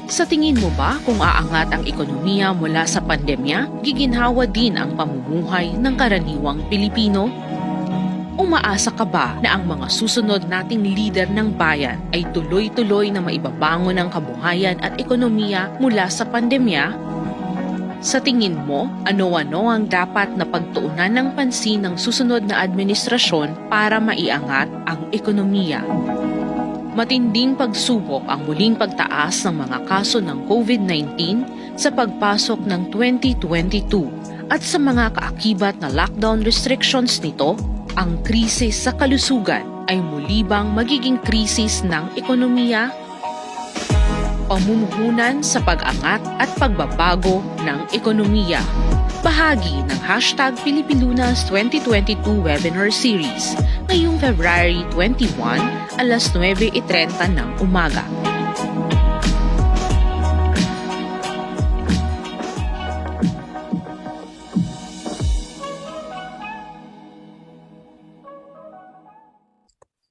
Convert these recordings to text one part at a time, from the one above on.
Sa tingin mo ba kung aangat ang ekonomiya mula sa pandemya, giginhawa din ang pamumuhay ng karaniwang Pilipino? Umaasa ka ba na ang mga susunod nating lider ng bayan ay tuloy-tuloy na maibabangon ang kabuhayan at ekonomiya mula sa pandemya? Sa tingin mo, ano-ano ang dapat na pagtuunan ng pansin ng susunod na administrasyon para maiangat ang ekonomiya? Matinding pagsubok ang muling pagtaas ng mga kaso ng COVID-19 sa pagpasok ng 2022 at sa mga kaakibat na lockdown restrictions nito, ang krisis sa kalusugan ay muli bang magiging krisis ng ekonomiya? Pamumuhunan sa pag-angat at pagbabago ng ekonomiya. Bahagi ng #Filipilunas 2022 webinar series ngayong February 21, alas 9:30 ng umaga.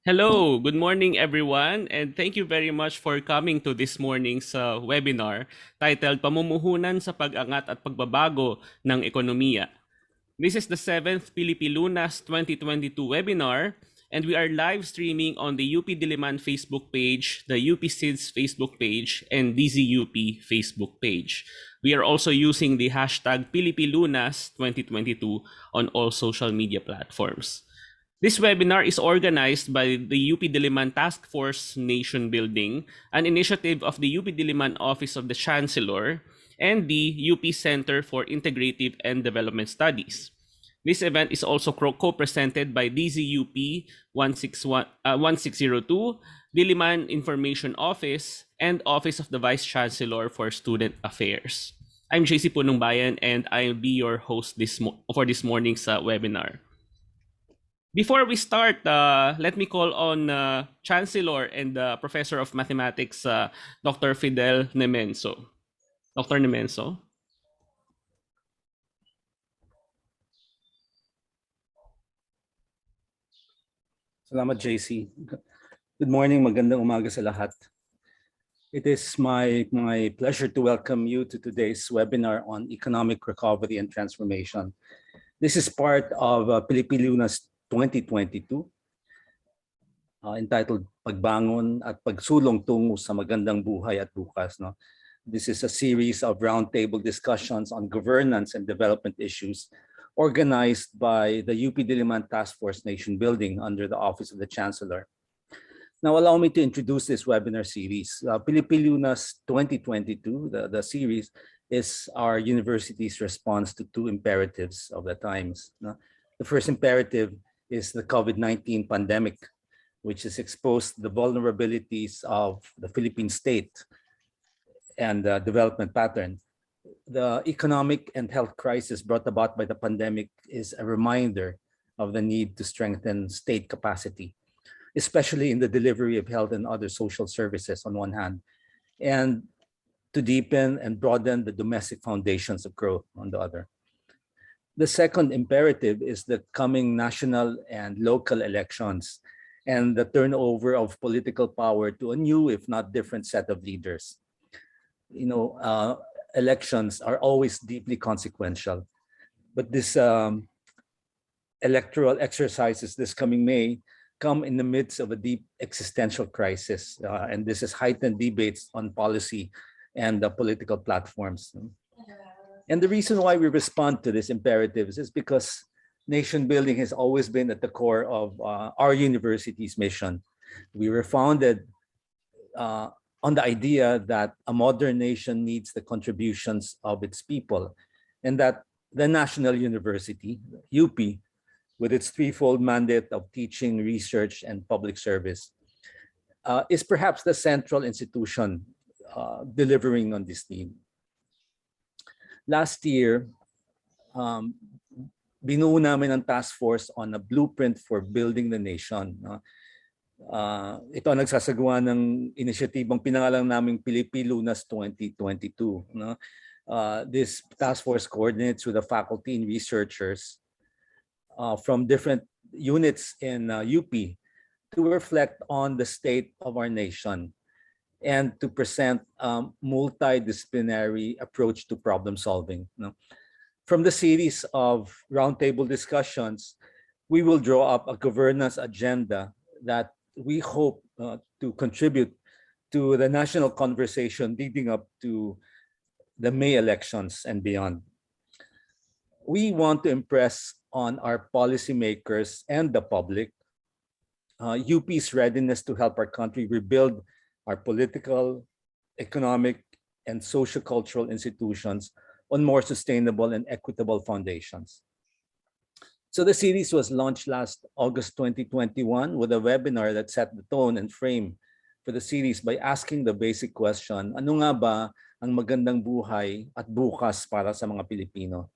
Hello, good morning everyone, and thank you very much for coming to this morning's webinar titled Pamumuhunan sa Pag-angat at Pagbabago ng Ekonomiya. This is the 7th Pilipilunas 2022 webinar, and we are live streaming on the UP Diliman Facebook page, the UPSE's Facebook page, and DZUP Facebook page. We are also using the #Pilipilunas 2022 on all social media platforms. This webinar is organized by the UP Diliman Task Force Nation Building, an initiative of the UP Diliman Office of the Chancellor and the UP Center for Integrative and Development Studies. This event is also co-presented by DZUP 1602, Diliman Information Office, and Office of the Vice Chancellor for Student Affairs. I'm JC Punong Bayan, and I'll be your host for this morning's webinar. Before we start, let me call on Chancellor and Professor of Mathematics, Dr. Fidel Nemenso. Dr. Nemenso. Salamat, JC. Good morning, magandang umaga sa lahat. It is my pleasure to welcome you to today's webinar on economic recovery and transformation. This is part of Pilipinas 2022, entitled Pagbangon at Pagsulong tungo sa Magandang Buhay at Bukas. No? This is a series of roundtable discussions on governance and development issues organized by the UP Diliman Task Force Nation Building under the Office of the Chancellor. Now, allow me to introduce this webinar series. Pilipinas 2022, the series, is our university's response to two imperatives of the times. No? The first imperative is the COVID-19 pandemic, which has exposed the vulnerabilities of the Philippine state and the development pattern. The economic and health crisis brought about by the pandemic is a reminder of the need to strengthen state capacity, especially in the delivery of health and other social services on one hand, and to deepen and broaden the domestic foundations of growth on the other. The second imperative is the coming national and local elections and the turnover of political power to a new, if not different, set of leaders. You know, elections are always deeply consequential, but this electoral exercises this coming May come in the midst of a deep existential crisis, and this has heightened debates on policy and the political platforms. And the reason why we respond to these imperatives is because nation building has always been at the core of our university's mission. We were founded on the idea that a modern nation needs the contributions of its people, and that the National University, UP, with its threefold mandate of teaching, research, and public service, is perhaps the central institution delivering on this need. Last year, binuo namin ang task force on a blueprint for building the nation. Ito ang nagsasagawa ng inisyatibang pinangalan naming Pilipilunas 2022. This task force coordinates with the faculty and researchers from different units in UP to reflect on the state of our nation and to present a multidisciplinary approach to problem solving. From the series of roundtable discussions, we will draw up a governance agenda that we hope to contribute to the national conversation leading up to the May elections and beyond. We want to impress on our policymakers and the public UP's readiness to help our country rebuild our political, economic, and socio-cultural institutions on more sustainable and equitable foundations. So the series was launched last August 2021 with a webinar that set the tone and frame for the series by asking the basic question, ano nga ba ang magandang buhay at bukas para sa mga Pilipino?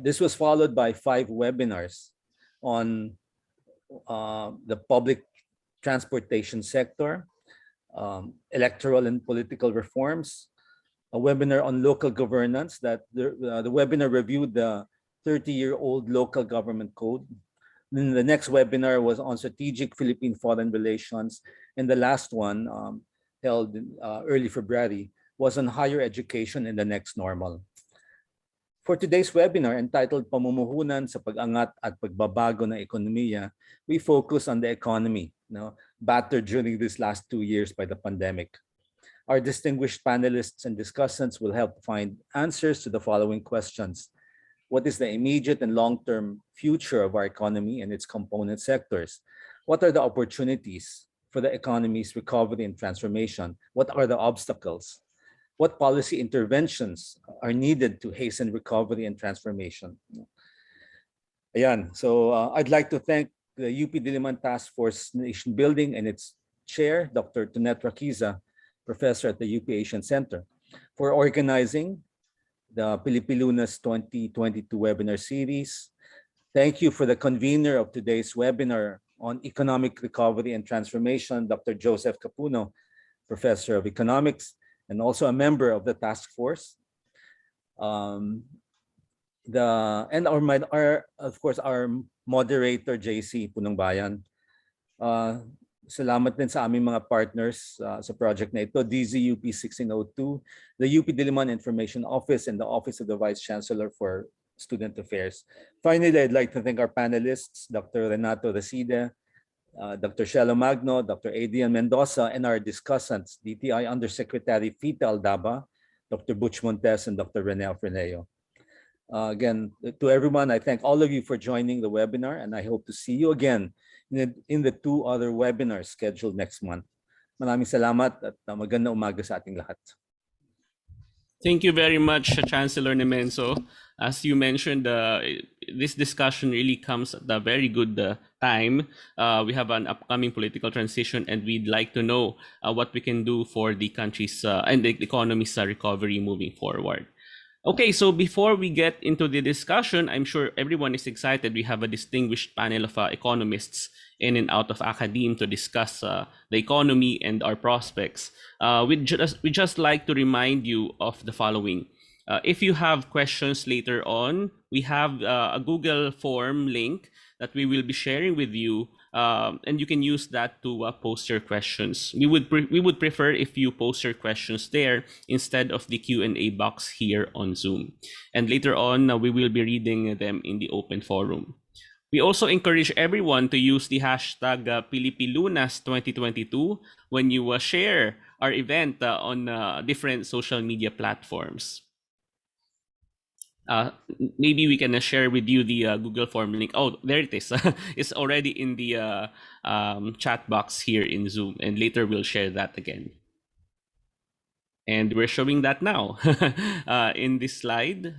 This was followed by 5 webinars on the public transportation sector, electoral and political reforms, a webinar on local governance that the webinar reviewed the 30-year-old local government code. Then the next webinar was on strategic Philippine foreign relations. And the last one, held in early February, was on higher education in the next normal. For today's webinar entitled Pamumuhunan sa Pag-angat at Pagbabago ng Ekonomiya, we focus on the economy, battered during these last 2 years by the pandemic. Our distinguished panelists and discussants will help find answers to the following questions. What is the immediate and long-term future of our economy and its component sectors? What are the opportunities for the economy's recovery and transformation? What are the obstacles? What policy interventions are needed to hasten recovery and transformation? Ayan. So I'd like to thank the UP Diliman Task Force Nation Building and its chair, Dr. Tonet Raquiza, professor at the UP Asian Center, for organizing the Pilipilunas 2022 webinar series. Thank you for the convener of today's webinar on economic recovery and transformation, Dr. Joseph Capuno, professor of economics, and also a member of the task force. Of course, our moderator, JC Punong Bayan. Salamat din sa aming mga partners sa project na ito, DZUP 1602, the UP Diliman Information Office, and the Office of the Vice Chancellor for Student Affairs. Finally, I'd like to thank our panelists, Dr. Renato, Reside, Dr. Cielo Magno, Dr. Adrian Mendoza, and our discussants, DTI Undersecretary Fita Aldaba, Dr. Butch Montes, and Dr. Renato. Again, to everyone, I thank all of you for joining the webinar, and I hope to see you again in the 2 other webinars scheduled next month. Maraming salamat at magandang umaga sa ating lahat. Thank you very much, Chancellor Nemenso. As you mentioned, this discussion really comes at a very good time. We have an upcoming political transition, and we'd like to know what we can do for the country's and the economy's recovery moving forward. Okay, so before we get into the discussion, I'm sure everyone is excited. We have a distinguished panel of economists in and out of academia to discuss the economy and our prospects. We just like to remind you of the following. If you have questions later on, we have a Google form link that we will be sharing with you, and you can use that to post your questions. We would prefer if you post your questions there instead of the Q&A box here on Zoom. And later on, we will be reading them in the open forum. We also encourage everyone to use the hashtag Pilipilunas 2022 when you share our event on different social media platforms. Maybe we can share with you the Google form link. Oh, there it is. It's already in the chat box here in Zoom, and later we'll share that again. And we're showing that now in this slide.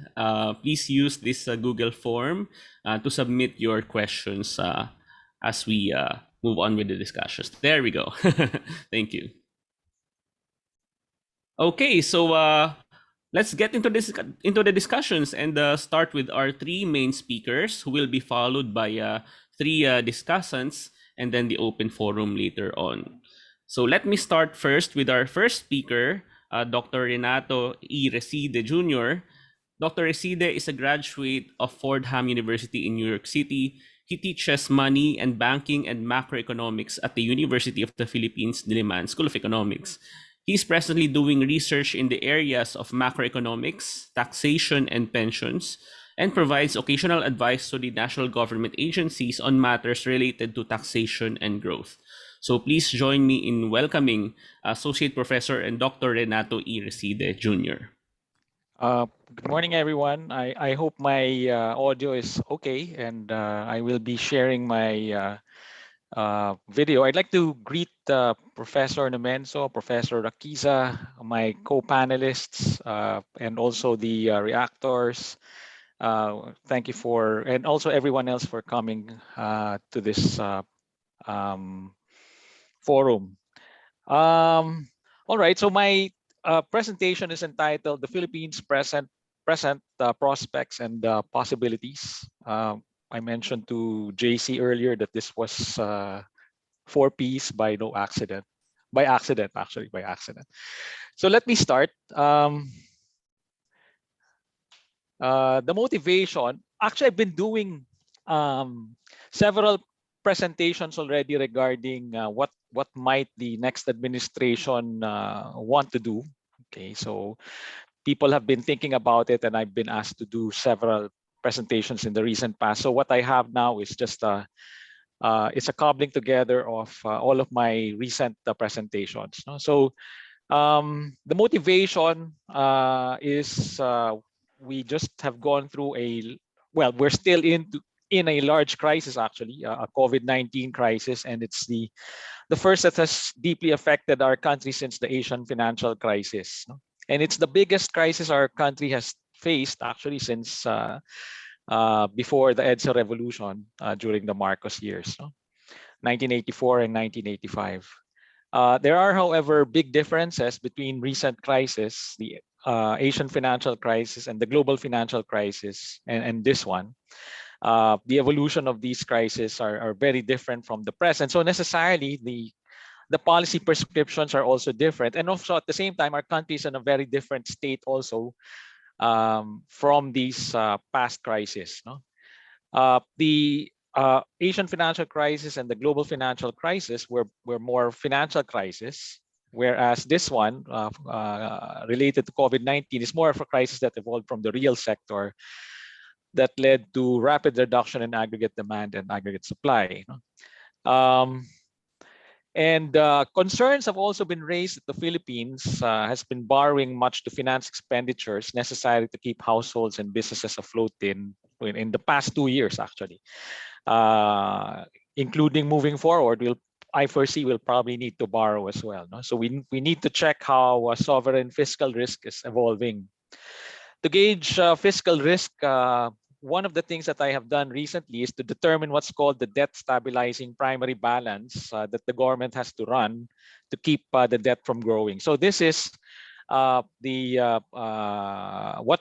Please use this Google form to submit your questions as we move on with the discussions. There we go. Thank you. Okay, so let's get into the discussions and start with our 3 main speakers, who will be followed by 3 discussants and then the open forum later on. So let me start first with our first speaker, Dr. Renato E. Reside Jr. Dr. Reside is a graduate of Fordham University in New York City. He teaches money and banking and macroeconomics at the University of the Philippines, Diliman School of Economics. He's presently doing research in the areas of macroeconomics, taxation, and pensions, and provides occasional advice to the national government agencies on matters related to taxation and growth. So please join me in welcoming Associate Professor and Dr. Renato E. Reside Jr. Good morning, everyone. I hope my audio is okay, and I will be sharing my video. I'd like to greet Professor Nomenso, Professor Rakiza, my co-panelists, and also the reactors. Thank you and also everyone else for coming to this forum. All right, so my presentation is entitled "The Philippines Present Prospects and Possibilities." I mentioned to JC earlier that this was 4 Ps by no accident, by accident. So let me start. The motivation. Actually, I've been doing several presentations already regarding what might the next administration want to do. Okay, so people have been thinking about it, and I've been asked to do several presentations in the recent past. So what I have now is just it's a cobbling together of all of my recent presentations. No? So the motivation is we just have gone through we're still in a large crisis, actually, a COVID-19 crisis, and it's the first that has deeply affected our country since the Asian financial crisis. No? And it's the biggest crisis our country has faced, actually, since before the EDSA revolution during the Marcos years, no? 1984 and 1985. There are, however, big differences between recent crises, the Asian financial crisis and the global financial crisis, and this one. The evolution of these crises are very different from the present. So necessarily, the policy prescriptions are also different. And also at the same time, our country is in a very different state also from these past crises. No? The Asian financial crisis and the global financial crisis were more financial crisis, whereas this one related to COVID-19 is more of a crisis that evolved from the real sector that led to rapid reduction in aggregate demand and aggregate supply. And concerns have also been raised that the Philippines has been borrowing much to finance expenditures necessary to keep households and businesses afloat in the past 2 years, actually. Including moving forward, I foresee we'll probably need to borrow as well. No? So we need to check how sovereign fiscal risk is evolving. To gauge fiscal risk, one of the things that I have done recently is to determine what's called the debt stabilizing primary balance that the government has to run to keep the debt from growing. So this is what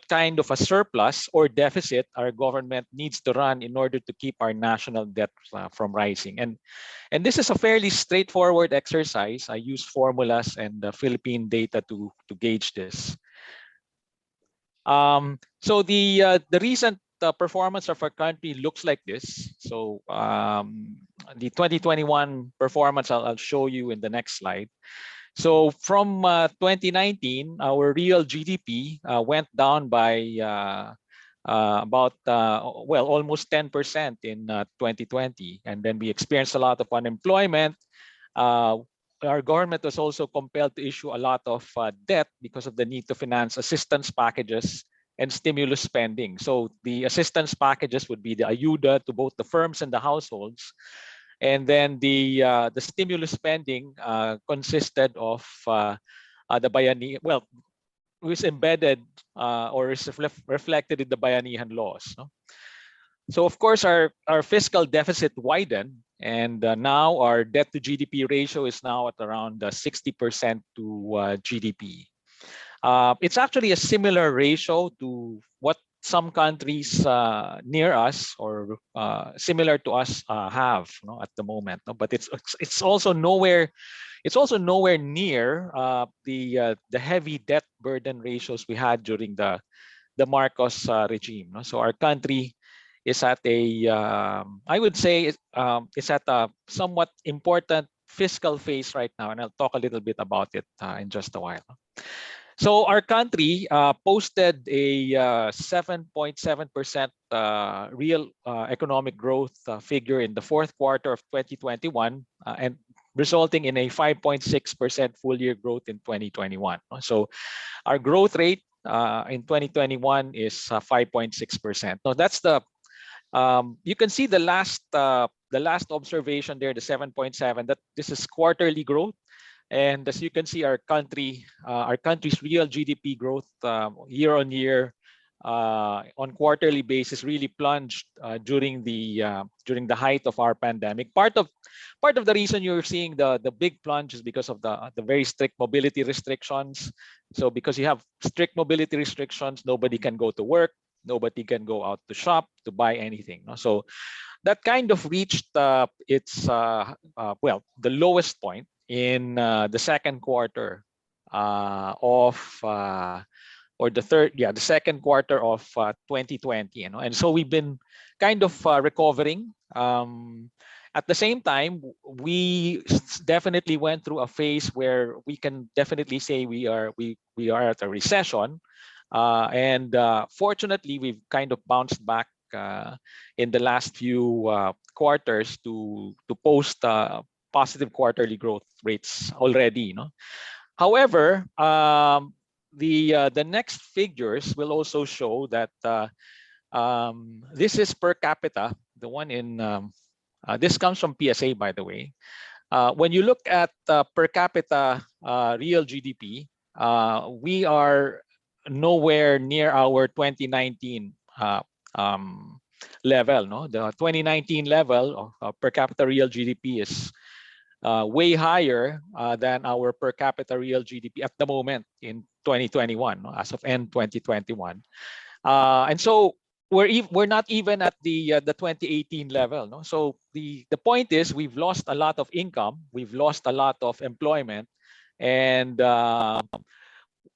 kind of a surplus or deficit our government needs to run in order to keep our national debt from rising. And this is a fairly straightforward exercise. I use formulas and Philippine data to gauge this. So the recent performance of our country looks like this. So the 2021 performance I'll show you in the next slide. So from 2019, our real GDP went down by about almost 10% in 2020, and then we experienced a lot of unemployment. Our government was also compelled to issue a lot of debt because of the need to finance assistance packages and stimulus spending. So the assistance packages would be the ayuda to both the firms and the households. And then the stimulus spending consisted of the bayani, was embedded or is reflected in the bayanihan laws. No? So of course, our fiscal deficit widened, and now our debt to GDP ratio is now at around 60% to GDP. It's actually a similar ratio to what some countries near us or similar to us have at the moment. No? But it's also nowhere near the heavy debt burden ratios we had during the Marcos regime. No? So our country is at a, I would say, is at a somewhat important fiscal phase right now, and I'll talk a little bit about it in just a while. So our country posted a 7.7% real economic growth figure in the fourth quarter of 2021, and resulting in a 5.6% full year growth in 2021. So our growth rate in 2021 is 5.6%. Now that's the you can see the last observation there, the 7.7. That this is quarterly growth. And as you can see, our country's real GDP growth year on year on quarterly basis really plunged during the height of our pandemic. Part of the reason you're seeing the big plunge is because of the very strict mobility restrictions. So because you have strict mobility restrictions, nobody can go to work, nobody can go out to shop to buy anything. So that kind of reached its the lowest point in the second quarter the second quarter of 2020, and so we've been kind of recovering. At the same time, we definitely went through a phase where we can definitely say we are at a recession, and fortunately we've kind of bounced back in the last few quarters to post positive quarterly growth rates already. However, the next figures will also show that this is per capita. The one in this comes from PSA, by the way. When you look at per capita real GDP, we are nowhere near our 2019 level. The 2019 level of per capita real GDP is way higher than our per capita real GDP at the moment in 2021, as of end 2021, and so we're not even at the 2018 level. So the point is, we've lost a lot of income, we've lost a lot of employment, and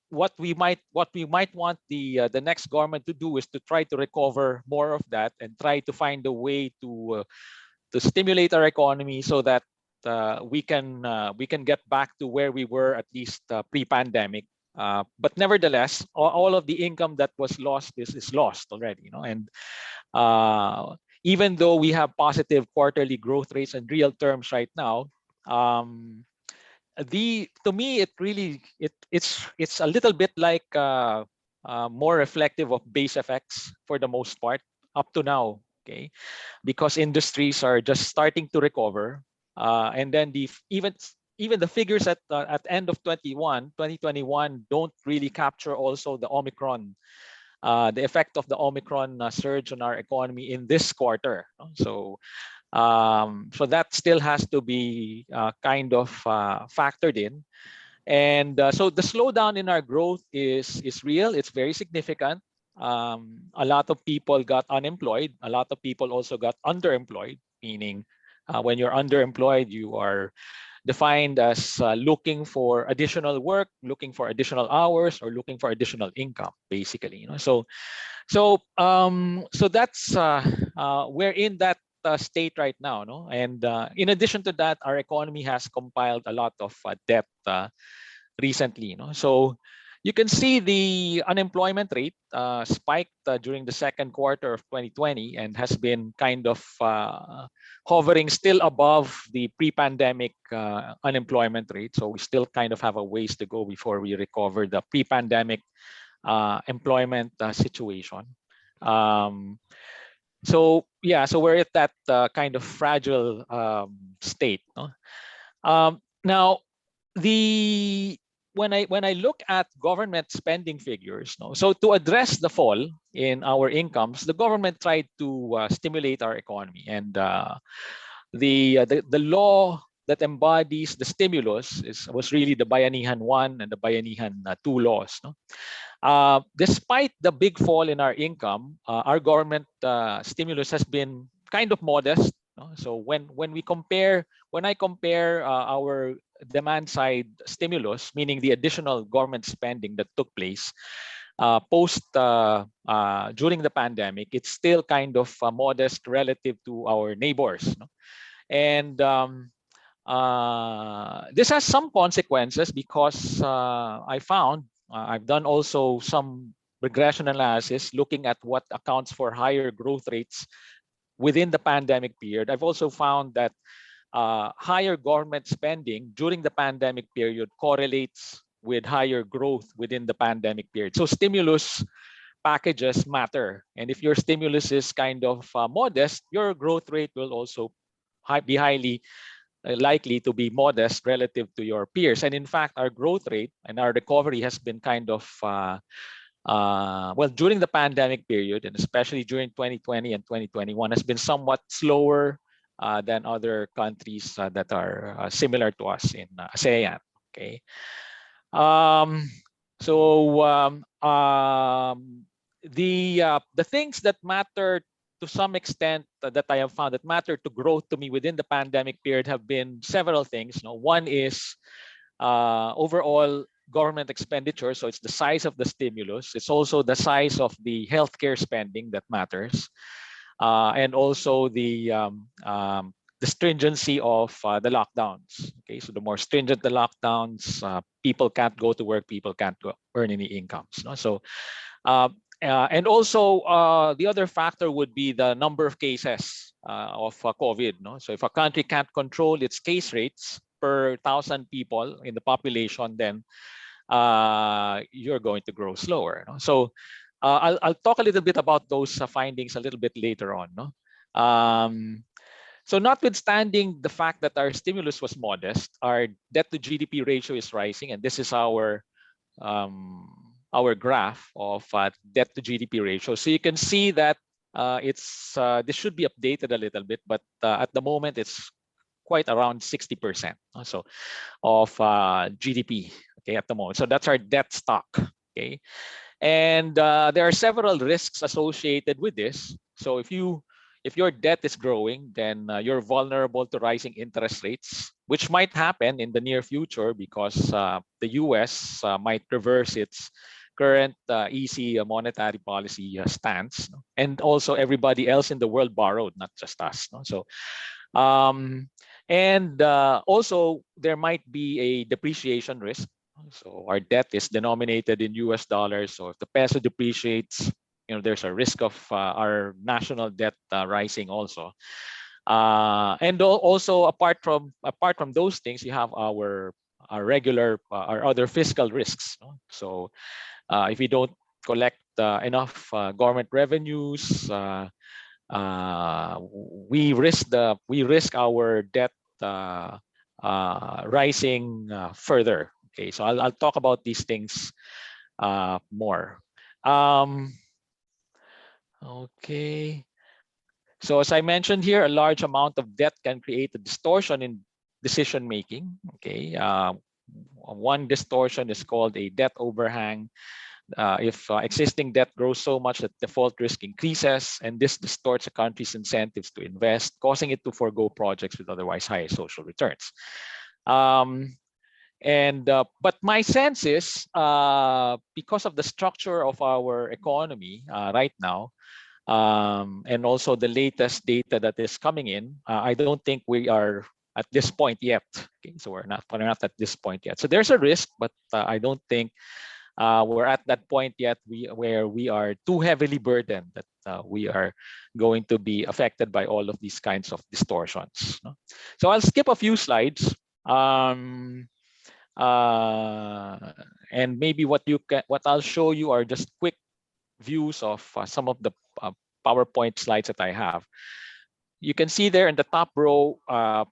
what we might want the next government to do is to try to recover more of that and try to find a way to stimulate our economy so that we can get back to where we were at least pre-pandemic. But nevertheless, all of the income that was lost is lost already. And even though we have positive quarterly growth rates in real terms right now, to me it really it's a little bit like more reflective of base effects for the most part up to now. Okay, because industries are just starting to recover, and then even the figures at end of 2021 don't really capture also the Omicron, the effect of the Omicron surge on our economy in this quarter. So that still has to be kind of factored in, and so the slowdown in our growth is real. It's very significant. A lot of people got unemployed. A lot of people also got underemployed, meaning when you're underemployed, you are defined as looking for additional work, looking for additional hours, or looking for additional income, basically. So that's we're in that state right now. And in addition to that, our economy has compiled a lot of debt recently. So you can see the unemployment rate spiked during the second quarter of 2020 and has been kind of hovering still above the pre-pandemic unemployment rate. So we still kind of have a ways to go before we recover the pre-pandemic employment situation. So we're at that kind of fragile state. Now, when I look at government spending figures, so to address the fall in our incomes, the government tried to stimulate our economy, and the law that embodies the stimulus was really the Bayanihan 1 and the Bayanihan 2 laws. Despite the big fall in our income, our government stimulus has been kind of modest. So when I compare our demand side stimulus, meaning the additional government spending that took place, during the pandemic, it's still kind of modest relative to our neighbors. No? And this has some consequences because I found I've done also some regression analysis looking at what accounts for higher growth rates within the pandemic period. I've also found that higher government spending during the pandemic period correlates with higher growth within the pandemic period. So stimulus packages matter. And if your stimulus is kind of modest, your growth rate will also be highly likely to be modest relative to your peers. And in fact, our growth rate and our recovery has been kind of well, during the pandemic period, and especially during 2020 and 2021, has been somewhat slower than other countries that are similar to us in ASEAN. Okay. The things that matter to some extent that I have found that matter to growth to me within the pandemic period have been several things. You know, one is overall government expenditure. So it's the size of the stimulus. It's also the size of the healthcare spending that matters, and also the stringency of the lockdowns. Okay, so the more stringent the lockdowns, people can't go to work, people can't earn any incomes. No? So, and also the other factor would be the number of cases of COVID. No? So if a country can't control its case rates per 1,000 people in the population, then you're going to grow slower. No? So I'll talk a little bit about those findings a little bit later on. No? So notwithstanding the fact that our stimulus was modest, our debt to GDP ratio is rising, and this is our graph of debt to GDP ratio. So you can see that this should be updated a little bit, but at the moment it's quite around 60%. So of GDP. Okay, at the moment. So that's our debt stock. Okay, and there are several risks associated with this. So if your debt is growing, then you're vulnerable to rising interest rates, which might happen in the near future because the US might reverse its current easy monetary policy stance, and also everybody else in the world borrowed, not just us. No? So, and also there might be a depreciation risk. So our debt is denominated in US dollars. So if the peso depreciates, there's a risk of our national debt rising also. And also apart from those things, you have our other fiscal risks. No? So if we don't collect enough government revenues, we risk our debt rising further. Okay, so I'll talk about these things more. Okay. So as I mentioned here, a large amount of debt can create a distortion in decision making. Okay. One distortion is called a debt overhang. If existing debt grows so much that default risk increases, and this distorts a country's incentives to invest, causing it to forego projects with otherwise higher social returns. But my sense is because of the structure of our economy right now, and also the latest data that is coming in, I don't think we are at this point yet. Okay, so we're not at this point yet. So there's a risk, but I don't think we're at that point yet where we are too heavily burdened that we are going to be affected by all of these kinds of distortions. No? So I'll skip a few slides. And maybe what I'll show you are just quick views of some of the PowerPoint slides that I have. You can see there in the top row,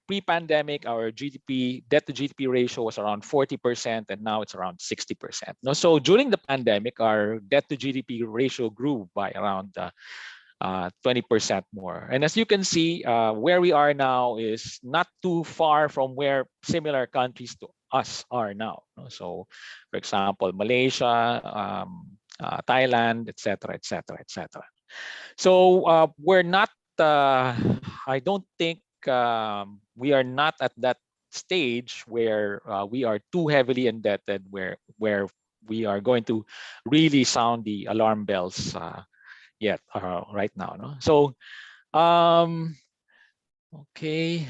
pre-pandemic, our debt to GDP ratio was around 40%, and now it's around 60%. No, so during the pandemic, our debt to GDP ratio grew by around 20% more. And as you can see, where we are now is not too far from where similar countries to us are now. So, for example, Malaysia, Thailand, etc., etc., etc. So we're not. I don't think we are not at that stage where we are too heavily indebted, where we are going to really sound the alarm bells yet right now. No? So okay,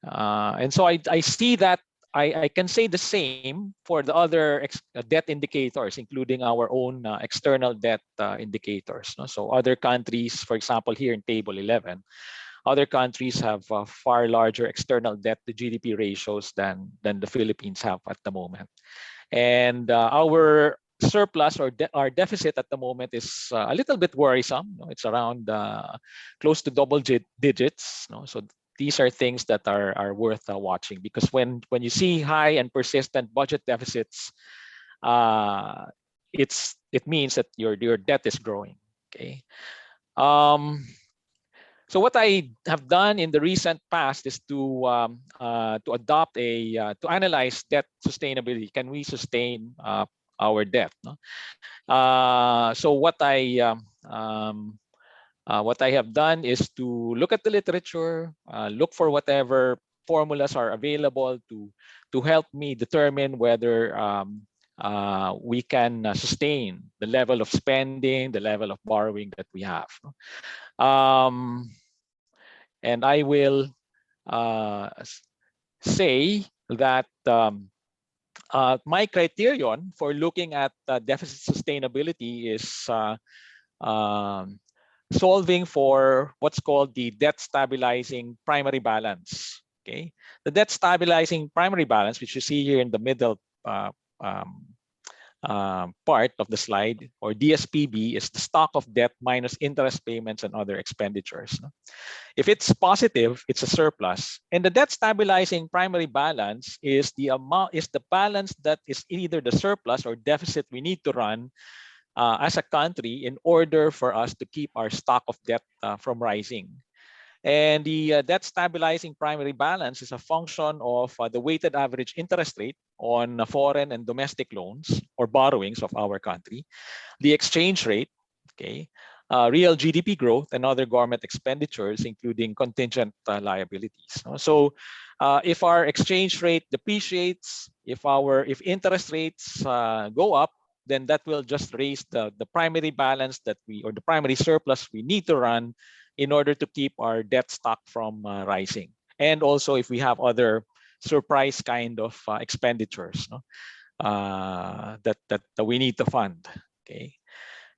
and so I see that I can say the same for the other debt indicators, including our own external debt indicators. No? So other countries, for example, here in Table 11, other countries have far larger external debt to GDP ratios than the Philippines have at the moment. And our surplus or our deficit at the moment is a little bit worrisome. No? It's around close to double digits. No? So these are things that are worth watching, because when you see high and persistent budget deficits, it means that your debt is growing. Okay. So what I have done in the recent past is to adopt to analyze debt sustainability. Can we sustain our debt? No? So what I have done is to look at the literature, look for whatever formulas are available to help me determine whether we can sustain the level of spending, the level of borrowing that we have. And I will say that my criterion for looking at deficit sustainability is solving for what's called the debt stabilizing primary balance. Okay, the debt stabilizing primary balance, which you see here in the middle part of the slide, or DSPB, is the stock of debt minus interest payments and other expenditures. If it's positive, it's a surplus. And the debt stabilizing primary balance is the balance that is either the surplus or deficit we need to run as a country in order for us to keep our stock of debt from rising. And the debt stabilizing primary balance is a function of the weighted average interest rate on foreign and domestic loans or borrowings of our country, the exchange rate, okay, real GDP growth, and other government expenditures, including contingent liabilities. So if our exchange rate depreciates, if interest rates go up, then that will just raise the primary balance or the primary surplus we need to run in order to keep our debt stock from rising. And also if we have other surprise kind of expenditures, no? that we need to fund. Okay.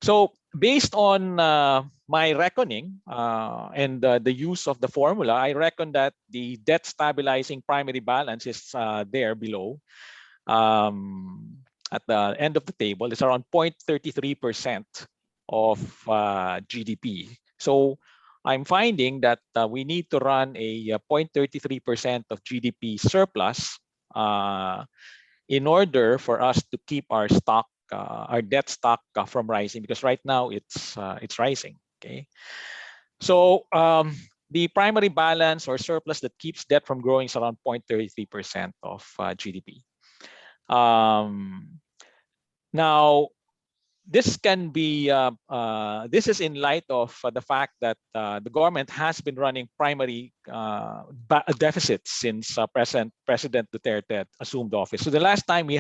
So based on my reckoning and the use of the formula, I reckon that the debt stabilizing primary balance is there below. At the end of the table, it's around 0.33% of GDP. So I'm finding that we need to run a 0.33% of GDP surplus in order for us to keep our stock, our debt stock from rising, because right now it's rising. Okay, so the primary balance or surplus that keeps debt from growing is around 0.33% of GDP. Now, this can be this is in light of the fact that the government has been running primary deficits since President Duterte assumed office. So the last time we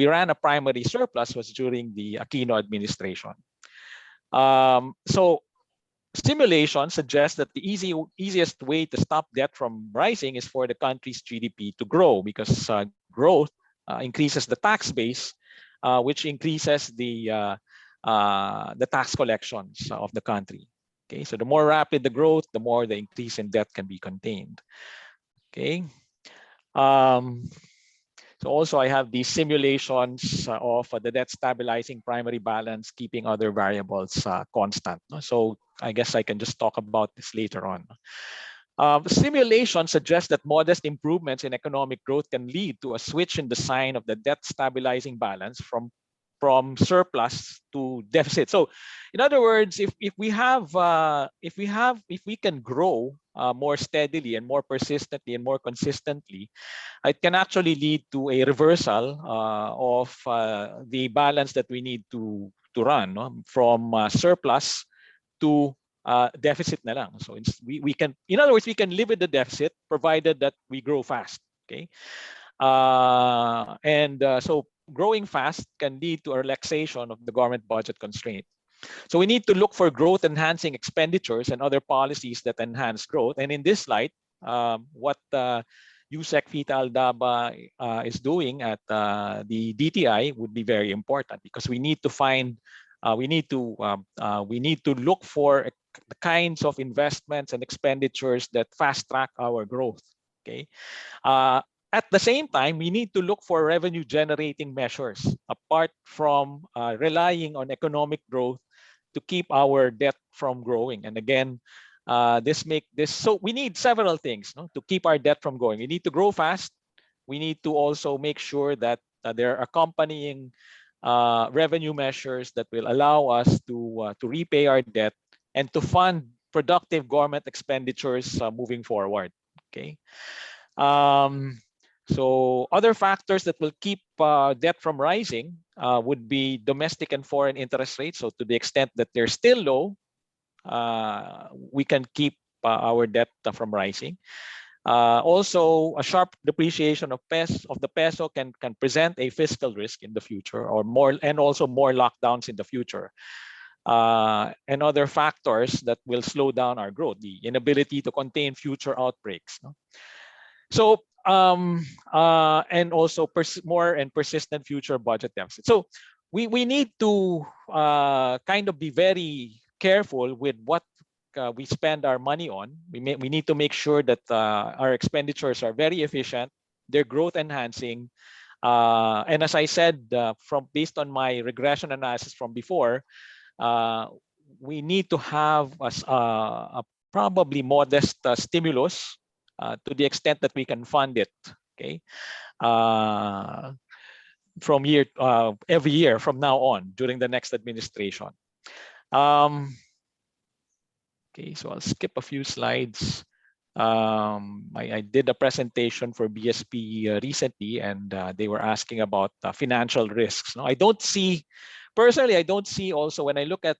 ran a primary surplus was during the Aquino administration. So simulation suggests that the easiest way to stop debt from rising is for the country's GDP to grow, because growth increases the tax base, which increases the tax collections of the country. Okay, so the more rapid the growth, the more the increase in debt can be contained. Okay. So also I have these simulations of the debt stabilizing primary balance, keeping other variables constant. So I guess I can just talk about this later on. The simulation suggests that modest improvements in economic growth can lead to a switch in the sign of the debt stabilizing balance from surplus to deficit. So, in other words, if we can grow more steadily and more persistently and more consistently, it can actually lead to a reversal of the balance that we need to run, no? From surplus to deficit na lang. So we can, in other words, we can live with the deficit provided that we grow fast. Okay, so growing fast can lead to a relaxation of the government budget constraint. So we need to look for growth-enhancing expenditures and other policies that enhance growth. And in this light, what USEC Fita Aldaba is doing at the DTI would be very important, because we need to find, we need to look for the kinds of investments and expenditures that fast track our growth. Okay. At the same time, we need to look for revenue generating measures apart from relying on economic growth to keep our debt from growing. And again, so we need several things, no, to keep our debt from growing. We need to grow fast. We need to also make sure that there are accompanying revenue measures that will allow us to repay our debt and to fund productive government expenditures moving forward. Okay. So other factors that will keep debt from rising would be domestic and foreign interest rates. So to the extent that they're still low, we can keep our debt from rising. Also, a sharp depreciation of the peso can present a fiscal risk in the future, or more, and also more lockdowns in the future. And other factors that will slow down our growth, the inability to contain future outbreaks. No? So, and also more and persistent future budget deficits. So we need to kind of be very careful with what we spend our money on. We need to make sure that our expenditures are very efficient, they're growth enhancing. And as I said, based on my regression analysis from before, we need to have a probably modest stimulus to the extent that we can fund it. Okay, from every year from now on during the next administration. Okay, so I'll skip a few slides. I did a presentation for BSP recently, and they were asking about financial risks. No, personally, I don't see also, when I look at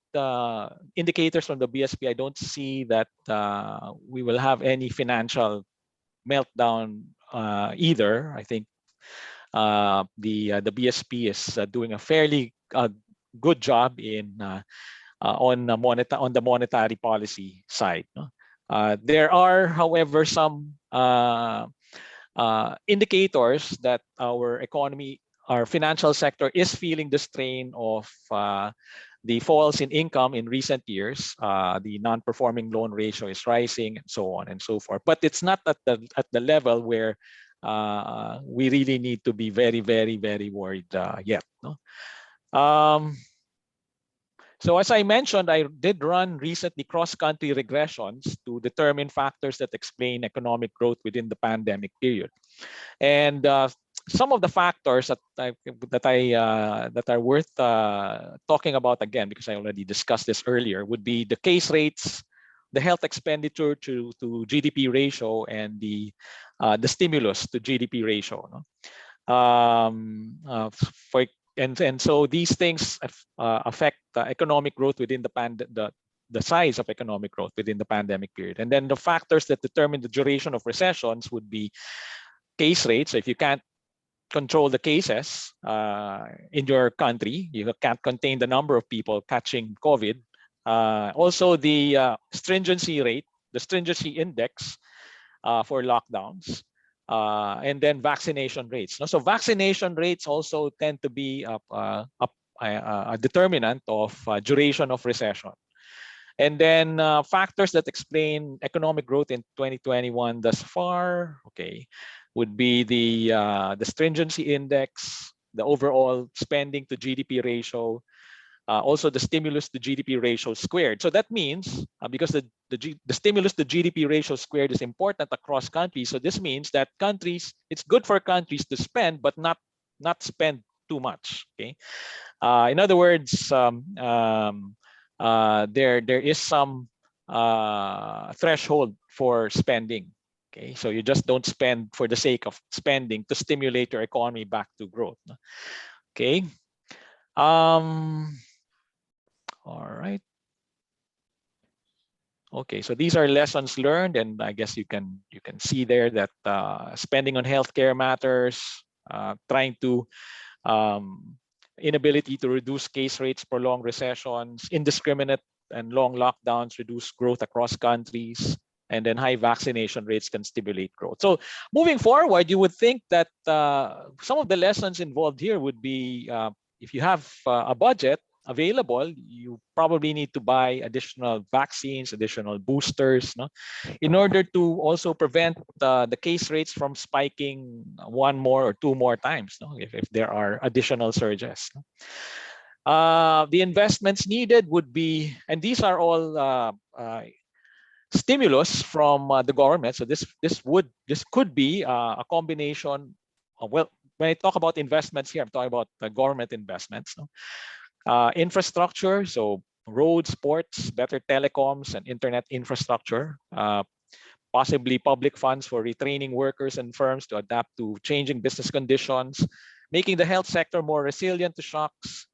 indicators from the BSP, I don't see that we will have any financial meltdown either. I think the BSP is doing a fairly good job on the monetary policy side. No? There are, however, some indicators that our economy, our financial sector is feeling the strain of the falls in income in recent years. The non-performing loan ratio is rising, and so on and so forth. But it's not at the level where we really need to be very, very, very worried yet. No? So as I mentioned, I did run recently cross-country regressions to determine factors that explain economic growth within the pandemic period. And some of the factors that are worth talking about again, because I already discussed this earlier, would be the case rates, the health expenditure to GDP ratio, and the stimulus to GDP ratio. No? And so these things affect economic growth within the size of economic growth within the pandemic period. And then the factors that determine the duration of recessions would be case rates. So if you can't control the cases in your country, you can't contain the number of people catching COVID. Also the stringency rate, the stringency index for lockdowns. And then vaccination rates. So vaccination rates also tend to be a determinant of duration of recession. And then factors that explain economic growth in 2021 thus far, okay, would be the stringency index, the overall spending to GDP ratio, also the stimulus to GDP ratio squared. So that means because the stimulus to GDP ratio squared is important across countries. So this means that it's good for countries to spend, but not spend too much. Okay. In other words, there is some threshold for spending. Okay, so you just don't spend for the sake of spending to stimulate your economy back to growth. Okay. All right. Okay, so these are lessons learned, and I guess you can see there that spending on healthcare matters, trying to inability to reduce case rates, prolonged recessions, indiscriminate and long lockdowns reduce growth across countries, and then high vaccination rates can stimulate growth. So moving forward, you would think that some of the lessons involved here would be if you have a budget available, you probably need to buy additional vaccines, additional boosters, no? In order to also prevent the case rates from spiking one more or two more times, no? If there are additional surges. No? The investments needed would be, and these are all stimulus from the government. So this could be a combination. Well, when I talk about investments here, I'm talking about government investments. No? Infrastructure, so roads, ports, better telecoms and internet infrastructure, possibly public funds for retraining workers and firms to adapt to changing business conditions, making the health sector more resilient to shocks,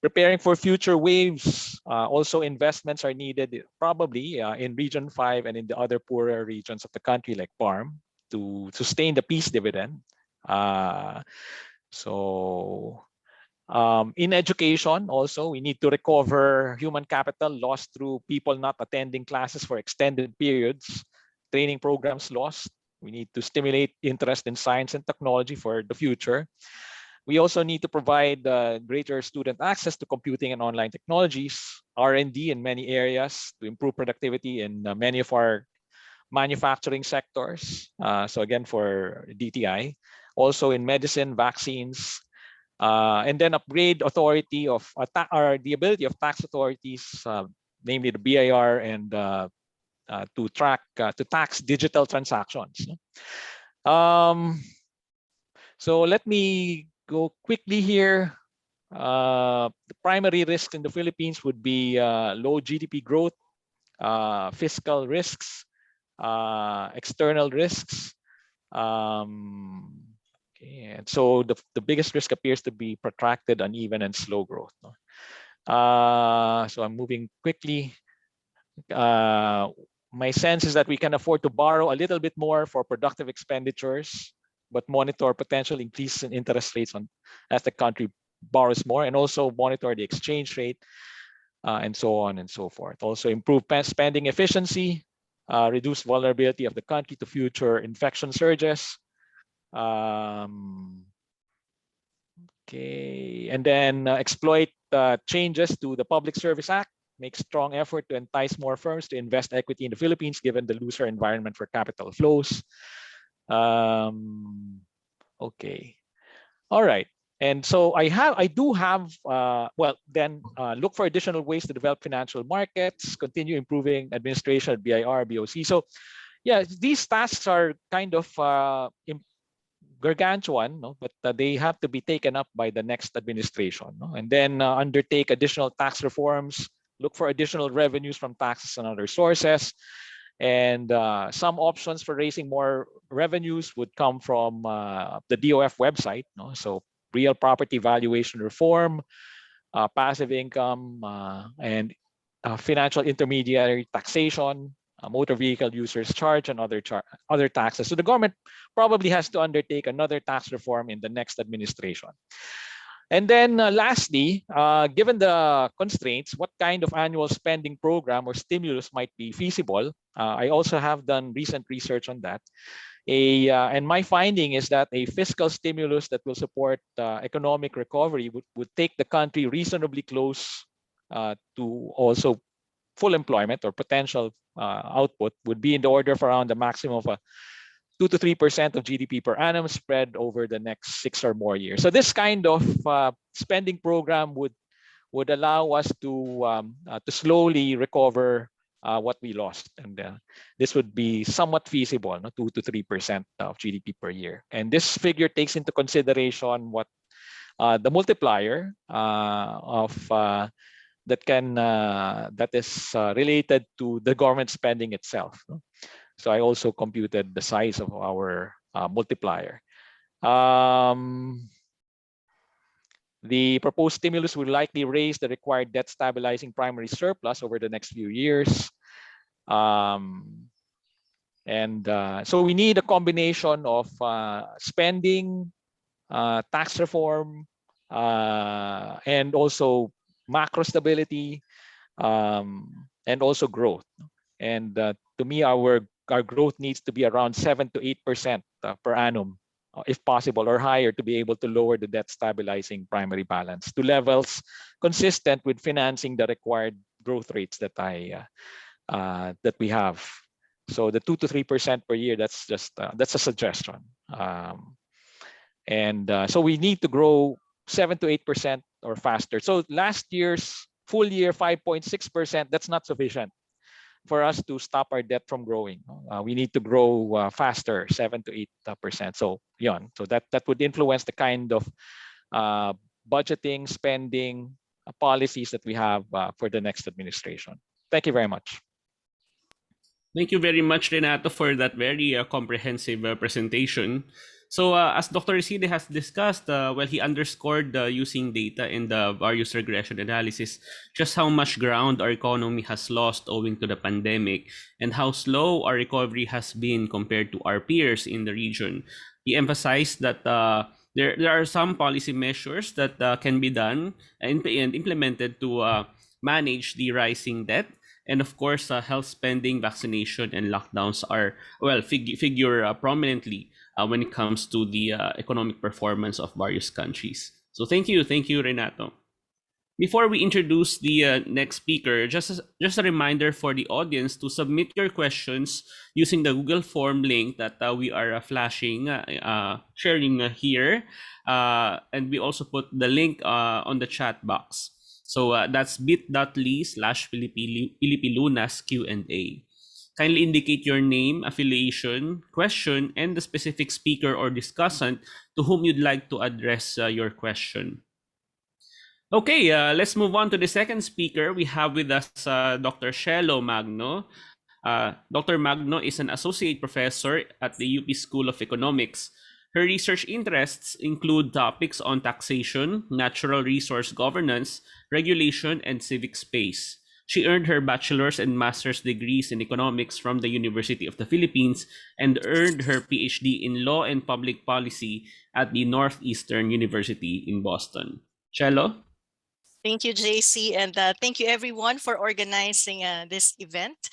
preparing for future waves. Also, investments are needed probably in Region 5 and in the other poorer regions of the country like PARM to sustain the peace dividend. In education, also, we need to recover human capital lost through people not attending classes for extended periods, training programs lost. We need to stimulate interest in science and technology for the future. We also need to provide greater student access to computing and online technologies, R&D in many areas to improve productivity in many of our manufacturing sectors. So again, for DTI, also in medicine, vaccines, and then upgrade authority of or the ability of tax authorities, namely the BIR, and to tax digital transactions. So let me go quickly here. The primary risks in the Philippines would be low GDP growth, fiscal risks, external risks. And so the biggest risk appears to be protracted, uneven, and slow growth. No? So I'm moving quickly. My sense is that we can afford to borrow a little bit more for productive expenditures, but monitor potential increase in interest rates as the country borrows more, and also monitor the exchange rate, and so on and so forth. Also improve spending efficiency, reduce vulnerability of the country to future infection surges. Okay, and then exploit changes to the Public Service Act, make strong effort to entice more firms to invest equity in the Philippines given the looser environment for capital flows. Okay, all right. And so I do have, look for additional ways to develop financial markets, continue improving administration at BIR, BOC. So yeah, these tasks are kind of gargantuan, no? But they have to be taken up by the next administration. No? And then undertake additional tax reforms, look for additional revenues from taxes and other sources. And some options for raising more revenues would come from the DOF website. No? So real property valuation reform, passive income, and financial intermediary taxation, motor vehicle users charge, and other taxes. So the government probably has to undertake another tax reform in the next administration. And then lastly, given the constraints, what kind of annual spending program or stimulus might be feasible? I also have done recent research on that. And my finding is that a fiscal stimulus that will support economic recovery would take the country reasonably close to also full employment, or potential output would be in the order of around the maximum of 2 to 3% of GDP per annum spread over the next 6 or more years. So this kind of spending program would allow us to slowly recover what we lost, and this would be somewhat feasible, no? 2 to 3% of GDP per year. And this figure takes into consideration what the multiplier that is related to the government spending itself. No? So I also computed the size of our multiplier. The proposed stimulus will likely raise the required debt stabilizing primary surplus over the next few years. So we need a combination of spending, tax reform, and also macro stability, and also growth. And to me, our growth needs to be around 7 to 8% per annum, if possible, or higher, to be able to lower the debt stabilizing primary balance to levels consistent with financing the required growth rates that that we have. So the 2 to 3% per year, that's just that's a suggestion. So we need to grow 7 to 8% or faster. So last year's full year 5.6%, that's not sufficient for us to stop our debt from growing. We need to grow faster, 7 to 8%. So so that would influence the kind of budgeting, spending policies that we have for the next administration. Thank you very much. Thank you very much, Renato, for that very comprehensive presentation. So as Dr. Reside has discussed, he underscored using data in the various regression analysis just how much ground our economy has lost owing to the pandemic and how slow our recovery has been compared to our peers in the region. He emphasized that there are some policy measures that can be done and implemented to manage the rising debt. And of course, health spending, vaccination, and lockdowns are, figure prominently when it comes to the economic performance of various countries. So thank you, Renato. Before we introduce the next speaker, just a reminder for the audience to submit your questions using the Google form link that we are sharing here. And we also put the link on the chat box. So that's bit.ly/Filipilunas Q&A. Kindly indicate your name, affiliation, question, and the specific speaker or discussant to whom you'd like to address your question. Okay, let's move on to the second speaker. We have with us Dr. Cielo Magno. Dr. Magno is an associate professor at the UP School of Economics. Her research interests include topics on taxation, natural resource governance, regulation, and civic space. She earned her bachelor's and master's degrees in economics from the University of the Philippines and earned her Ph.D. in law and public policy at the Northeastern University in Boston. Cielo? Thank you, JC, and thank you everyone for organizing this event.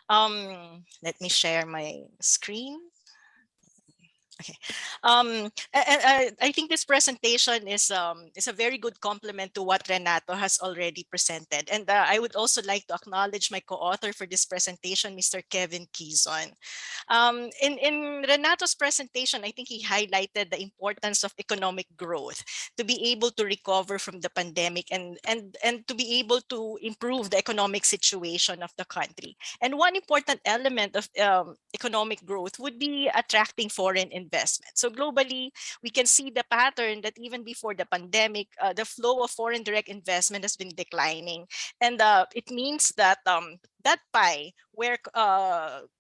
Let me share my screen. Okay. I think this presentation is a very good complement to what Renato has already presented. And I would also like to acknowledge my co-author for this presentation, Mr. Kevin Quizon. In Renato's presentation, I think he highlighted the importance of economic growth to be able to recover from the pandemic and to be able to improve the economic situation of the country. And one important element of economic growth would be attracting foreign investment. So globally, we can see the pattern that even before the pandemic, the flow of foreign direct investment has been declining. And it means that that pie where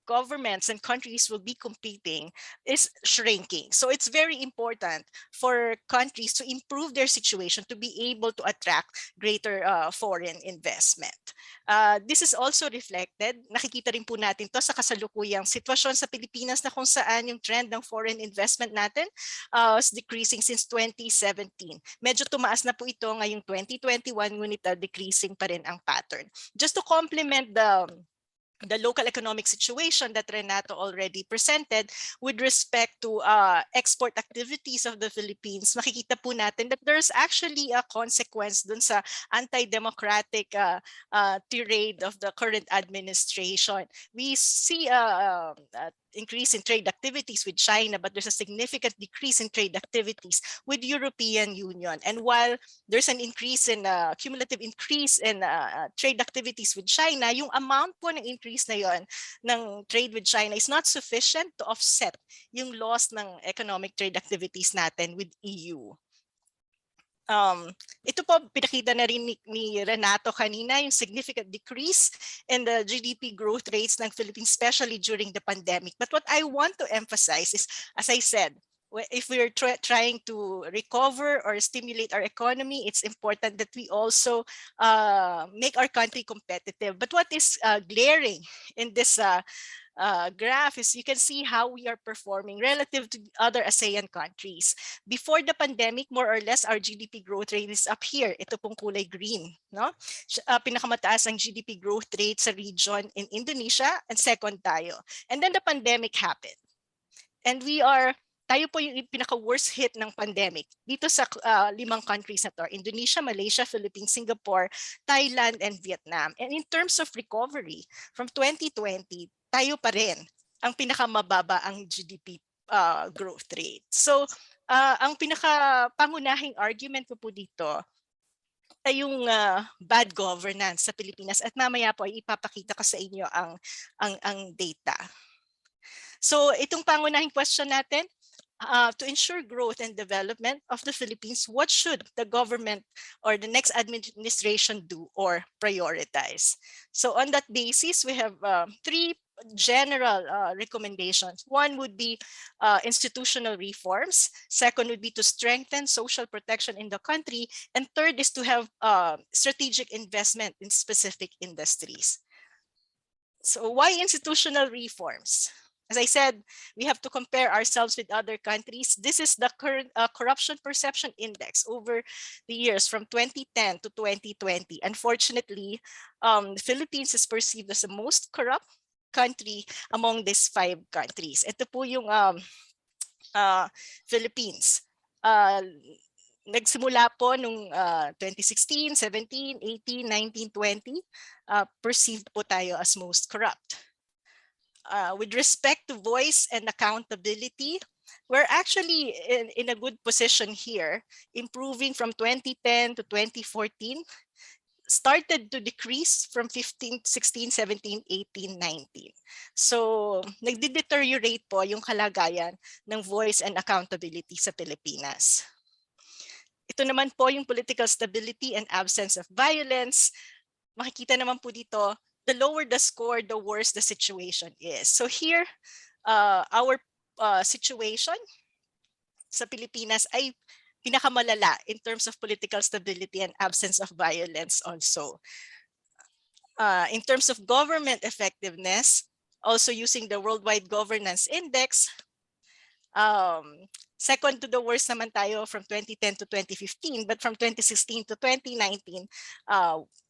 governments and countries will be competing is shrinking. So it's very important for countries to improve their situation to be able to attract greater foreign investment. This is also reflected, nakikita rin po natin to sa kasalukuyang sitwasyon sa Pilipinas na kung saan yung trend ng foreign investment natin is decreasing since 2017. Medyo tumaas na po ito ngayong 2021, ngunit decreasing pa rin ang pattern. Just to complement the local economic situation that Renato already presented with respect to export activities of the Philippines, makikita po natin that there's actually a consequence dun sa anti-democratic tirade of the current administration. We see increase in trade activities with China, but there's a significant decrease in trade activities with European Union. And while there's an increase in cumulative increase in trade activities with China, yung amount po ng increase na yon ng trade with China is not sufficient to offset yung loss ng economic trade activities natin with EU. Ito po, pinakita na rin ni Renato kanina, yung significant decrease in the GDP growth rates ng Philippines, especially during the pandemic. But what I want to emphasize is, as I said, if we're trying to recover or stimulate our economy, it's important that we also make our country competitive. But what is glaring in this graph is you can see how we are performing relative to other ASEAN countries. Before the pandemic, more or less, our GDP growth rate is up here. Ito pong kulay green. No? Pinakamataas ang GDP growth rate sa region in Indonesia, and second tayo. And then the pandemic happened. And tayo po yung pinaka-worst hit ng pandemic dito sa 5 countries na to: Indonesia, Malaysia, Philippines, Singapore, Thailand, and Vietnam. And in terms of recovery, from 2020, tayo pa rin ang pinakamababa ang GDP growth rate. So, ang pinaka-pangunahing argument ko po dito ay yung bad governance sa Pilipinas, at mamaya po ay ipapakita ko sa inyo ang data. So, itong pangunahing question natin, to ensure growth and development of the Philippines, what should the government or the next administration do or prioritize? So on that basis, we have 3 general recommendations. One would be institutional reforms. Second would be to strengthen social protection in the country. And third is to have strategic investment in specific industries. So why institutional reforms? As I said, we have to compare ourselves with other countries. This is the current corruption perception index over the years from 2010 to 2020. Unfortunately, the Philippines is perceived as the most corrupt country among these 5 countries. Ito po yung Philippines. Nagsimula po nung 2016, 17, 18, 19, 20. Perceived po tayo as most corrupt. With respect to voice and accountability, we're actually in a good position here, improving from 2010 to 2014, started to decrease from 15, 16, 17, 18, 19. So, nagde-deteriorate po yung kalagayan ng voice and accountability sa Pilipinas. Ito naman po yung political stability and absence of violence. Makikita naman po dito, the lower the score, the worse the situation is. So here, our situation sa Pilipinas ay pinakamalala in terms of political stability and absence of violence also. In terms of government effectiveness, also using the Worldwide Governance Index, second to the worst naman tayo from 2010 to 2015, but from 2016 to 2019,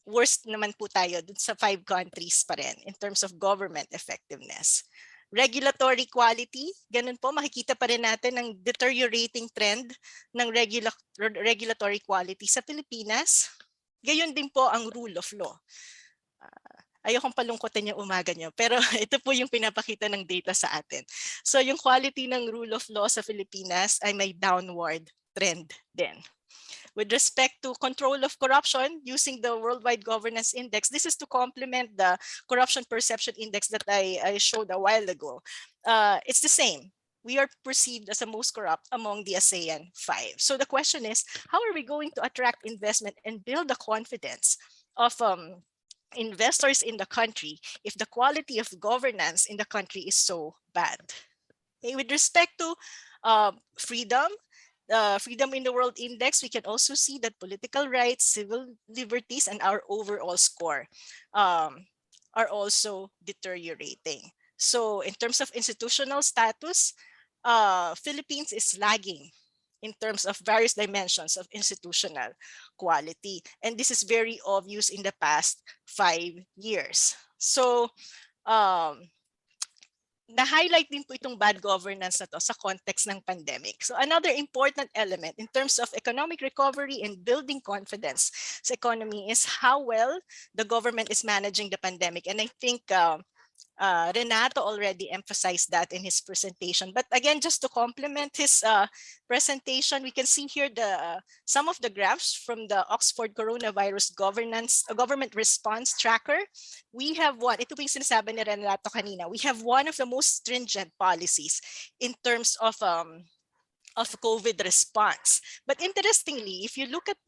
worst naman po tayo dun sa 5 countries pa rin in terms of government effectiveness. Regulatory quality, ganun po, makikita pa rin natin ang deteriorating trend ng regulatory quality sa Pilipinas. Gayon din po ang rule of law. Ayokong palungkotin yung umaga nyo, pero ito po yung pinapakita ng data sa atin. So yung quality ng rule of law sa Pilipinas ay may downward trend din. With respect to control of corruption, using the Worldwide Governance Index, this is to complement the Corruption Perception Index that I showed a while ago. It's the same. We are perceived as the most corrupt among the ASEAN 5. So the question is, how are we going to attract investment and build the confidence of investors in the country if the quality of governance in the country is so bad? Okay, with respect to freedom in the World Index, we can also see that political rights, civil liberties, and our overall score are also deteriorating. So in terms of institutional status, Philippines is lagging in terms of various dimensions of institutional quality. And this is very obvious in the past 5 years. So na-highlight din po itong bad governance na to sa context ng pandemic. So another important element in terms of economic recovery and building confidence sa economy is how well the government is managing the pandemic. And I think Renato already emphasized that in his presentation. But again, just to complement his presentation, we can see here some of the graphs from the Oxford Coronavirus Government Response Tracker. We have ito po yung sinasabi ni Renato kanina, we have one of the most stringent policies in terms of COVID response. But interestingly, if you look at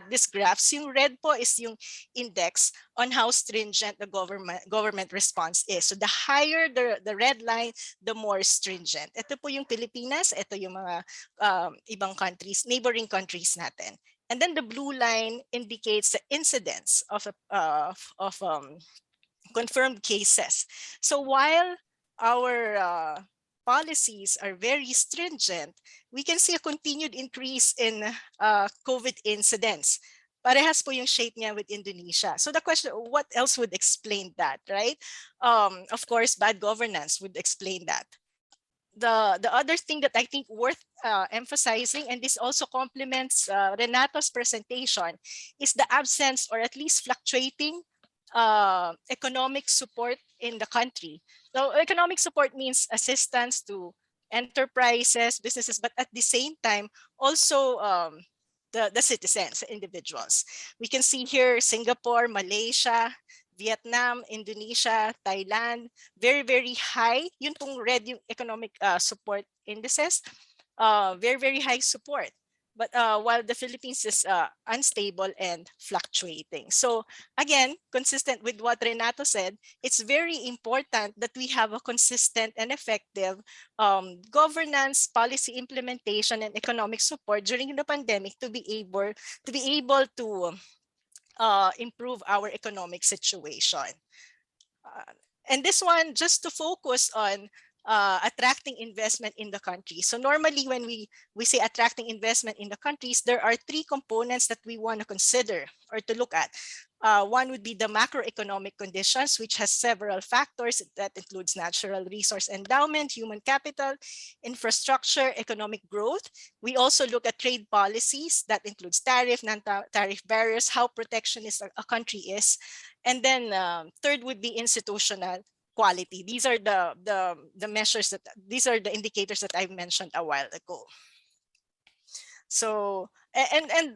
this graphs, yung red po is yung index on how stringent the government response is. So the higher the red line, the more stringent. Ito po yung Pilipinas, ito yung mga ibang countries, neighboring countries natin. And then the blue line indicates the incidence of confirmed cases. So while our policies are very stringent, we can see a continued increase in COVID incidents. Parehas po yung shape niya with Indonesia. So the question, what else would explain that, right? Of course, bad governance would explain that. The other thing that I think worth emphasizing, and this also complements Renato's presentation, is the absence or at least fluctuating economic support in the country. So economic support means assistance to enterprises, businesses, but at the same time, also the citizens, individuals. We can see here Singapore, Malaysia, Vietnam, Indonesia, Thailand, very, very high. Yun pong red yung economic support indices, very, very high support. But while the Philippines is unstable and fluctuating. So again, consistent with what Renato said, it's very important that we have a consistent and effective governance, policy implementation, and economic support during the pandemic to be able to improve our economic situation. And this one, just to focus on attracting investment in the country. So normally when we say attracting investment in the countries, there are three components that we want to consider or to look at. One would be the macroeconomic conditions, which has several factors that includes natural resource endowment, human capital, infrastructure, economic growth. We also look at trade policies that includes tariff, non-tariff barriers, how protectionist a country is. And then third would be institutional quality. These are the measures these are the indicators that I mentioned a while ago. So, and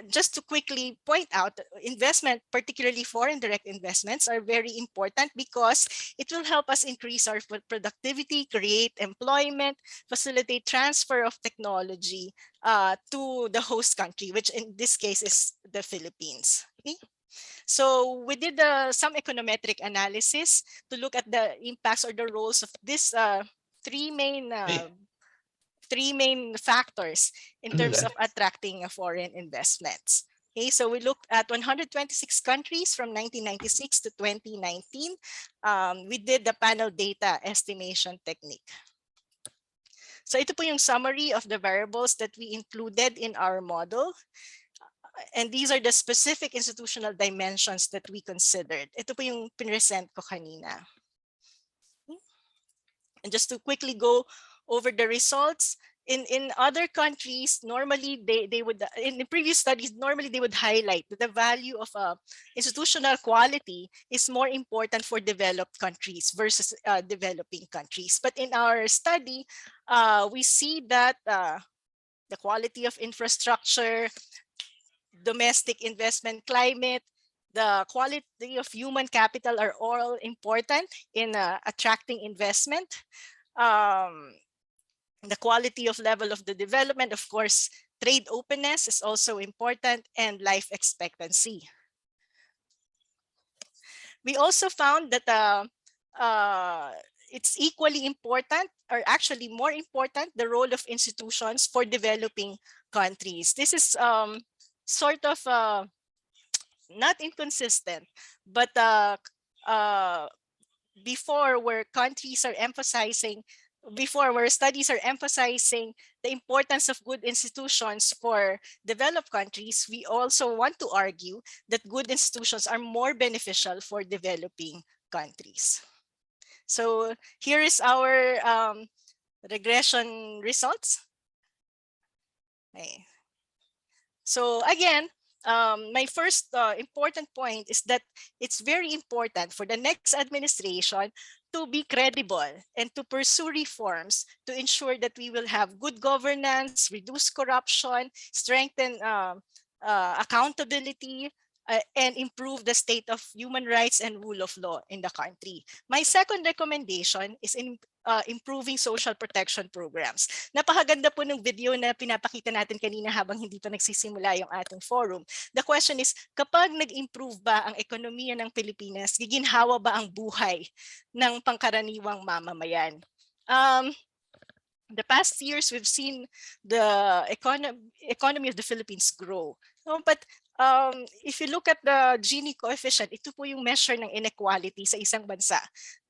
just to quickly point out, investment, particularly foreign direct investments, are very important because it will help us increase our productivity, create employment, facilitate transfer of technology to the host country, which in this case is the Philippines. Okay? So we did some econometric analysis to look at the impacts or the roles of this three main factors in terms of attracting foreign investments. Okay, so we looked at 126 countries from 1996 to 2019. We did the panel data estimation technique. So ito po yung summary of the variables that we included in our model. And these are the specific institutional dimensions that we considered. Ito po yung pinresent ko kanina. And just to quickly go over the results, in other countries, normally they would, in the previous studies, normally they would highlight that the value of institutional quality is more important for developed countries versus developing countries. But in our study, we see that the quality of infrastructure, domestic investment climate, the quality of human capital are all important in attracting investment. The quality of level of the development, of course, trade openness is also important, and life expectancy. We also found that it's equally important, or actually more important, the role of institutions for developing countries. This is sort of not inconsistent, but before where countries are emphasizing, before where studies are emphasizing the importance of good institutions for developed countries, we also want to argue that good institutions are more beneficial for developing countries. So here is our regression results. Okay. So again, my first important point is that it's very important for the next administration to be credible and to pursue reforms to ensure that we will have good governance, reduce corruption, strengthen accountability, and improve the state of human rights and rule of law in the country. My second recommendation is in improving social protection programs. Napakaganda po ng video na pinapakita natin kanina habang hindi pa nagsisimula yung ating forum. The question is, kapag nag-improve ba ang ekonomiya ng Pilipinas, giginhawa ba ang buhay ng pangkaraniwang mamamayan? The past years, we've seen the economy of the Philippines grow. But if you look at the Gini coefficient, ito po yung measure ng inequality sa isang bansa.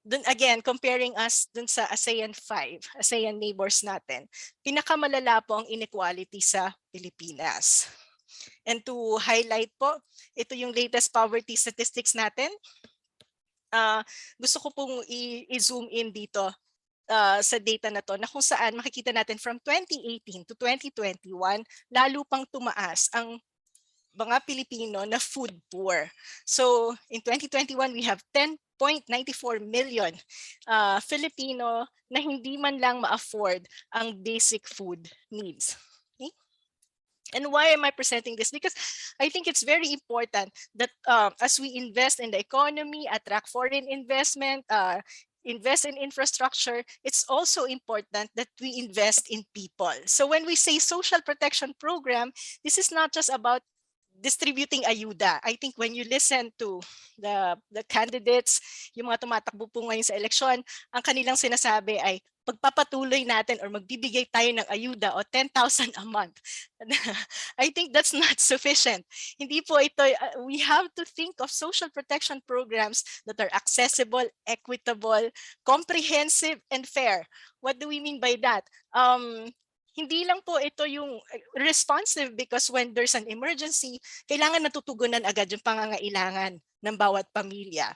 Dun again, comparing us dun sa ASEAN 5, ASEAN neighbors natin, pinakamalala po ang inequality sa Pilipinas. And to highlight po, ito yung latest poverty statistics natin. Gusto ko pong i-zoom in dito sa data na to, na kung saan makikita natin from 2018 to 2021, lalo pang tumaas ang mga Pilipino na food poor. So in 2021, we have 10.94 million Filipino na hindi man lang ma-afford ang basic food needs. Okay? And why am I presenting this? Because I think it's very important that as we invest in the economy, attract foreign investment, invest in infrastructure, it's also important that we invest in people. So when we say social protection program, this is not just about distributing ayuda. I think when you listen to the candidates, yung mga tumatakbo po ngayon sa eleksyon, ang kanilang sinasabi ay pagpapatuloy natin or magbibigay tayo ng ayuda o 10,000 a month. I think that's not sufficient. Hindi po ito, we have to think of social protection programs that are accessible, equitable, comprehensive, and fair. What do we mean by that? Hindi lang po ito yung responsive because when there's an emergency, kailangan natutugunan agad yung pangangailangan ng bawat pamilya.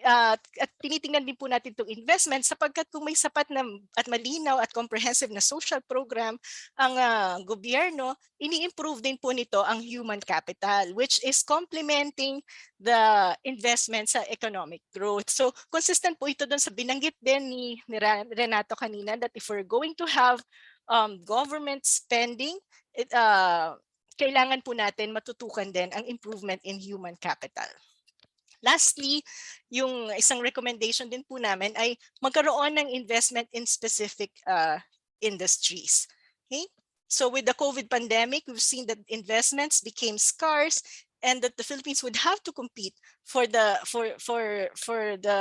At tinitingnan din po natin itong investment sapagkat kung may sapat na at malinaw at comprehensive na social program ang gobyerno, ini-improve din po nito ang human capital, which is complementing the investment sa economic growth. So consistent po ito dun sa binanggit din ni Renato kanina that if we're going to have government spending, kailangan po natin matutukan din ang improvement in human capital. Lastly, yung isang recommendation din po namin ay magkaroon ng investment in specific industries. Okay? So with the COVID pandemic, we've seen that investments became scarce and that the Philippines would have to compete for the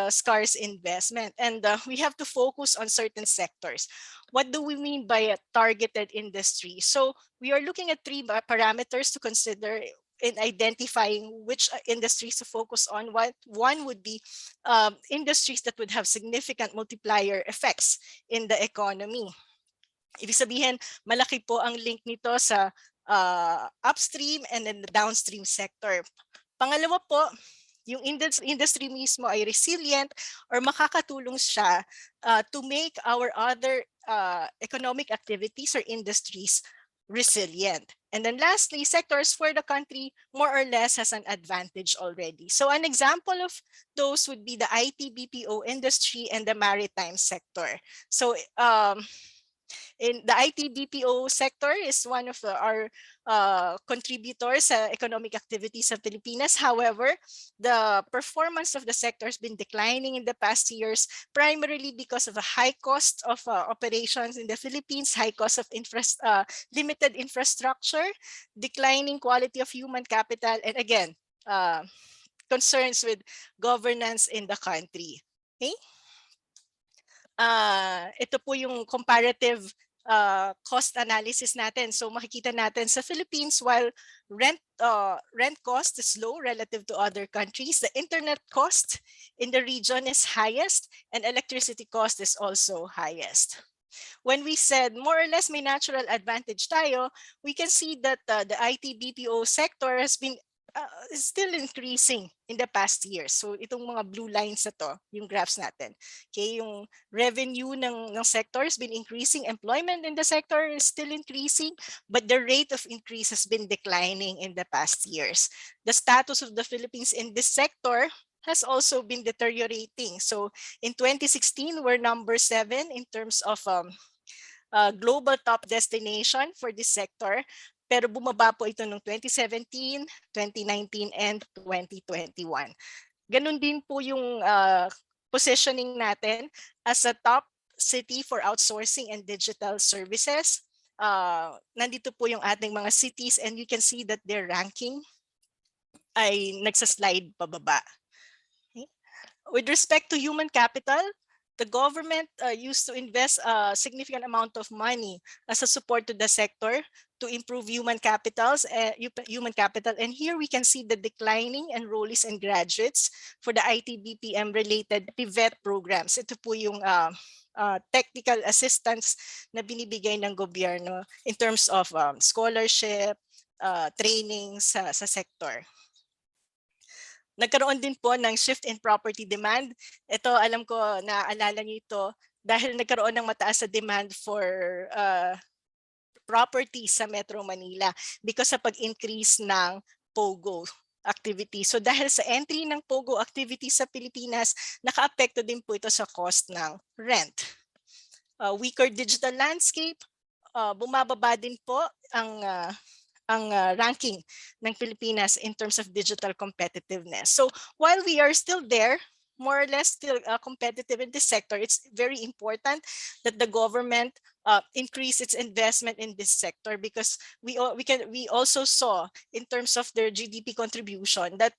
scarce investment, and we have to focus on certain sectors. What do we mean by a targeted industry? So we are looking at 3 parameters to consider in identifying which industries to focus on. One would be industries that would have significant multiplier effects in the economy. Ibig sabihin, malaki po ang link nito sa upstream and then the downstream sector. Pangalawa po, yung industry mismo ay resilient or makakatulong siya to make our other economic activities or industries resilient. And then lastly, sectors where the country more or less has an advantage already. So an example of those would be the IT BPO industry and the maritime sector. So in the IT BPO sector is one of our contributors sa economic activities of Filipinas. However, the performance of the sector has been declining in the past years, primarily because of a high cost of operations in the Philippines, high cost of limited infrastructure, declining quality of human capital, and again, concerns with governance in the country. Okay? Ito po yung comparative cost analysis natin. So makikita natin sa Philippines, while rent cost is low relative to other countries, the internet cost in the region is highest and electricity cost is also highest. When we said more or less may natural advantage tayo, we can see that the IT BPO sector has been is still increasing in the past years. So itong mga blue lines na to, yung graphs natin. Okay, yung revenue ng sector has been increasing, employment in the sector is still increasing, but the rate of increase has been declining in the past years. The status of the Philippines in this sector has also been deteriorating. So in 2016, we're number 7 in terms of global top destination for this sector. Pero bumaba po ito noong 2017, 2019, and 2021. Ganun din po yung positioning natin as a top city for outsourcing and digital services. Nandito po yung ating mga cities and you can see that their ranking ay nagsaslide pababa. Okay. With respect to human capital, the government used to invest a significant amount of money as a support to the sector to improve human capital. And here we can see the declining enrollees and graduates for the IT BPM related PVET programs. Ito po yung technical assistance na binibigay ng gobyerno in terms of scholarship, training sa sector. Nagkaroon din po ng shift in property demand. Ito, alam ko, naaalala niyo ito dahil nagkaroon ng mataas sa demand for property sa Metro Manila because sa pag-increase ng POGO activity. So dahil sa entry ng POGO activity sa Pilipinas, naka-apekto din po ito sa cost ng rent. Weaker digital landscape, bumababa din po ang ranking ng Pilipinas in terms of digital competitiveness. So while we are still there, more or less still competitive in this sector, it's very important that the government increase its investment in this sector, because we also saw in terms of their GDP contribution that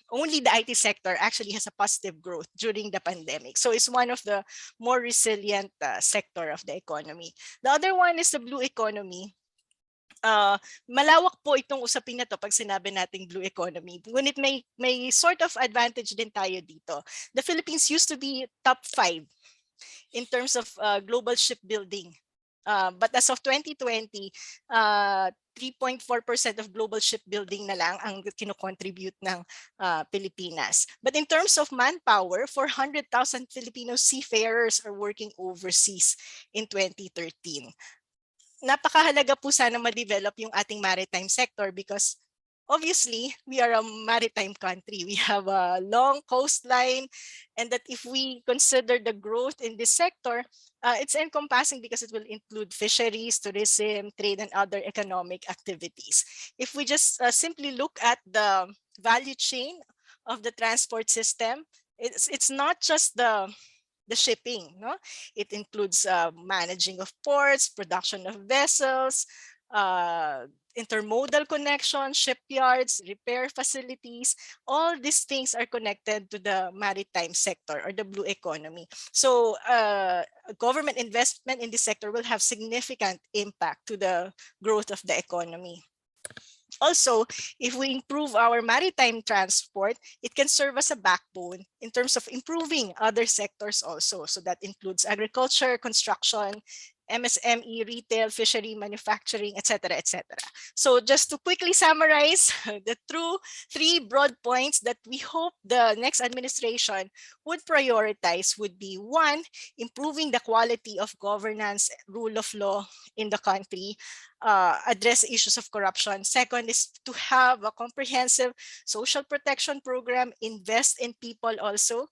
only the IT sector actually has a positive growth during the pandemic. So it's one of the more resilient sector of the economy. The other one is the blue economy. Malawak po itong usapin na to pag sinabi nating blue economy. Ngunit may sort of advantage din tayo dito. The Philippines used to be top 5 in terms of global shipbuilding. But as of 2020, 3.4% of global shipbuilding na lang ang kinocontribute ng Pilipinas. But in terms of manpower, 400,000 Filipino seafarers are working overseas in 2013. Napakahalaga po sana ma-develop yung ating maritime sector because obviously we are a maritime country. We have a long coastline, and that if we consider the growth in this sector, it's encompassing because it will include fisheries, tourism, trade, and other economic activities. If we just simply look at the value chain of the transport system, it's not just the shipping, no? It includes managing of ports, production of vessels, intermodal connection, shipyards, repair facilities. All these things are connected to the maritime sector or the blue economy. So government investment in this sector will have significant impact to the growth of the economy. Also, if we improve our maritime transport, it can serve as a backbone in terms of improving other sectors also. So that includes agriculture, construction, MSME, retail, fishery, manufacturing, etc., etc. So just to quickly summarize the three broad points that we hope the next administration would prioritize would be: one, improving the quality of governance, rule of law in the country, address issues of corruption. Second is to have a comprehensive social protection program, invest in people also.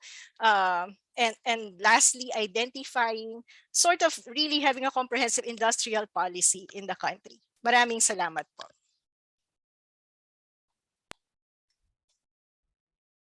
And lastly, identifying, sort of really having a comprehensive industrial policy in the country. Maraming salamat po.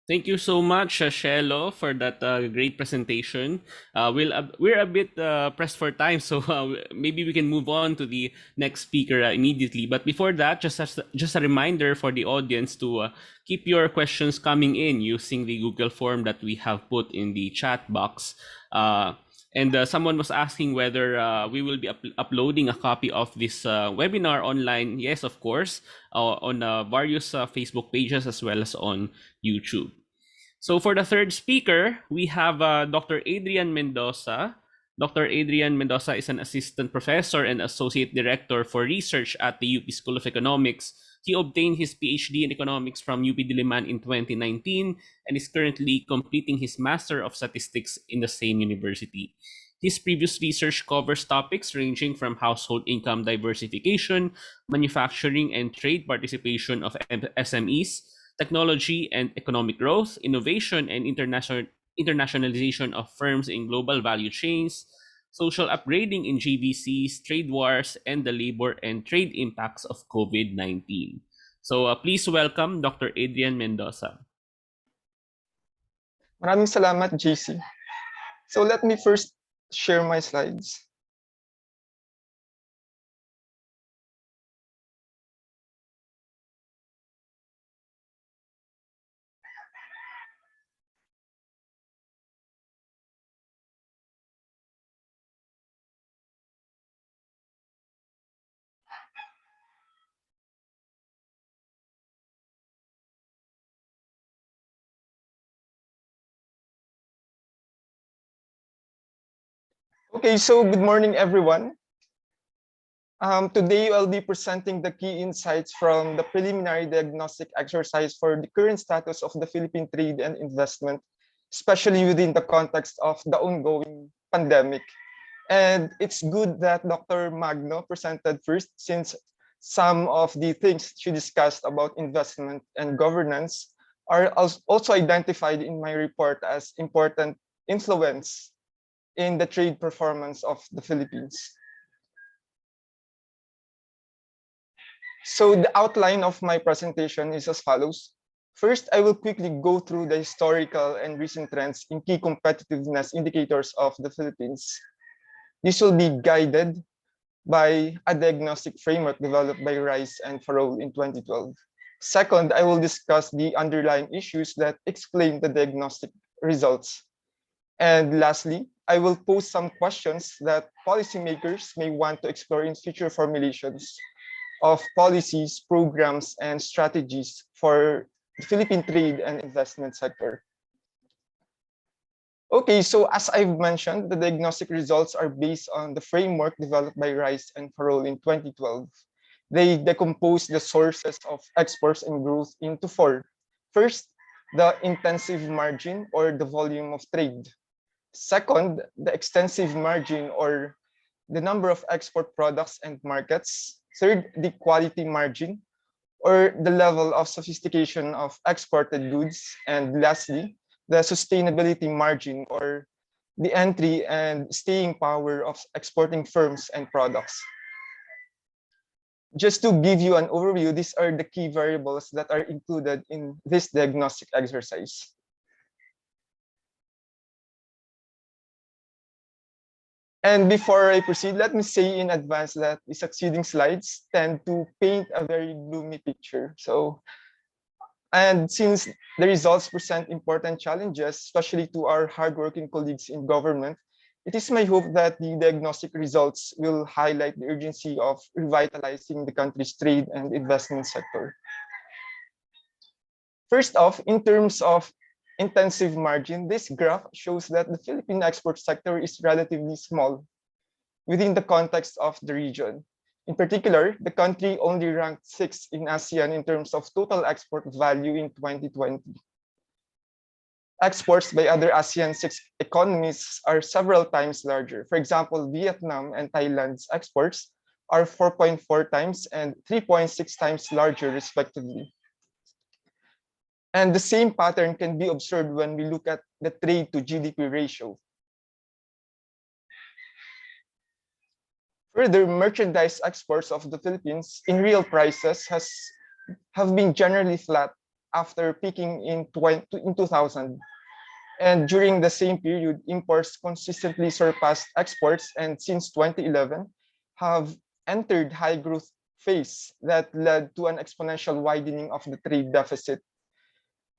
Thank you so much, Cielo, for that great presentation. We're a bit pressed for time, so maybe we can move on to the next speaker immediately. But before that, just a reminder for the audience to keep your questions coming in using the Google form that we have put in the chat box. And someone was asking whether we will be uploading a copy of this webinar online. Yes, of course, on various Facebook pages as well as on YouTube. So for the third speaker, we have Dr. Adrian Mendoza. Dr. Adrian Mendoza is an assistant professor and associate director for research at the UP School of Economics. He obtained his Ph.D. in economics from UP Diliman in 2019 and is currently completing his Master of Statistics in the same university. His previous research covers topics ranging from household income diversification, manufacturing and trade participation of SMEs, technology and economic growth, innovation and internationalization of firms in global value chains, social upgrading in GVCs, trade wars, and the labor and trade impacts of COVID-19. So please welcome Dr. Adrian Mendoza. Maraming salamat, JC. So let me first share my slides. Okay, so good morning, everyone. Today, I'll be presenting the key insights from the preliminary diagnostic exercise for the current status of the Philippine trade and investment, especially within the context of the ongoing pandemic. And it's good that Dr. Magno presented first, since some of the things she discussed about investment and governance are also identified in my report as important influence in the trade performance of the Philippines. So the outline of my presentation is as follows. First, I will quickly go through the historical and recent trends in key competitiveness indicators of the Philippines. This will be guided by a diagnostic framework developed by Rice and Farrell in 2012. Second, I will discuss the underlying issues that explain the diagnostic results. And lastly, I will pose some questions that policymakers may want to explore in future formulations of policies, programs, and strategies for the Philippine trade and investment sector. Okay, so as I've mentioned, the diagnostic results are based on the framework developed by Rice and Farrell in 2012. They decompose the sources of exports and growth into four. First, the intensive margin or the volume of trade. Second, the extensive margin or the number of export products and markets. Third, the quality margin or the level of sophistication of exported goods. And lastly, the sustainability margin or the entry and staying power of exporting firms and products. Just to give you an overview, these are the key variables that are included in this diagnostic exercise. And before I proceed, let me say in advance that the succeeding slides tend to paint a very gloomy picture. And since the results present important challenges, especially to our hardworking colleagues in government, it is my hope that the diagnostic results will highlight the urgency of revitalizing the country's trade and investment sector. First off, in terms of intensive margin, this graph shows that the Philippine export sector is relatively small within the context of the region. In particular, the country only ranked 6th in ASEAN in terms of total export value in 2020. Exports by other ASEAN 6 economies are several times larger. For example, Vietnam and Thailand's exports are 4.4 times and 3.6 times larger, respectively. And the same pattern can be observed when we look at the trade to GDP ratio. Further, merchandise exports of the Philippines in real prices have been generally flat after peaking in 2000. And during the same period, imports consistently surpassed exports, and since 2011 have entered high growth phase that led to an exponential widening of the trade deficit.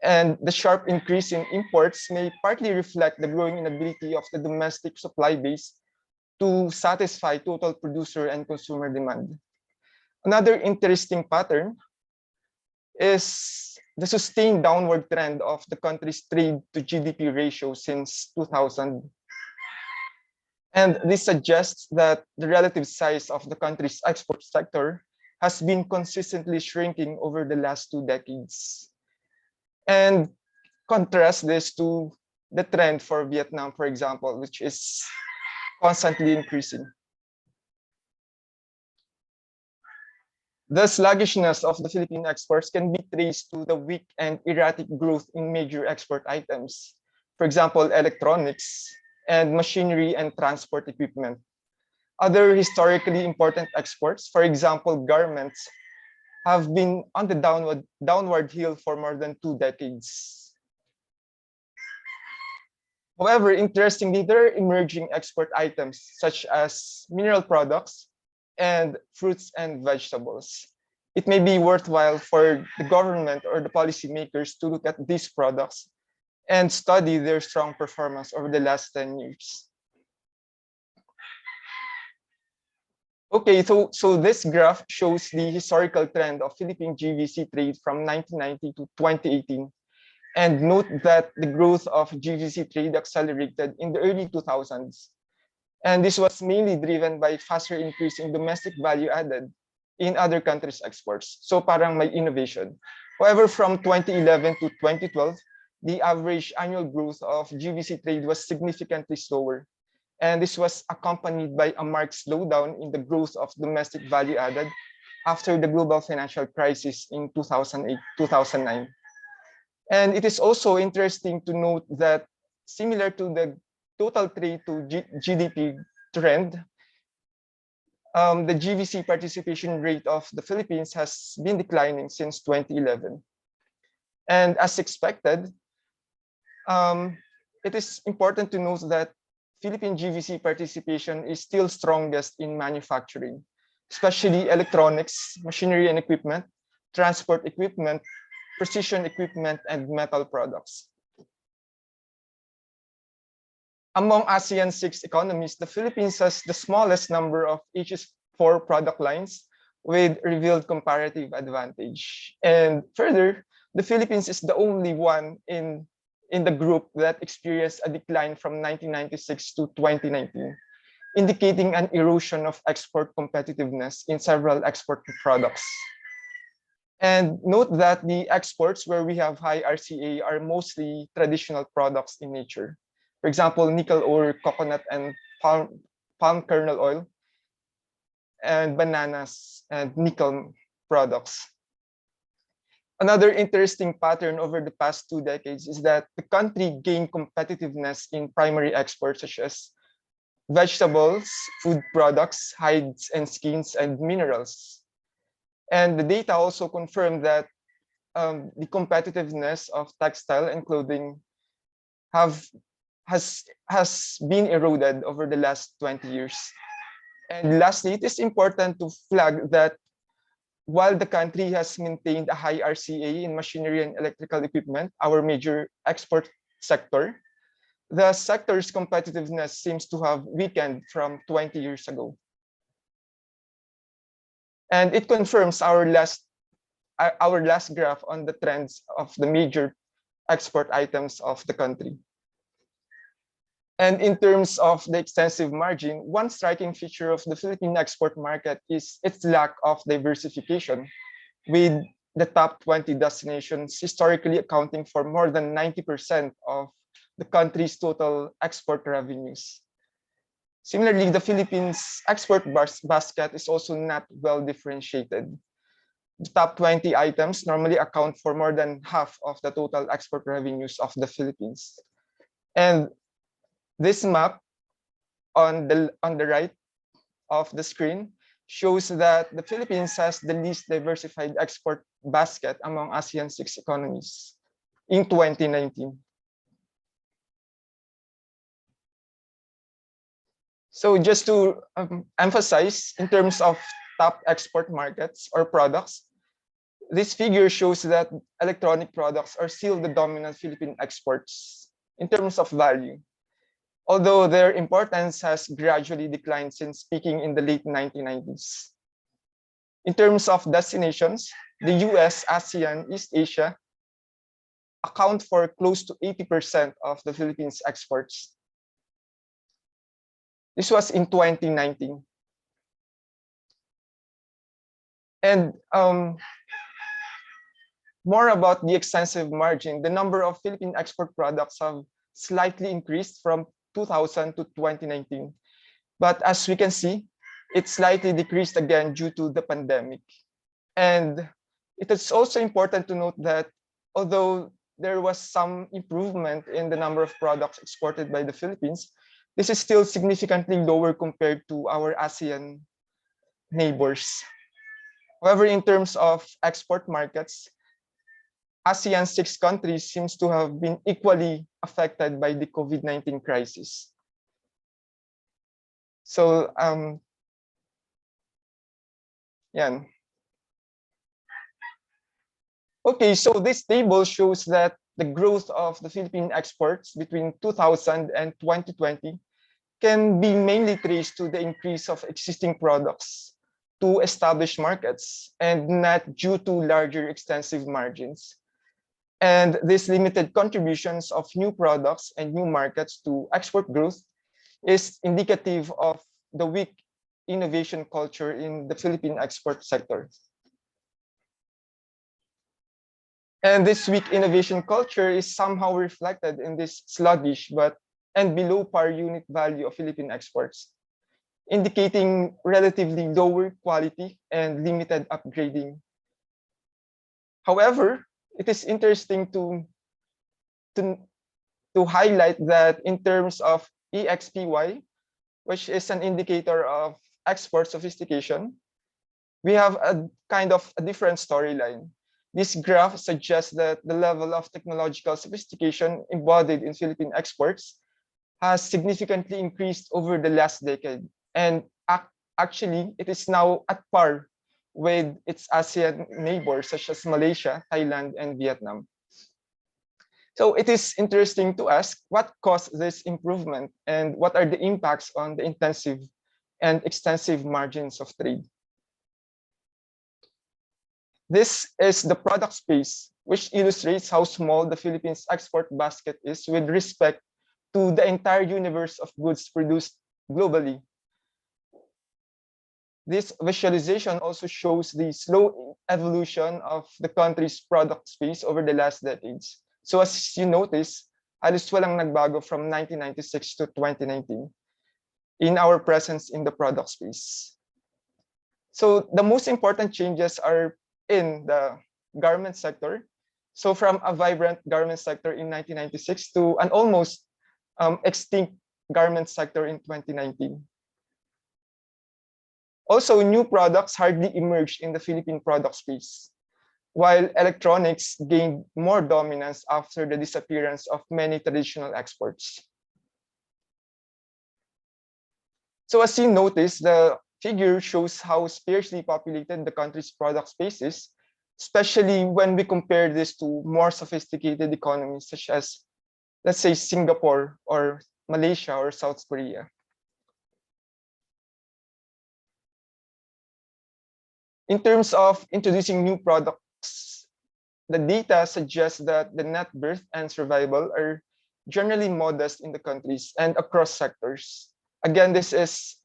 And the sharp increase in imports may partly reflect the growing inability of the domestic supply base to satisfy total producer and consumer demand. Another interesting pattern is the sustained downward trend of the country's trade to GDP ratio since 2000. And this suggests that the relative size of the country's export sector has been consistently shrinking over the last 2 decades. And contrast this to the trend for Vietnam, for example, which is constantly increasing. The sluggishness of the Philippine exports can be traced to the weak and erratic growth in major export items. For example, electronics and machinery and transport equipment. Other historically important exports, for example, garments, have been on the downward hill for more than 2 decades. However, interestingly, there are emerging export items such as mineral products and fruits and vegetables. It may be worthwhile for the government or the policymakers to look at these products and study their strong performance over the last 10 years. Okay, so this graph shows the historical trend of Philippine GVC trade from 1990 to 2018. And note that the growth of GVC trade accelerated in the early 2000s. And this was mainly driven by faster increase in domestic value added in other countries' exports. So parang may innovation. However, from 2011 to 2012, the average annual growth of GVC trade was significantly slower. And this was accompanied by a marked slowdown in the growth of domestic value added after the global financial crisis in 2008, 2009. And it is also interesting to note that similar to the total trade to GDP trend, the GVC participation rate of the Philippines has been declining since 2011. And as expected, it is important to note that Philippine GVC participation is still strongest in manufacturing, especially electronics, machinery and equipment, transport equipment, precision equipment, and metal products. Among ASEAN 6 economies, the Philippines has the smallest number of HS4 product lines with revealed comparative advantage. And further, the Philippines is the only one in the group that experienced a decline from 1996 to 2019, indicating an erosion of export competitiveness in several export products. And note that the exports where we have high RCA are mostly traditional products in nature. For example, nickel ore, coconut and palm kernel oil, and bananas and nickel products. Another interesting pattern over the past 2 decades is that the country gained competitiveness in primary exports such as vegetables, food products, hides and skins, and minerals. And the data also confirmed that the competitiveness of textile and clothing has been eroded over the last 20 years. And lastly, it is important to flag that while the country has maintained a high RCA in machinery and electrical equipment, our major export sector, the sector's competitiveness seems to have weakened from 20 years ago. And it confirms our last graph on the trends of the major export items of the country. And in terms of the extensive margin, one striking feature of the Philippine export market is its lack of diversification, with the top 20 destinations historically accounting for more than 90% of the country's total export revenues. Similarly, the Philippines' export basket is also not well differentiated. The top 20 items normally account for more than half of the total export revenues of the Philippines. And this map on the right of the screen shows that the Philippines has the least diversified export basket among ASEAN 6 economies in 2019. So just to emphasize, in terms of top export markets or products, this figure shows that electronic products are still the dominant Philippine exports in terms of value, although their importance has gradually declined since peaking in the late 1990s. In terms of destinations, the US, ASEAN, East Asia account for close to 80% of the Philippines' exports. This was in 2019. And more about the extensive margin, the number of Philippine export products have slightly increased from 2000 to 2019. But as we can see, it slightly decreased again due to the pandemic. And it is also important to note that although there was some improvement in the number of products exported by the Philippines, this is still significantly lower compared to our ASEAN neighbors. However, in terms of export markets, ASEAN 6 countries seems to have been equally affected by the COVID-19 crisis. So, yeah. Okay, so this table shows that the growth of the Philippine exports between 2000 and 2020 can be mainly traced to the increase of existing products to established markets and not due to larger extensive margins. And these limited contributions of new products and new markets to export growth is indicative of the weak innovation culture in the Philippine export sector. And this weak innovation culture is somehow reflected in this sluggish and below par unit value of Philippine exports, indicating relatively lower quality and limited upgrading. However, it is interesting to highlight that in terms of EXPY, which is an indicator of export sophistication, we have a kind of a different storyline. This graph suggests that the level of technological sophistication embodied in Philippine exports has significantly increased over the last decade. And actually, it is now at par with its ASEAN neighbors such as Malaysia, Thailand, and Vietnam. So it is interesting to ask what caused this improvement and what are the impacts on the intensive and extensive margins of trade. This is the product space, which illustrates how small the Philippines export basket is with respect to the entire universe of goods produced globally. This visualization also shows the slow evolution of the country's product space over the last decades. So as you notice, halos walang nagbago from 1996 to 2019 in our presence in the product space. So the most important changes are in the garment sector. So from a vibrant garment sector in 1996 to an almost extinct garment sector in 2019. Also, new products hardly emerged in the Philippine product space, while electronics gained more dominance after the disappearance of many traditional exports. So as you notice, the figure shows how sparsely populated the country's product space is, especially when we compare this to more sophisticated economies such as, let's say, Singapore or Malaysia or South Korea. In terms of introducing new products, the data suggests that the net birth and survival are generally modest in the countries and across sectors. Again, this is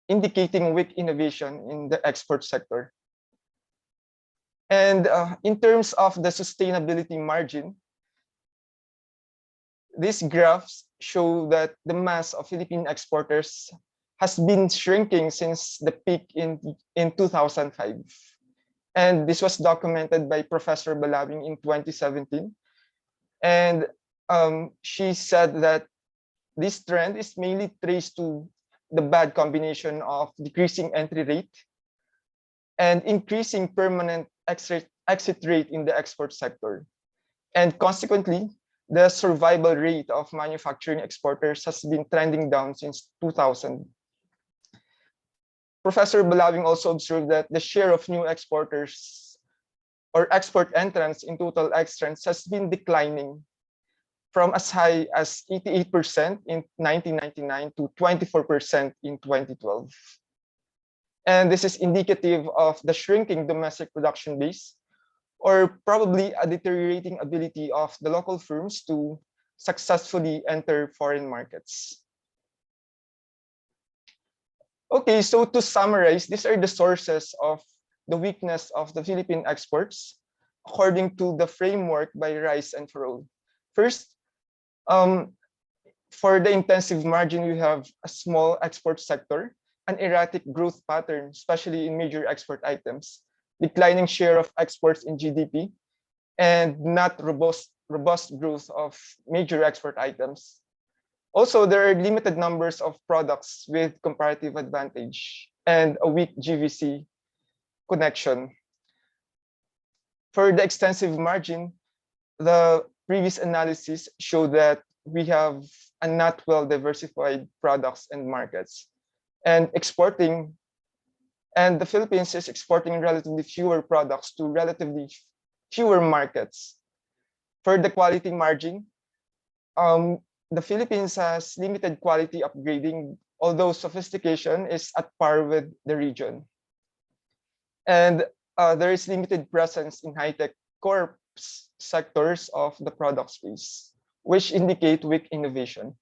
indicating weak innovation in the export sector. And in terms of the sustainability margin, these graphs show that the mass of Philippine exporters has been shrinking since the peak in 2005. And this was documented by Professor Balawing in 2017. And she said that this trend is mainly traced to the bad combination of decreasing entry rate and increasing permanent exit rate in the export sector. And consequently, the survival rate of manufacturing exporters has been trending down since 2000. Professor Balawing also observed that the share of new exporters or export entrants in total extrants has been declining from as high as 88% in 1999 to 24% in 2012. And this is indicative of the shrinking domestic production base, or probably a deteriorating ability of the local firms to successfully enter foreign markets. Okay, so to summarize, these are the sources of the weakness of the Philippine exports, according to the framework by Rice and Farol. First, for the intensive margin, we have a small export sector, an erratic growth pattern, especially in major export items, declining share of exports in GDP, and not robust growth of major export items. Also, there are limited numbers of products with comparative advantage and a weak GVC connection. For the extensive margin, the previous analysis showed that we have a not well diversified products and markets. And the Philippines is exporting relatively fewer products to relatively fewer markets. For the quality margin, the Philippines has limited quality upgrading, although sophistication is at par with the region. And there is limited presence in high-tech core sectors of the product space, which indicate weak innovation.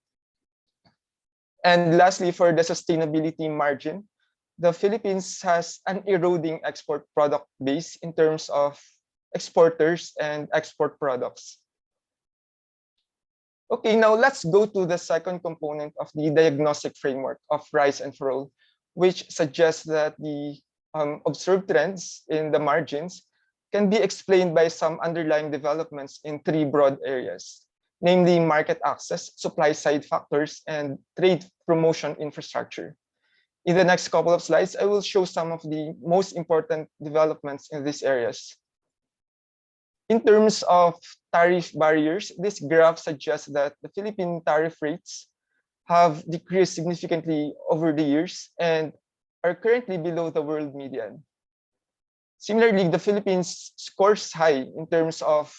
And lastly, for the sustainability margin, the Philippines has an eroding export product base in terms of exporters and export products. Okay, now let's go to the second component of the diagnostic framework of rise and fall, which suggests that the observed trends in the margins can be explained by some underlying developments in three broad areas, namely market access, supply side factors, and trade promotion infrastructure. In the next couple of slides, I will show some of the most important developments in these areas. In terms of tariff barriers, this graph suggests that the Philippine tariff rates have decreased significantly over the years and are currently below the world median. Similarly, the Philippines scores high in terms of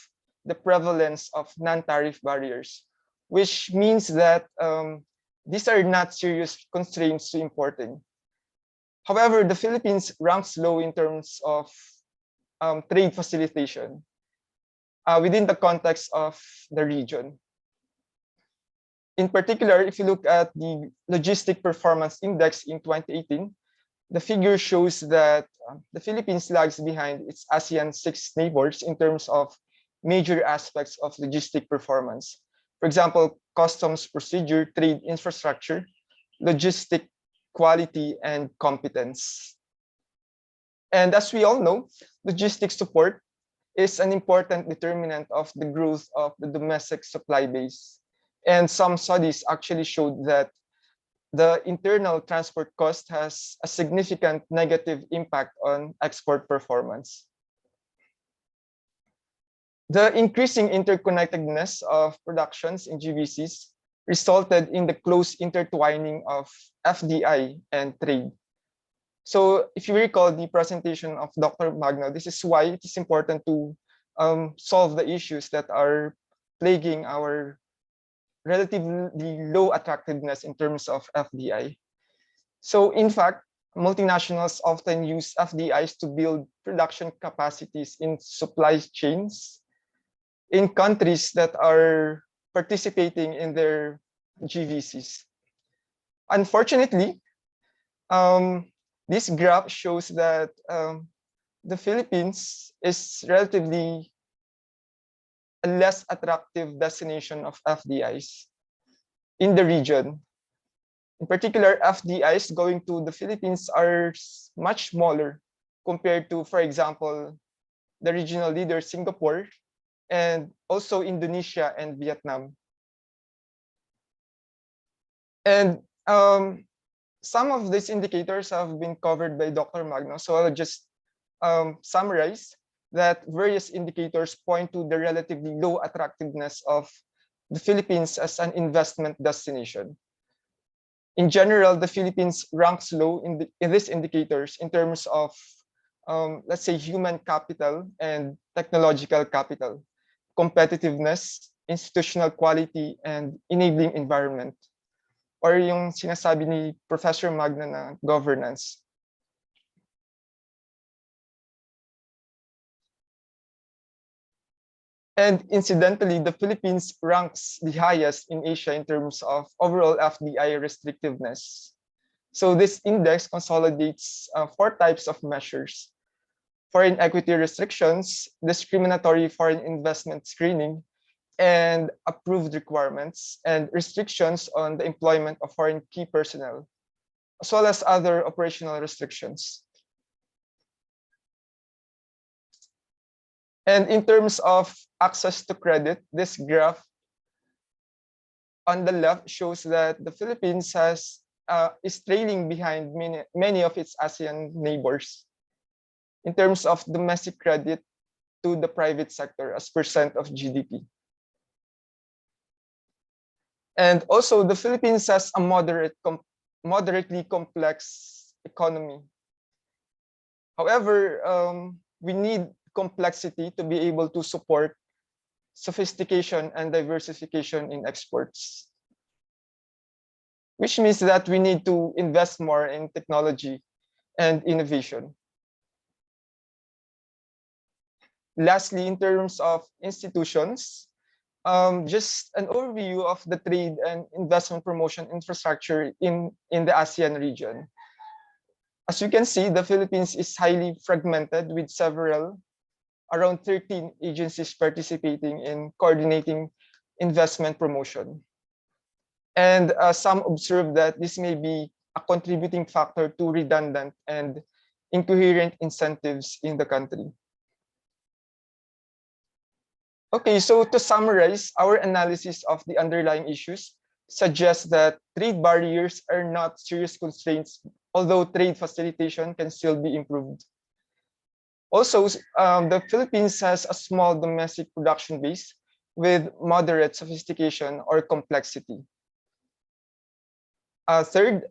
the prevalence of non-tariff barriers, which means that these are not serious constraints to importing. However, the Philippines ranks low in terms of trade facilitation within the context of the region. In particular, if you look at the Logistic Performance Index in 2018, the figure shows that the Philippines lags behind its ASEAN 6 neighbors in terms of major aspects of logistic performance. For example, customs procedure, trade infrastructure, logistic quality, and competence. And as we all know, logistic support is an important determinant of the growth of the domestic supply base. And some studies actually showed that the internal transport cost has a significant negative impact on export performance. The increasing interconnectedness of productions in GVCs resulted in the close intertwining of FDI and trade. So if you recall the presentation of Dr. Magno, this is why it is important to solve the issues that are plaguing our relatively low attractiveness in terms of FDI. So in fact, multinationals often use FDIs to build production capacities in supply chains in countries that are participating in their GVCs. Unfortunately, this graph shows that the Philippines is relatively a less attractive destination of FDIs in the region. In particular, FDIs going to the Philippines are much smaller compared to, for example, the regional leader Singapore and also Indonesia and Vietnam. And some of these indicators have been covered by Dr. Magno, so I'll just summarize that various indicators point to the relatively low attractiveness of the Philippines as an investment destination. In general, the Philippines ranks low in these indicators in terms of, let's say, human capital and technological capital, competitiveness, institutional quality, and enabling environment, or yung sinasabi ni Professor Magno na governance. And incidentally, the Philippines ranks the highest in Asia in terms of overall FDI restrictiveness. So this index consolidates 4 types of measures: foreign equity restrictions, discriminatory foreign investment screening, and approved requirements, and restrictions on the employment of foreign key personnel, as well as other operational restrictions. And in terms of access to credit, this graph on the left shows that the Philippines is trailing behind many of its ASEAN neighbors in terms of domestic credit to the private sector as percent of GDP. And also, the Philippines has a moderately complex economy. However, we need complexity to be able to support sophistication and diversification in exports, which means that we need to invest more in technology and innovation. Lastly, in terms of institutions, just an overview of the trade and investment promotion infrastructure in the ASEAN region. As you can see, the Philippines is highly fragmented with around 13 agencies participating in coordinating investment promotion. And some observe that this may be a contributing factor to redundant and incoherent incentives in the country. Okay, so to summarize, our analysis of the underlying issues suggests that trade barriers are not serious constraints, although trade facilitation can still be improved. Also, the Philippines has a small domestic production base with moderate sophistication or complexity. Third,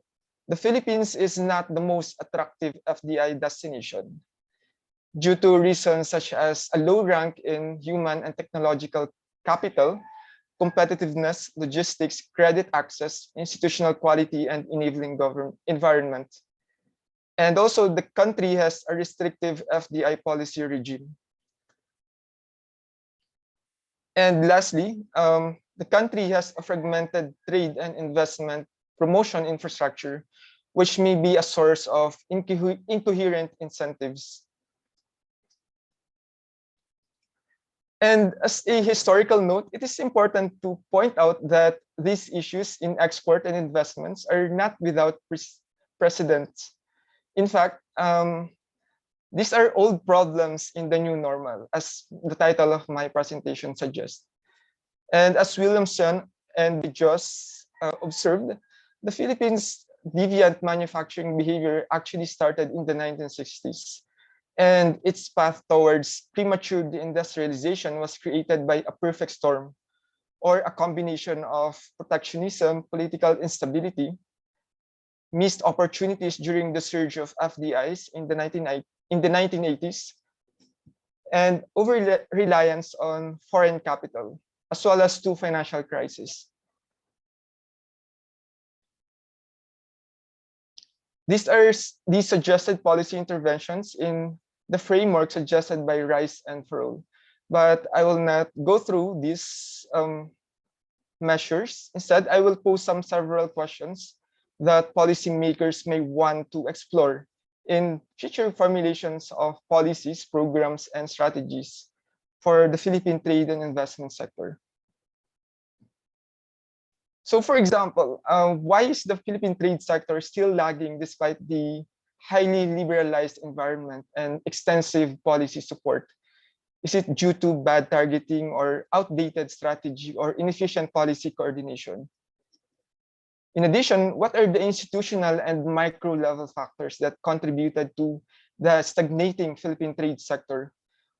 the Philippines is not the most attractive FDI destination due to reasons such as a low rank in human and technological capital, competitiveness, logistics, credit access, institutional quality, and enabling government environment. And also, the country has a restrictive FDI policy regime. And lastly, the country has a fragmented trade and investment promotion infrastructure, which may be a source of incoherent incentives. And as a historical note, it is important to point out that these issues in export and investments are not without precedent. In fact, these are old problems in the new normal, as the title of my presentation suggests. And as Williamson and Jos observed, the Philippines' deviant manufacturing behavior actually started in the 1960s. And its path towards premature deindustrialization was created by a perfect storm, or a combination of protectionism, political instability, missed opportunities during the surge of FDIs in the 1980s, and over-reliance on foreign capital, as well as two financial crises. These suggested policy interventions in the framework suggested by Rice and Farrell, but I will not go through these measures. Instead, I will pose several questions that policymakers may want to explore in future formulations of policies, programs, and strategies for the Philippine trade and investment sector. So, for example, why is the Philippine trade sector still lagging despite the highly liberalized environment and extensive policy support? Is it due to bad targeting or outdated strategy or inefficient policy coordination? In addition, what are the institutional and micro level factors that contributed to the stagnating Philippine trade sector?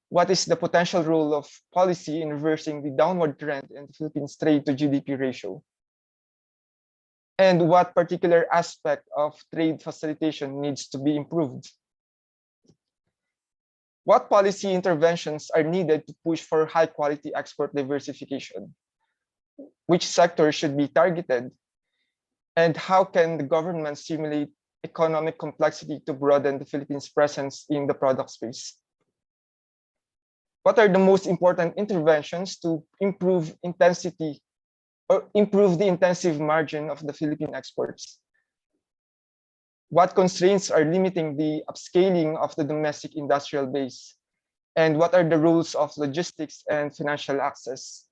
What is the potential role of policy in reversing the downward trend in the Philippines trade to GDP ratio? And what particular aspect of trade facilitation needs to be improved? What policy interventions are needed to push for high-quality export diversification? Which sectors should be targeted? And how can the government stimulate economic complexity to broaden the Philippines' presence in the product space? What are the most important interventions to improve intensity or improve the intensive margin of the Philippine exports? What constraints are limiting the upscaling of the domestic industrial base? And what are the rules of logistics and financial access?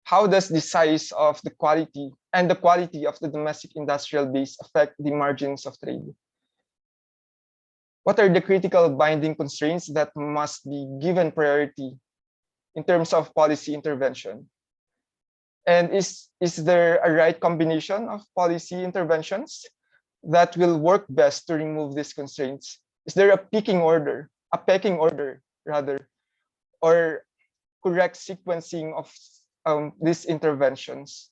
How does the size of the quality of the domestic industrial base affect the margins of trade? What are the critical binding constraints that must be given priority in terms of policy intervention? And is there a right combination of policy interventions that will work best to remove these constraints? Is there a pecking order rather, or correct sequencing of these interventions?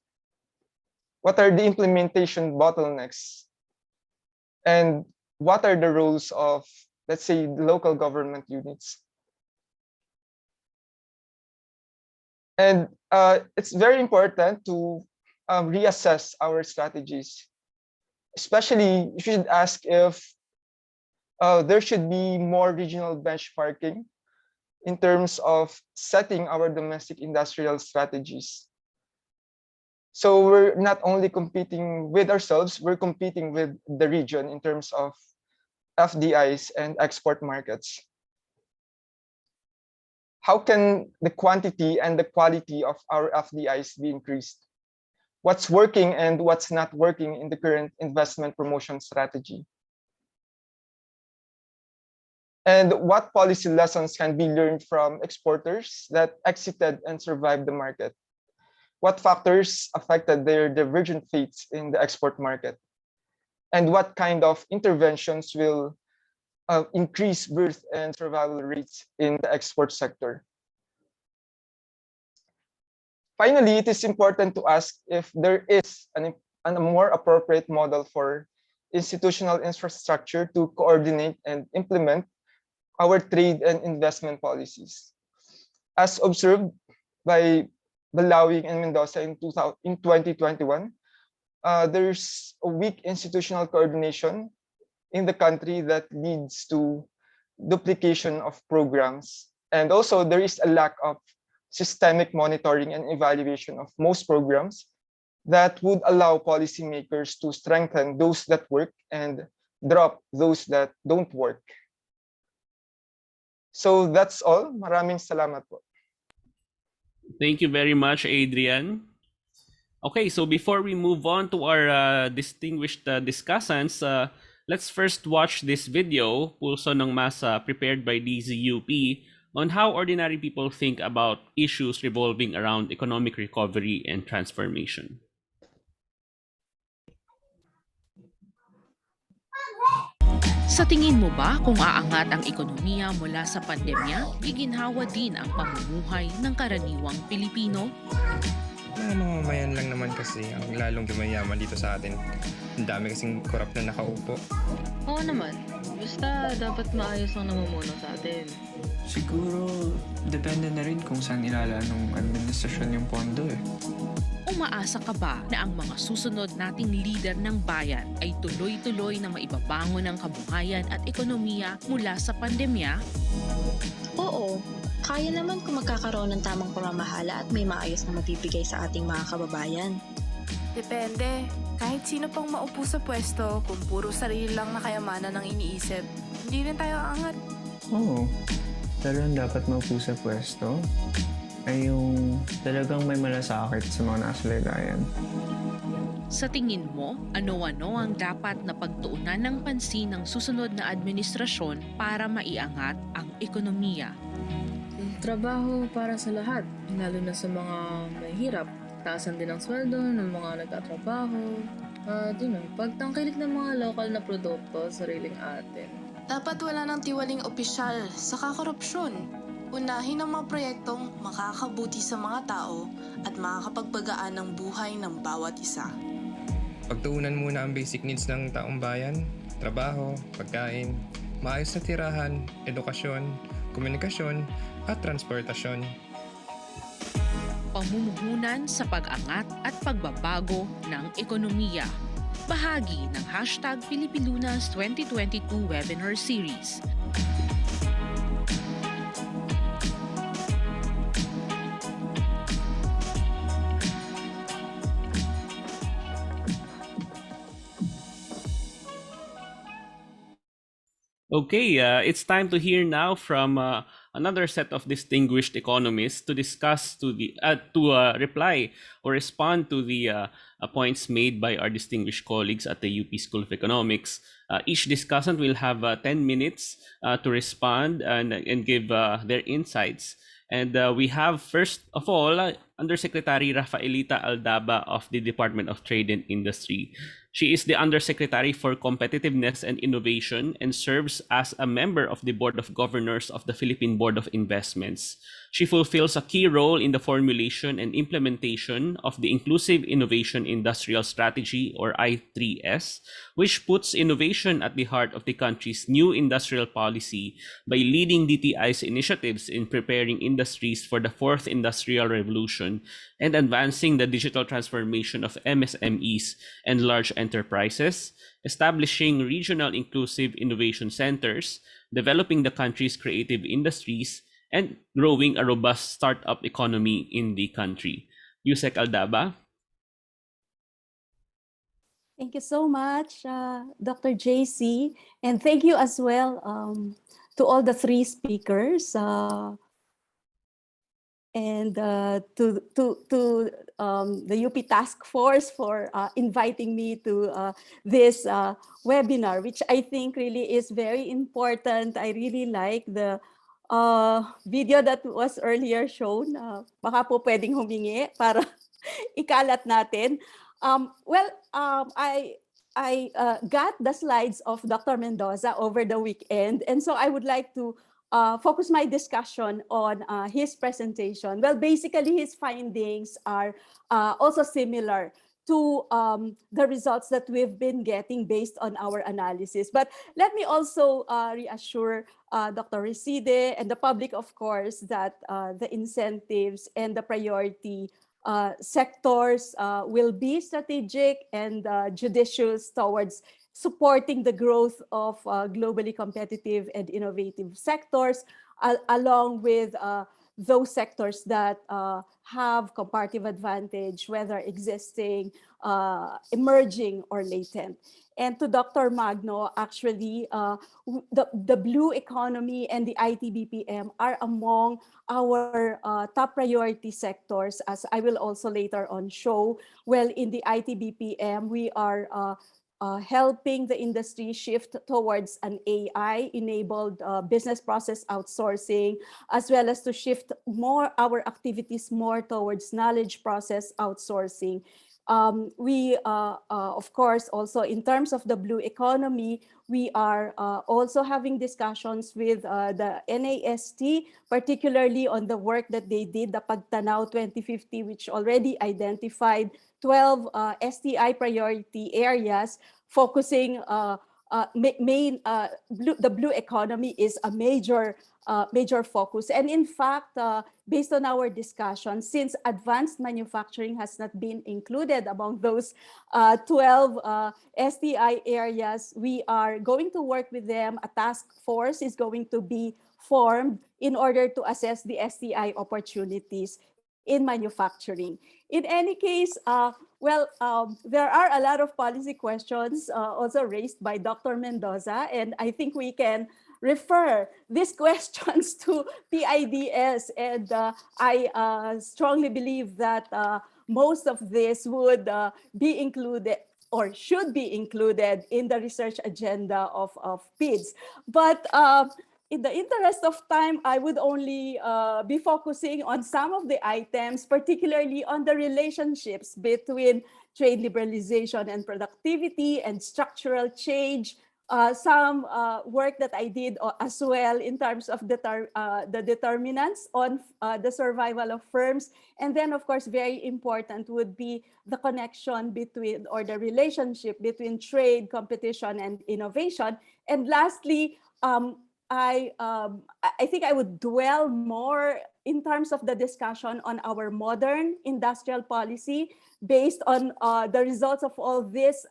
What are the implementation bottlenecks? And what are the roles of, let's say, local government units? And it's very important to reassess our strategies. Especially, you should ask if there should be more regional benchmarking in terms of setting our domestic industrial strategies. So we're not only competing with ourselves, we're competing with the region in terms of FDIs and export markets. How can the quantity and the quality of our FDIs be increased? What's working and what's not working in the current investment promotion strategy? And what policy lessons can be learned from exporters that exited and survived the market? What factors affected their divergent fates in the export market? And what kind of interventions will increase birth and survival rates in the export sector? Finally, it is important to ask if there is a more appropriate model for institutional infrastructure to coordinate and implement our trade and investment policies. As observed by Balawig and Mendoza in 2021, there's a weak institutional coordination in the country that leads to duplication of programs. And also there is a lack of systemic monitoring and evaluation of most programs that would allow policymakers to strengthen those that work and drop those that don't work. So that's all. Maraming salamat po. Thank you very much, Adrian. Okay, so before we move on to our distinguished discussants, let's first watch this video, Pulso ng Masa, prepared by DZUP, on how ordinary people think about issues revolving around economic recovery and transformation. Sa tingin mo ba kung aangat ang ekonomiya mula sa pandemya, giginhawa din ang pamumuhay ng karaniwang Pilipino? Mga mamamayan lang naman kasi ang lalong gumayaman dito sa atin. Ang dami kasing korap na nakaupo. Oo naman. Basta dapat maayos ang namumuno sa atin. Siguro, depende na rin kung saan ilala ng administrasyon yung pondo eh. Umaasa ka ba na ang mga susunod nating leader ng bayan ay tuloy-tuloy na maibabangon ang kabuhayan at ekonomiya mula sa pandemya? Oo, kaya naman kung magkakaroon ng tamang pamamahala at may maayos na mabibigay sa ating mga kababayan. Depende. Kahit sino pang maupo sa pwesto, kung puro sarili lang na kayamanan ang iniisip, hindi rin tayo aangat. Oo, pero ang dapat maupo sa pwesto ay yung talagang may malasakit sa mga nasa laylayan. Sa tingin mo, ano-ano ang dapat na pagtuunan ng pansin ng susunod na administrasyon para maiangat ang ekonomiya? Trabaho para sa lahat, lalo na sa mga mahihirap. Taasan din ang sweldo ng mga nagtatrabaho. Pagtangkilik ng mga lokal na produkto sa sariling atin. Dapat wala ng tiwaling opisyal sa kakorupsyon. Unahin ang mga proyektong makakabuti sa mga tao at makakapagpagaan ng buhay ng bawat isa. Pagtuunan muna ang basic needs ng taong bayan, trabaho, pagkain, maayos na tirahan, edukasyon, komunikasyon, at transportasyon. Pamumuhunan sa pag-angat at pagbabago ng ekonomiya. Bahagi ng #Filipilunas 2022 Webinar Series. Okay, it's time to hear now from another set of distinguished economists to discuss reply or respond to the points made by our distinguished colleagues at the UP School of Economics. Each discussant will have 10 minutes to respond and give their insights. And we have, first of all, Undersecretary Rafaelita Aldaba of the Department of Trade and Industry. She is the Undersecretary for Competitiveness and Innovation and serves as a member of the Board of Governors of the Philippine Board of Investments. She fulfills a key role in the formulation and implementation of the Inclusive Innovation Industrial Strategy, or I3S, which puts innovation at the heart of the country's new industrial policy by leading DTI's initiatives in preparing industries for the fourth industrial revolution and advancing the digital transformation of MSMEs and large enterprises, establishing regional inclusive innovation centers, developing the country's creative industries, and growing a robust startup economy in the country. Yusek Aldaba. Thank you so much, Dr. JC, and thank you as well to all the three speakers and to the UP Task Force for inviting me to this webinar, which I think really is very important. I really like the video that was earlier shown. Baka po pwedeng humingi para ikalat natin. I got the slides of Dr. Mendoza over the weekend, and so I would like to focus my discussion on his presentation. Well, basically, his findings are also similar to the results that we've been getting based on our analysis. But let me also reassure Dr. Reside and the public, of course, that the incentives and the priority sectors will be strategic and judicious towards supporting the growth of globally competitive and innovative sectors, along with those sectors that have comparative advantage, whether existing, emerging, or latent. And to Dr. Magno, actually, the blue economy and the ITBPM are among our top priority sectors, as I will also later on show. Well, in the ITBPM, we are helping the industry shift towards an AI-enabled business process outsourcing, as well as to shift more our activities more towards knowledge process outsourcing. Of course, also in terms of the blue economy, we are also having discussions with the NAST, particularly on the work that they did, the Pagtanaw 2050, which already identified 12 STI priority areas, focusing the blue economy is a major focus. And in fact, based on our discussion, since advanced manufacturing has not been included among those 12 STI areas, we are going to work with them. A task force is going to be formed in order to assess the STI opportunities in manufacturing. In any case, there are a lot of policy questions also raised by Dr. Mendoza, and I think we can refer these questions to PIDS, and I strongly believe that most of this would be included or should be included in the research agenda of PIDS. But in the interest of time, I would only be focusing on some of the items, particularly on the relationships between trade liberalization and productivity and structural change. Some work that I did as well in terms of the determinants on the survival of firms. And then, of course, very important would be the connection between, or the relationship between trade, competition, and innovation. And lastly, I think I would dwell more in terms of the discussion on our modern industrial policy based on the results of all these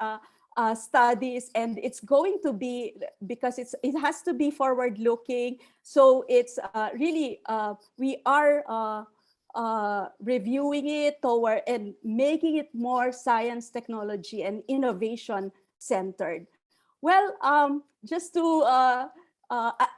studies, and it's going to be, because it has to be forward looking, so it's really we are reviewing it toward and making it more science, technology, and innovation centered. Well, just to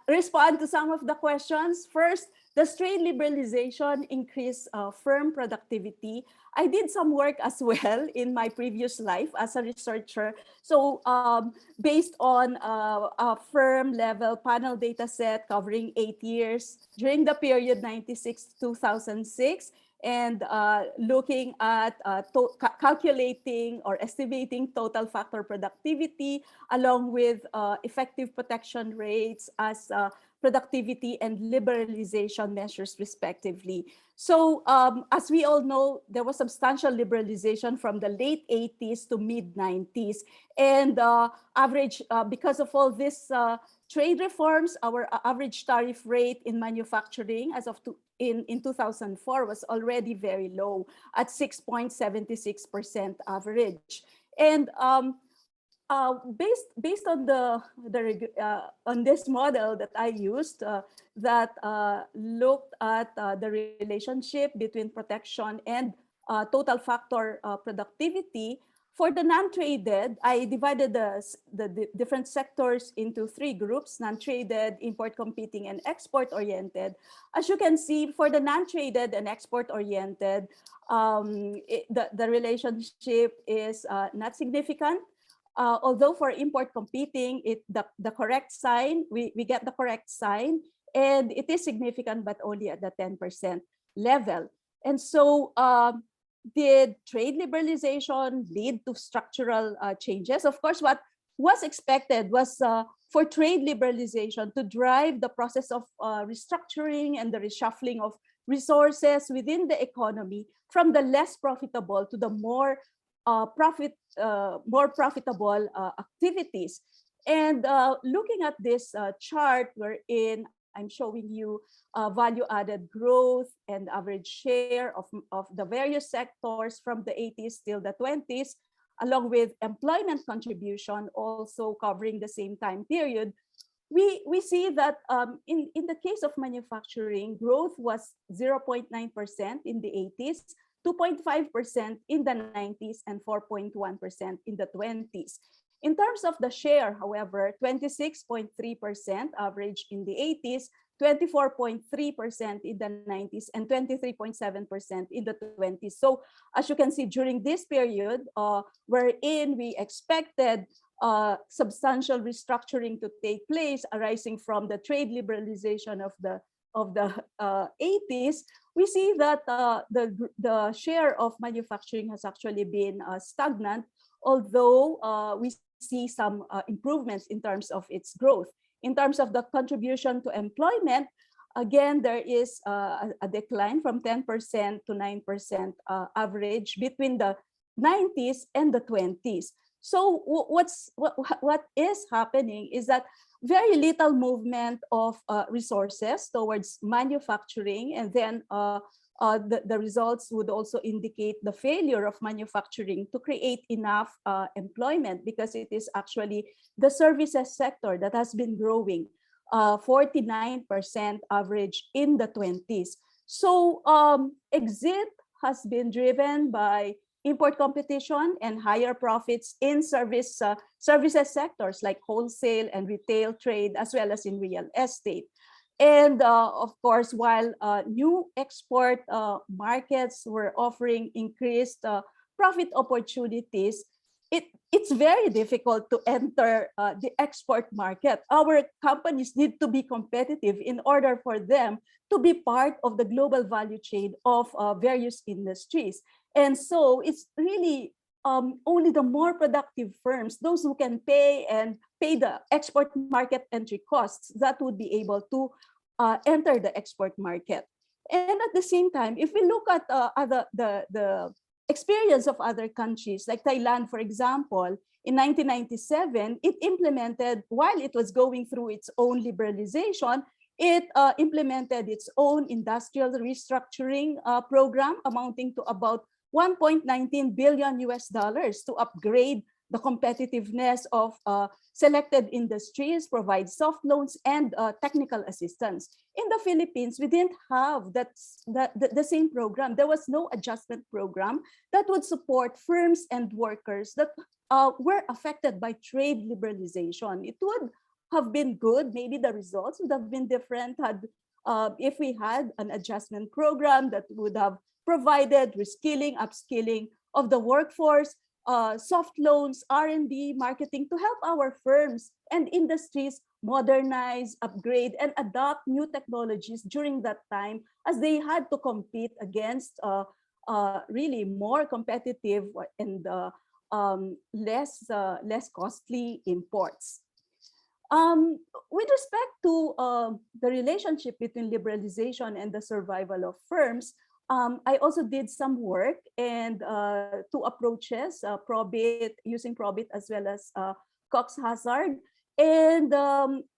respond to some of the questions. First, does trade liberalization increase firm productivity? I did some work as well in my previous life as a researcher. So based on a firm level panel data set covering 8 years during the period 96-2006, and looking at calculating or estimating total factor productivity along with effective protection rates as productivity and liberalization measures respectively. So as we all know, there was substantial liberalization from the late 80s to mid 90s, and because of all this trade reforms, our average tariff rate in manufacturing as of in 2004 was already very low at 6.76% average. And based on on this model that I used, that looked at the relationship between protection and total factor productivity. For the non-traded, I divided the different sectors into three groups: non-traded, import competing, and export-oriented. As you can see, for the non-traded and export-oriented, the relationship is not significant. Although for import competing, the correct sign, we get the correct sign, and it is significant, but only at the 10% level. And so did trade liberalization lead to structural changes? Of course, what was expected was for trade liberalization to drive the process of restructuring and the reshuffling of resources within the economy from the less profitable to the more profitable activities. And looking at this chart wherein I'm showing you value-added growth and average share of the various sectors from the 80s till the 20s, along with employment contribution also covering the same time period, we see that in the case of manufacturing, growth was 0.9% in the 80s, 2.5% in the 90s, and 4.1% in the 20s. In terms of the share, however, 26.3% average in the 80s, 24.3% in the 90s, and 23.7% in the 20s. So as you can see, during this period, wherein we expected substantial restructuring to take place arising from the trade liberalization of the 80s, we see that the share of manufacturing has actually been stagnant, although we see some improvements in terms of its growth. In terms of the contribution to employment, again, there is a decline from 10% to 9% average between the 90s and the 20s. So what is happening is that very little movement of resources towards manufacturing, and then the results would also indicate the failure of manufacturing to create enough employment, because it is actually the services sector that has been growing 49% average in the 20s. So exit has been driven by import competition and higher profits in services sectors like wholesale and retail trade, as well as in real estate. And of course, while new export markets were offering increased profit opportunities, it's very difficult to enter the export market. Our companies need to be competitive in order for them to be part of the global value chain of various industries. And so it's really only the more productive firms, those who can pay the export market entry costs, that would be able to enter the export market. And at the same time, if we look at the experience of other countries, like Thailand, for example, in 1997, it implemented, while it was going through its own liberalization, it implemented its own industrial restructuring program amounting to about $1.19 billion to upgrade the competitiveness of selected industries, provide soft loans and technical assistance. In the Philippines, we didn't have the same program. There was no adjustment program that would support firms and workers that were affected by trade liberalization. It would have been good. Maybe the results would have been different if we had an adjustment program that would have provided reskilling, upskilling of the workforce, soft loans, R&D, marketing, to help our firms and industries modernize, upgrade, and adopt new technologies during that time, as they had to compete against really more competitive and less costly imports. With respect to the relationship between liberalization and the survival of firms, I also did some work and two approaches, probit, using probit, as well as Cox-Hazard. And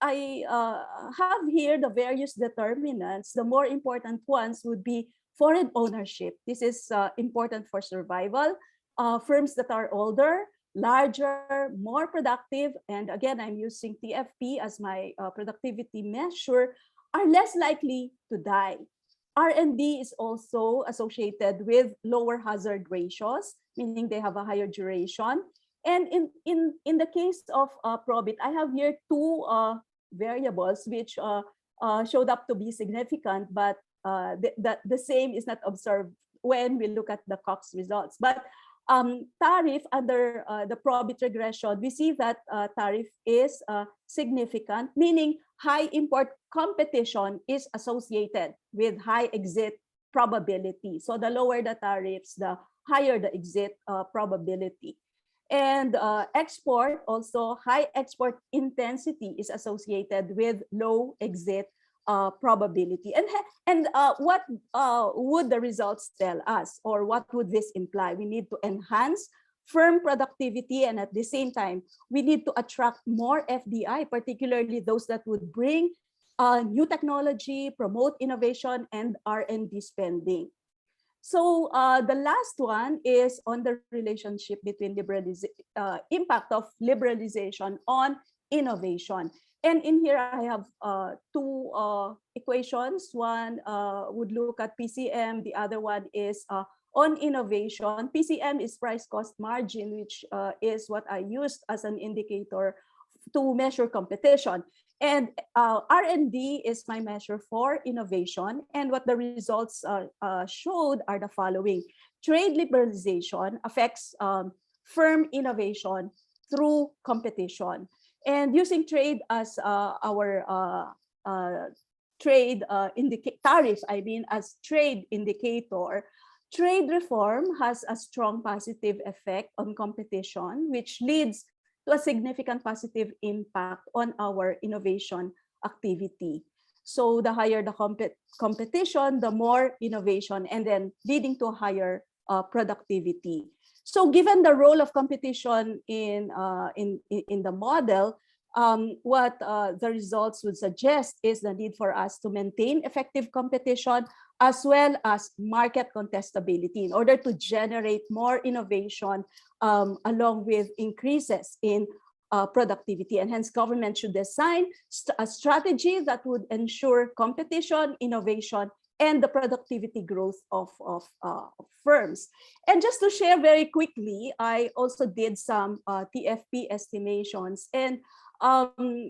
I have here the various determinants. The more important ones would be foreign ownership. This is important for survival. Firms that are older, larger, more productive, and again, I'm using TFP as my productivity measure, are less likely to die. R&D is also associated with lower hazard ratios, meaning they have a higher duration. And in the case of Probit, I have here two variables which showed up to be significant, but the same is not observed when we look at the Cox results. But tariff under the Probit regression, we see that tariff is significant, meaning high import competition is associated with high exit probability. So the lower the tariffs, the higher the exit probability. And export, also high export intensity is associated with low exit probability. And what would the results tell us, or what would this imply? We need to enhance firm productivity, and at the same time, we need to attract more FDI, particularly those that would bring new technology, promote innovation, and R&D spending. So the last one is on the relationship between impact of liberalization on innovation. And in here, I have two equations. One would look at PCM. The other one is on innovation. PCM is price cost margin, which is what I used as an indicator to measure competition. And R&D is my measure for innovation. And what the results showed are the following. Trade liberalization affects firm innovation through competition. And using trade as our tariff, as trade indicator, trade reform has a strong positive effect on competition, which leads to a significant positive impact on our innovation activity. So the higher the competition, the more innovation, and then leading to higher productivity. So given the role of competition in the model, what the results would suggest is the need for us to maintain effective competition as well as market contestability in order to generate more innovation along with increases in productivity. And hence, government should design a strategy that would ensure competition, innovation, and the productivity growth of firms. And just to share very quickly, I also did some TFP estimations. And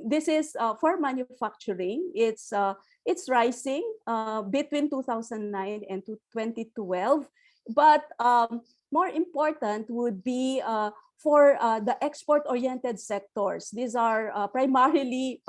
this is for manufacturing. It's rising between 2009 and 2012. But more important would be for the export-oriented sectors. These are primarily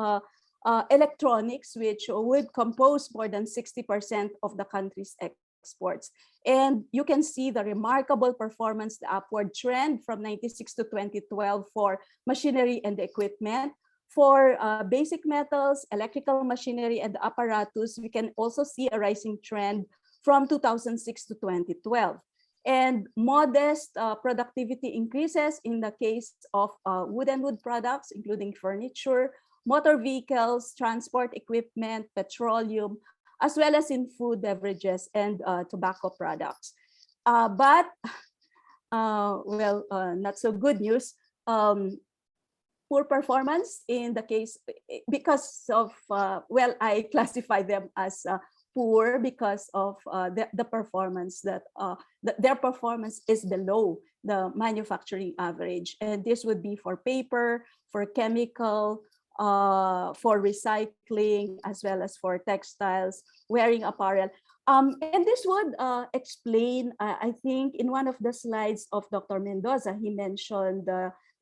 electronics, which would compose more than 60% of the country's exports. And you can see the remarkable performance, the upward trend from 96 to 2012 for machinery and equipment. For basic metals, electrical machinery, and apparatus, we can also see a rising trend from 2006 to 2012. And modest productivity increases in the case of wood and wood products, including furniture, motor vehicles, transport equipment, petroleum, as well as in food, beverages, and tobacco products. But not so good news. Poor performance in the case because of, I classify them as poor because of the performance that their performance is below the manufacturing average. And this would be for paper, for chemical, for recycling, as well as for textiles, wearing apparel. And this would explain, I think, in one of the slides of Dr. Mendoza, he mentioned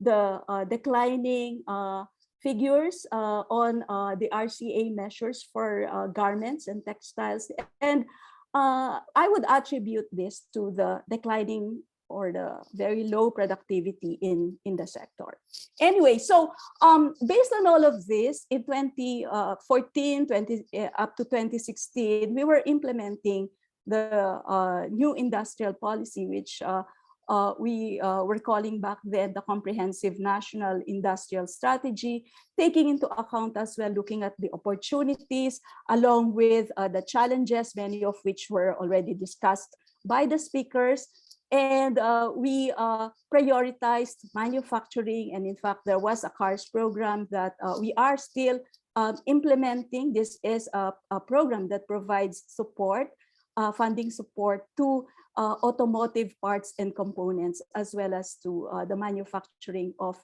the declining figures on the RCA measures for garments and textiles. And I would attribute this to the declining or the very low productivity in the sector. Anyway, so based on all of this, in 2014 up to 2016, we were implementing the new industrial policy, which we were calling back then the Comprehensive National Industrial Strategy, taking into account as well, looking at the opportunities along with the challenges, many of which were already discussed by the speakers. And we prioritized manufacturing. And in fact, there was a CARS program that we are still implementing. This is a program that provides support, funding support to automotive parts and components, as well as to the manufacturing of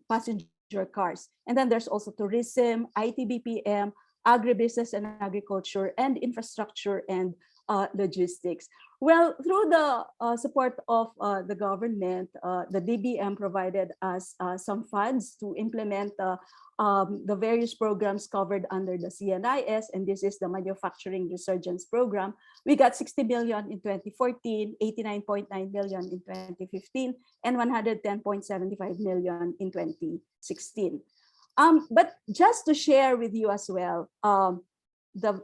passenger cars. And then there's also tourism, ITBPM, agribusiness and agriculture, and infrastructure and logistics. Well, through the support of the government, the DBM provided us some funds to implement the various programs covered under the CNIS, and this is the Manufacturing Resurgence Program. We got 60 million in 2014, 89.9 million in 2015, and 110.75 million in 2016. But just to share with you as well, the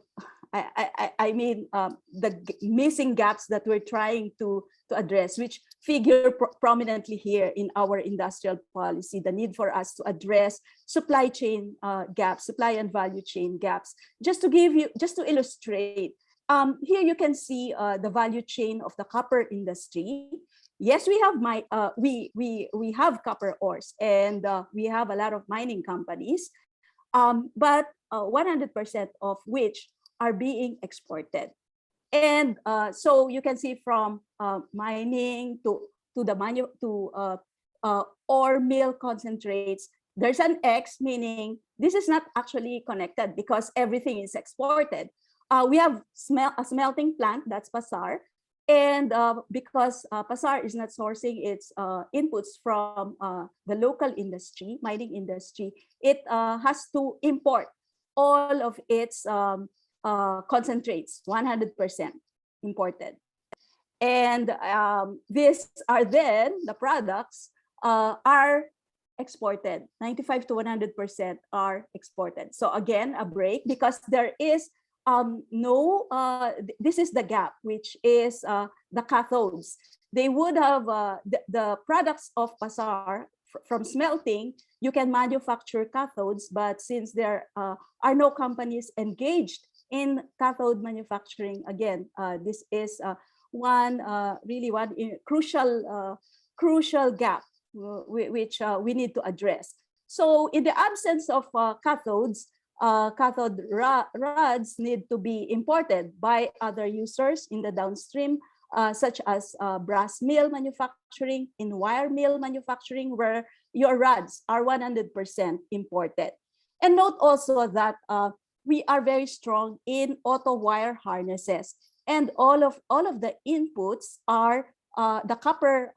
missing gaps that we're trying to address, which figure prominently here in our industrial policy, the need for us to address supply chain gaps, supply and value chain gaps. Just to illustrate, here you can see the value chain of the copper industry. Yes, we have we have copper ores, and we have a lot of mining companies, but 100% of which are being exported. And so you can see from mining to ore mill concentrates, there's an X, meaning this is not actually connected because everything is exported. We have a smelting plant, that's PASAR, and because PASAR is not sourcing its inputs from the local industry, mining industry, it has to import all of its concentrates, 100% imported. And these are then, the products are exported, 95 to 100% are exported. So again, a break, because there is this is the gap, which is the cathodes. They would have the products of PASAR from smelting, you can manufacture cathodes, but since there are no companies engaged in cathode manufacturing, again, this is one crucial gap which we need to address. So in the absence of cathodes, cathode rods need to be imported by other users in the downstream, such as brass mill manufacturing, in wire mill manufacturing, where your rods are 100% imported. And note also that we are very strong in auto wire harnesses, and all of the inputs are the copper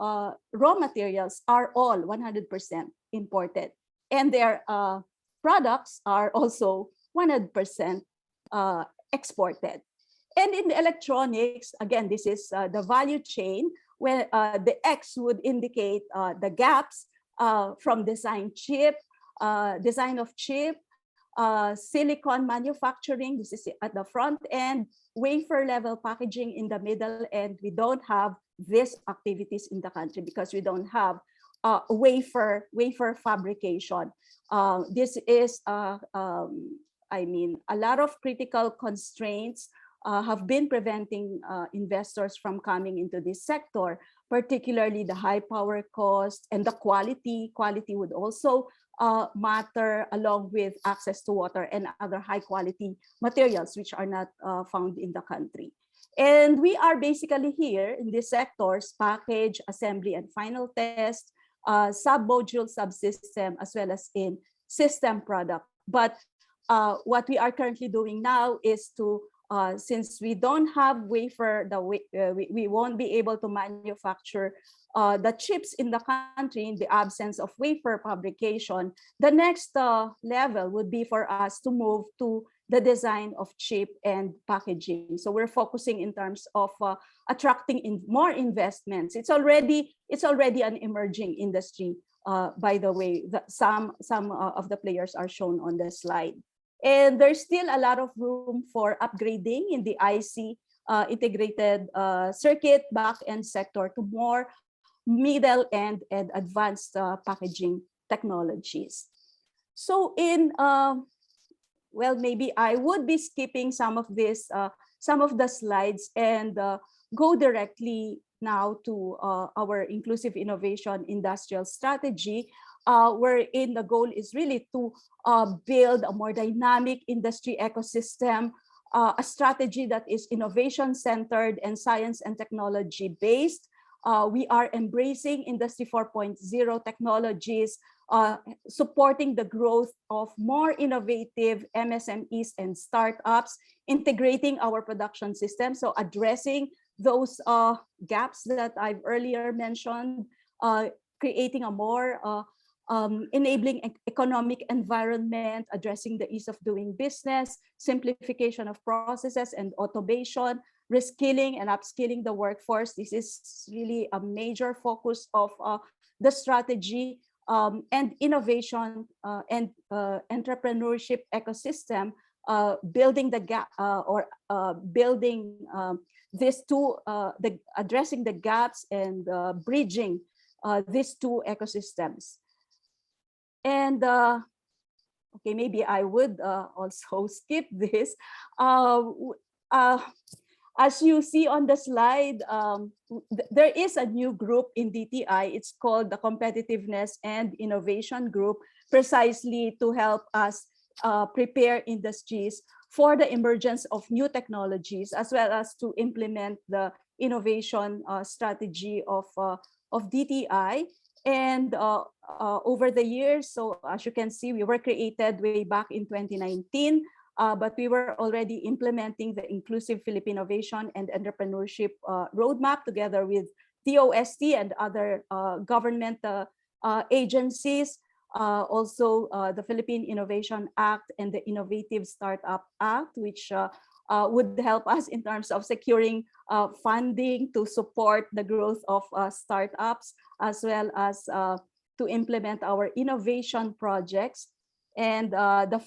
raw materials are all 100% imported, and their products are also 100% exported. And in the electronics, again, this is the value chain, where the X would indicate the gaps from design of chip, silicon manufacturing, this is at the front end, wafer level packaging in the middle end. We don't have these activities in the country because we don't have wafer fabrication. This is, a lot of critical constraints have been preventing investors from coming into this sector, particularly the high power cost and the quality. Quality would also matter, along with access to water and other high quality materials which are not found in the country. And we are basically here in these sectors: package, assembly, and final test, sub-module, subsystem, as well as in system product. But what we are currently doing now is to, since we don't have wafer, we won't be able to manufacture the chips in the country in the absence of wafer fabrication. The next level would be for us to move to the design of chip and packaging. So we're focusing in terms of attracting more investments. It's already an emerging industry. By the way, some of the players are shown on the slide. And there's still a lot of room for upgrading in the IC integrated circuit back-end sector to more middle and advanced packaging technologies. So in well, maybe I would be skipping some of this, some of the slides, and go directly now to our inclusive innovation industrial strategy, wherein the goal is really to build a more dynamic industry ecosystem, a strategy that is innovation-centered and science and technology-based. We are embracing Industry 4.0 technologies, supporting the growth of more innovative MSMEs and startups, integrating our production system, so addressing those gaps that I've earlier mentioned, creating a more enabling economic environment, addressing the ease of doing business, simplification of processes and automation, reskilling and upskilling the workforce. This is really a major focus of the strategy, and innovation and entrepreneurship ecosystem, building the gap building these two, addressing the gaps and bridging these two ecosystems. And okay, maybe I would also skip this. As you see on the slide, there is a new group in DTI. It's called the Competitiveness and Innovation Group, precisely to help us prepare industries for the emergence of new technologies, as well as to implement the innovation strategy of DTI. And over the years, so as you can see, we were created way back in 2019, but we were already implementing the Inclusive Philippine Innovation and Entrepreneurship Roadmap together with DOST and other government agencies, also the Philippine Innovation Act and the Innovative Startup Act, which would help us in terms of securing funding to support the growth of startups, as well as to implement our innovation projects. And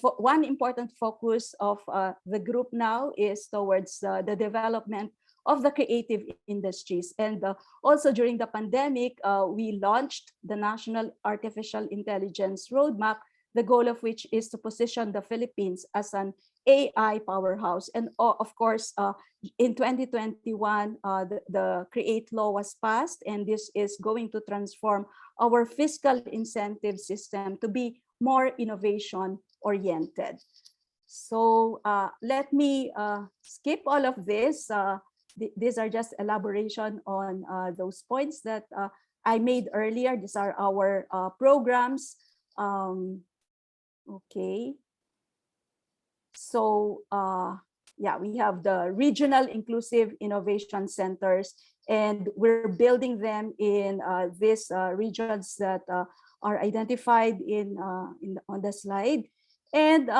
one important focus of the group now is towards the development of the creative industries. And also during the pandemic, we launched the National Artificial Intelligence Roadmap, the goal of which is to position the Philippines as an AI powerhouse. And of course, in 2021, the CREATE law was passed, and this is going to transform our fiscal incentive system to be more innovation oriented. So let me skip all of this. These are just elaboration on those points that I made earlier. These are our programs. Okay. So yeah, we have the regional inclusive innovation centers, and we're building them in these regions that are identified on the slide. And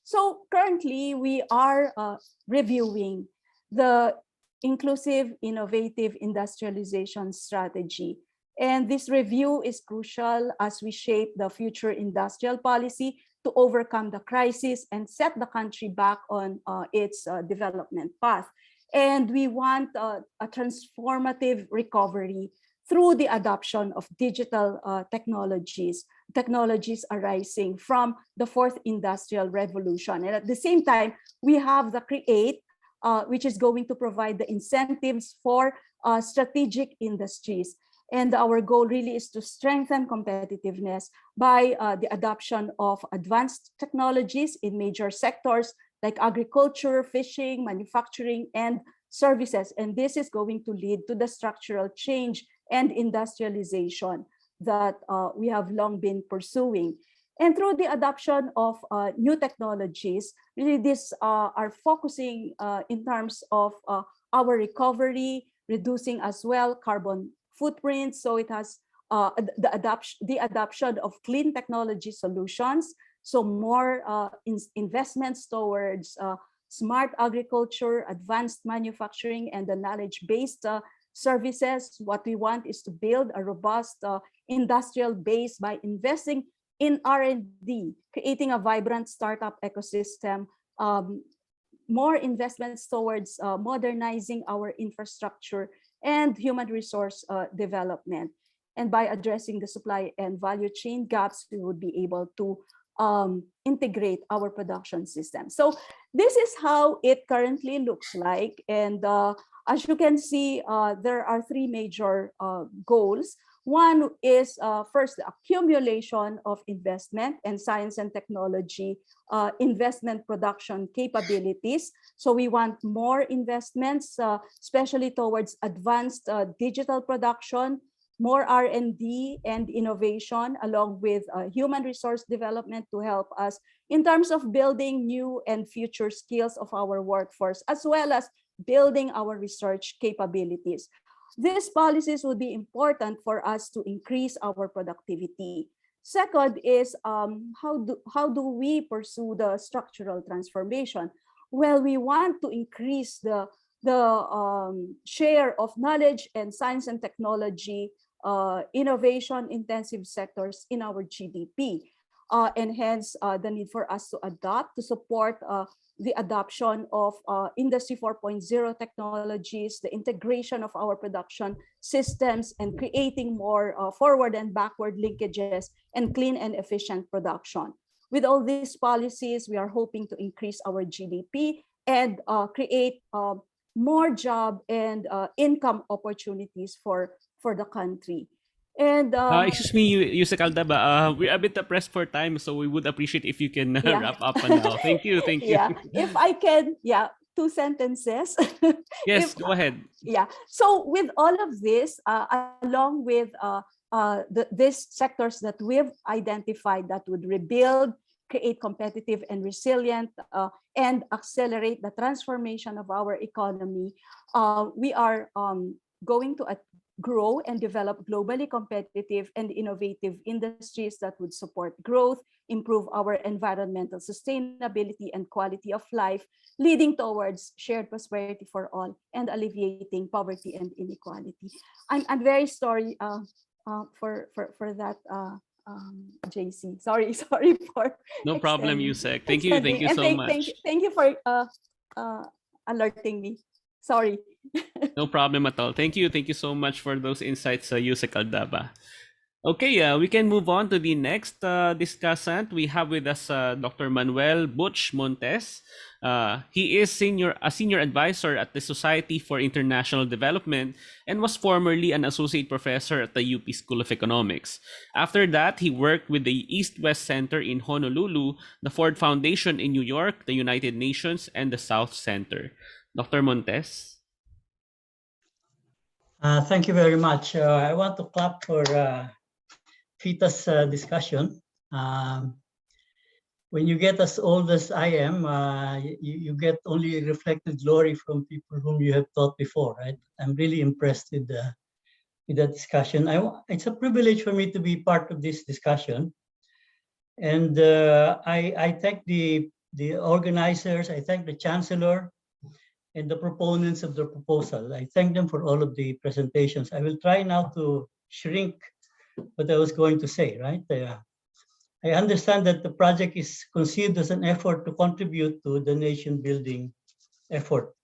so currently we are reviewing the inclusive innovative industrialization strategy. And this review is crucial as we shape the future industrial policy to overcome the crisis and set the country back on its development path. And we want a transformative recovery through the adoption of digital technologies arising from the fourth industrial revolution. And at the same time, we have the CREATE, which is going to provide the incentives for strategic industries. And our goal really is to strengthen competitiveness by the adoption of advanced technologies in major sectors like agriculture, fishing, manufacturing, and services. And this is going to lead to the structural change and industrialization that we have long been pursuing. And through the adoption of new technologies, really these are focusing in terms of our recovery, reducing as well carbon footprint. So it has the adoption of clean technology solutions. So more investments towards smart agriculture, advanced manufacturing, and the knowledge-based services. What we want is to build a robust industrial base by investing in R&D, creating a vibrant startup ecosystem, more investments towards modernizing our infrastructure and human resource development. And by addressing the supply and value chain gaps, we would be able to integrate our production system. So this is how it currently looks like. And As you can see, there are three major goals. One is first, the accumulation of investment and science and technology investment production capabilities. So we want more investments, especially towards advanced digital production, more R&D and innovation, along with human resource development to help us in terms of building new and future skills of our workforce, as well as building our research capabilities. These policies would be important for us to increase our productivity. Second is how do we pursue the structural transformation? Well, we want to increase the share of knowledge and science and technology innovation intensive sectors in our GDP, and hence the need for us to adopt to support the adoption of Industry 4.0 technologies, the integration of our production systems, and creating more forward and backward linkages and clean and efficient production. With all these policies, we are hoping to increase our GDP and create more job and income opportunities for the country. And excuse me, Yusek Aldaba, we're a bit pressed for time, so we would appreciate if you can wrap up now. Thank you, thank you. Yeah, if I can, two sentences. Yes, go ahead. Yeah, so with all of this, along with these sectors that we've identified that would rebuild, create competitive and resilient, and accelerate the transformation of our economy, we are going to grow and develop globally competitive and innovative industries that would support growth, improve our environmental sustainability and quality of life, leading towards shared prosperity for all and alleviating poverty and inequality. I'm very sorry for that, JC. Sorry for no problem, Yusek. Thank you so much. Thank you for alerting me. Sorry. No problem at all. Thank you so much for those insights, Yusek Aldaba. Okay, we can move on to the next discussant. We have with us Dr. Manuel Butch Montes. He is a senior advisor at the Society for International Development and was formerly an associate professor at the UP School of Economics. After that, he worked with the East-West Center in Honolulu, the Ford Foundation in New York, the United Nations, and the South Center. Dr. Montes. Thank you very much. I want to clap for FITA's discussion. When you get as old as I am, you get only reflected glory from people whom you have taught before, right? I'm really impressed with that discussion. It's a privilege for me to be part of this discussion. And I thank the organizers, I thank the Chancellor, and the proponents of the proposal. I thank them for all of the presentations. I will try now to shrink what I was going to say, right? I understand that the project is conceived as an effort to contribute to the nation building effort.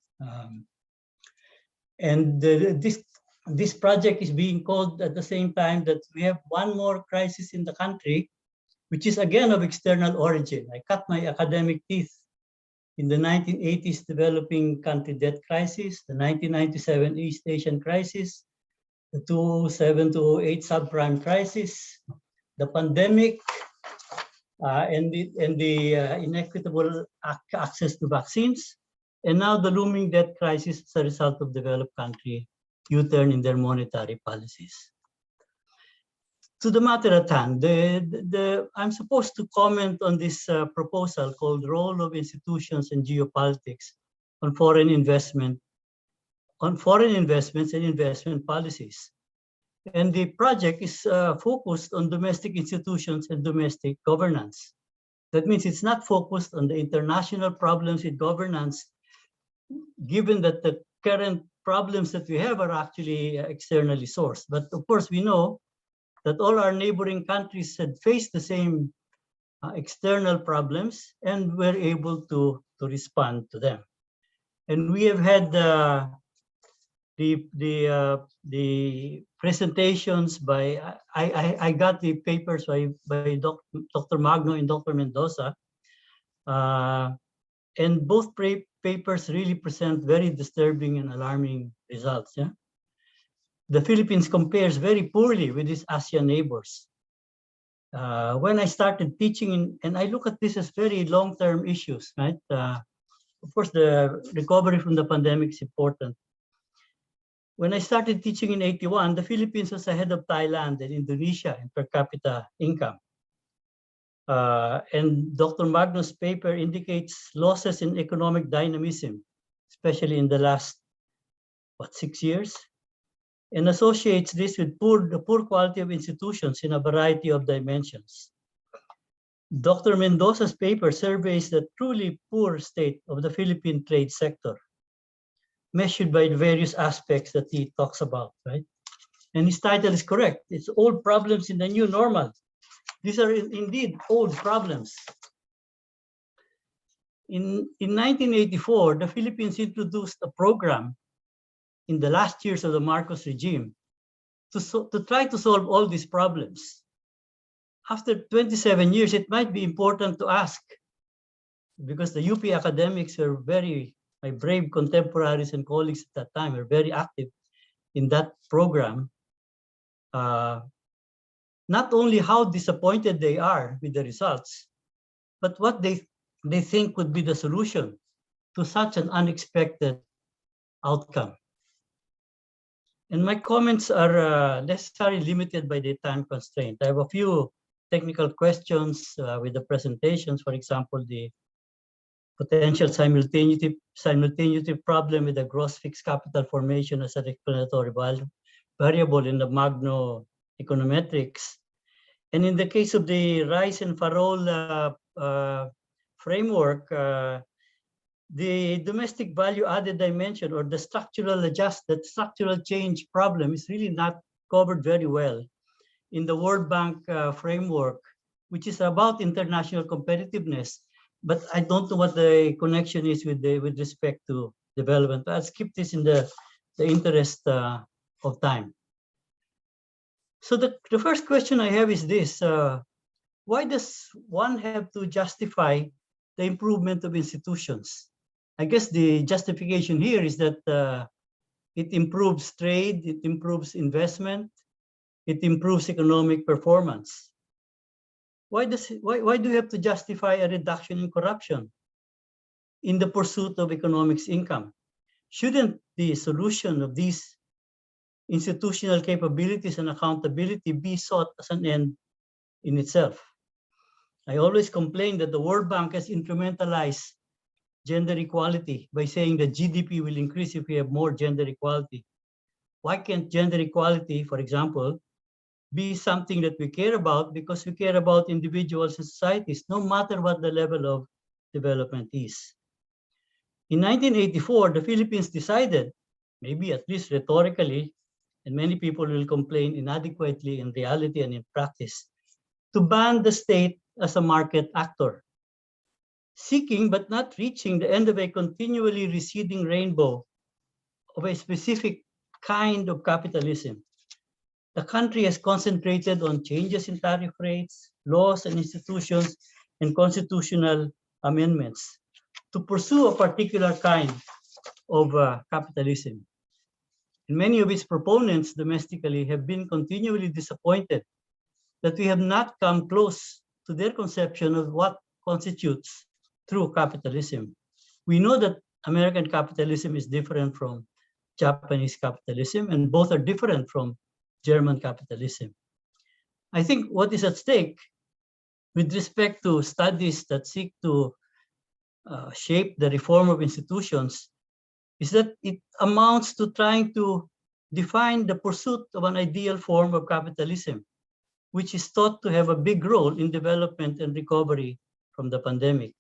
This project is being called at the same time that we have one more crisis in the country, which is again of external origin. I cut my academic teeth in the 1980s developing country debt crisis, the 1997 East Asian crisis, the 2007-2008 subprime crisis, the pandemic, and the inequitable access to vaccines, and now the looming debt crisis as a result of developed country U-turn in their monetary policies. To the matter at hand, I'm supposed to comment on this proposal called Role of Institutions in Geopolitics on Foreign Investments and Investment Policies. And the project is focused on domestic institutions and domestic governance. That means it's not focused on the international problems with governance, given that the current problems that we have are actually externally sourced. But of course, we know that all our neighboring countries had faced the same external problems and were able to respond to them. And we have had the presentations by, I got the papers by Dr. Magno and Dr. Mendoza. And both papers really present very disturbing and alarming results. Yeah? The Philippines compares very poorly with its ASEAN neighbors. When I started teaching, and I look at this as very long-term issues, right? Of course, the recovery from the pandemic is important. When I started teaching in 81, the Philippines was ahead of Thailand and Indonesia in per capita income. And Dr. Magno's paper indicates losses in economic dynamism, especially in the last, 6 years, and associates this with the poor quality of institutions in a variety of dimensions. Dr. Mendoza's paper surveys the truly poor state of the Philippine trade sector, measured by the various aspects that he talks about, right? And his title is correct. It's old problems in the new normal. These are indeed old problems. In 1984, the Philippines introduced a program in the last years of the Marcos regime to try to solve all these problems. After 27 years, it might be important to ask, because the UP academics were my brave contemporaries and colleagues at that time were very active in that program. Not only how disappointed they are with the results, but what they think would be the solution to such an unexpected outcome. And my comments are necessarily limited by the time constraint. I have a few technical questions with the presentations, for example, the potential simultaneity problem with the gross fixed capital formation as an explanatory variable in the Magno econometrics. And in the case of the Rice and Farol framework, the domestic value added dimension, or the structural change problem, is really not covered very well in the World Bank framework, which is about international competitiveness. But I don't know what the connection is with respect to development. I'll skip this in the interest of time. So the first question I have is this: why does one have to justify the improvement of institutions? I guess the justification here is that it improves trade, it improves investment, it improves economic performance. Why do you have to justify a reduction in corruption in the pursuit of economic income? Shouldn't the solution of these institutional capabilities and accountability be sought as an end in itself? I always complain that the World Bank has instrumentalized gender equality by saying that GDP will increase if we have more gender equality. Why can't gender equality, for example, be something that we care about, because we care about individuals and societies, no matter what the level of development is? In 1984, the Philippines decided, maybe at least rhetorically, and many people will complain inadequately in reality and in practice, to ban the state as a market actor, seeking but not reaching the end of a continually receding rainbow of a specific kind of capitalism. The country has concentrated on changes in tariff rates, laws and institutions, and constitutional amendments to pursue a particular kind of capitalism. And many of its proponents domestically have been continually disappointed that we have not come close to their conception of what constitutes true capitalism. We know that American capitalism is different from Japanese capitalism, and both are different from German capitalism. I think what is at stake with respect to studies that seek to shape the reform of institutions is that it amounts to trying to define the pursuit of an ideal form of capitalism, which is thought to have a big role in development and recovery from the pandemic.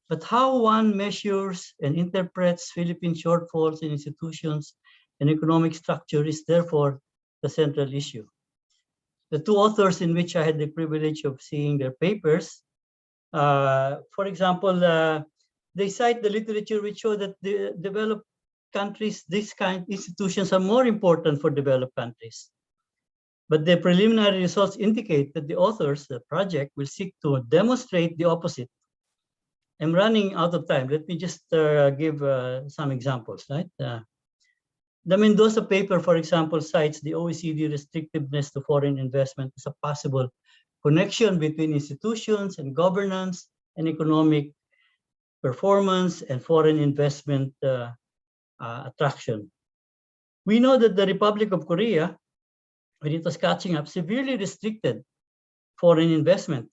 But how one measures and interprets Philippine shortfalls in institutions and economic structure is therefore the central issue. The two authors in which I had the privilege of seeing their papers, for example, they cite the literature which show that the developed countries, these kind of institutions are more important for developed countries. But the preliminary results indicate that the authors, the project, will seek to demonstrate the opposite. I'm running out of time. Let me just give some examples, right? The Mendoza paper, for example, cites the OECD restrictiveness to foreign investment as a possible connection between institutions and governance and economic performance and foreign investment attraction. We know that the Republic of Korea, when it was catching up, severely restricted foreign investment.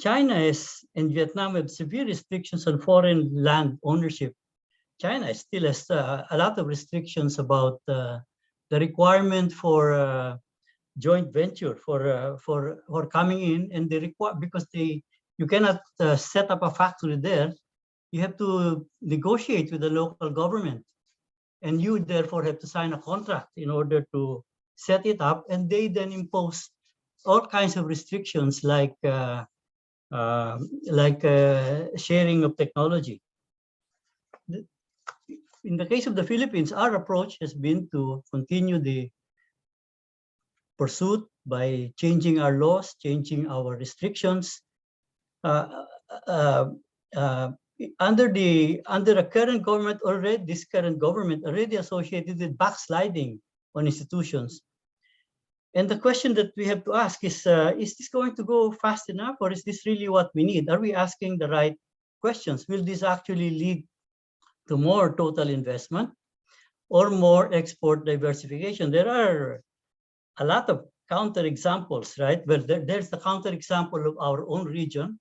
China and Vietnam have severe restrictions on foreign land ownership. China still has a lot of restrictions about the requirement for joint venture for coming in, and they require, because you cannot set up a factory there. You have to negotiate with the local government, and you therefore have to sign a contract in order to set it up, and they then impose all kinds of restrictions like sharing of technology. In the case of the Philippines, our approach has been to continue the pursuit by changing our laws, changing our restrictions. Under a current government already, this current government already associated with backsliding on institutions. And the question that we have to ask is this going to go fast enough, or is this really what we need? Are we asking the right questions? Will this actually lead to more total investment or more export diversification? There are a lot of counterexamples, right? Well, there's the counterexample of our own region,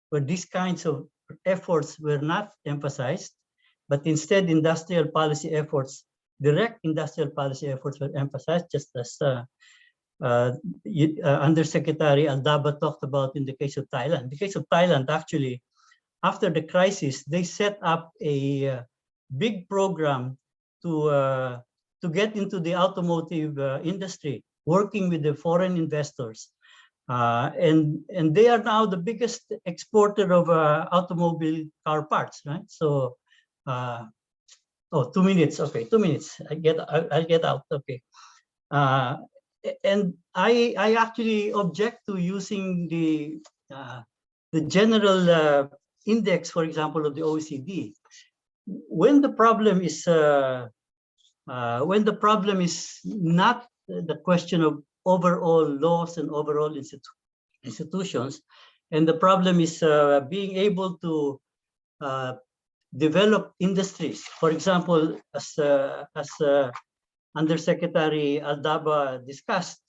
where these kinds of efforts were not emphasized, but instead industrial policy efforts, direct industrial policy efforts were emphasized, just as Undersecretary Aldaba talked about in the case of Thailand. In the case of Thailand, actually, after the crisis, they set up a big program to get into the automotive industry, working with the foreign investors. And they are now the biggest exporter of automobile car parts, right? So, 2 minutes, okay, 2 minutes. I'll get out, okay. And I actually object to using the general index, for example, of the OECD. When the problem is not the question of overall laws and overall institutions, and the problem is being able to develop industries. For example, as Undersecretary Aldaba discussed,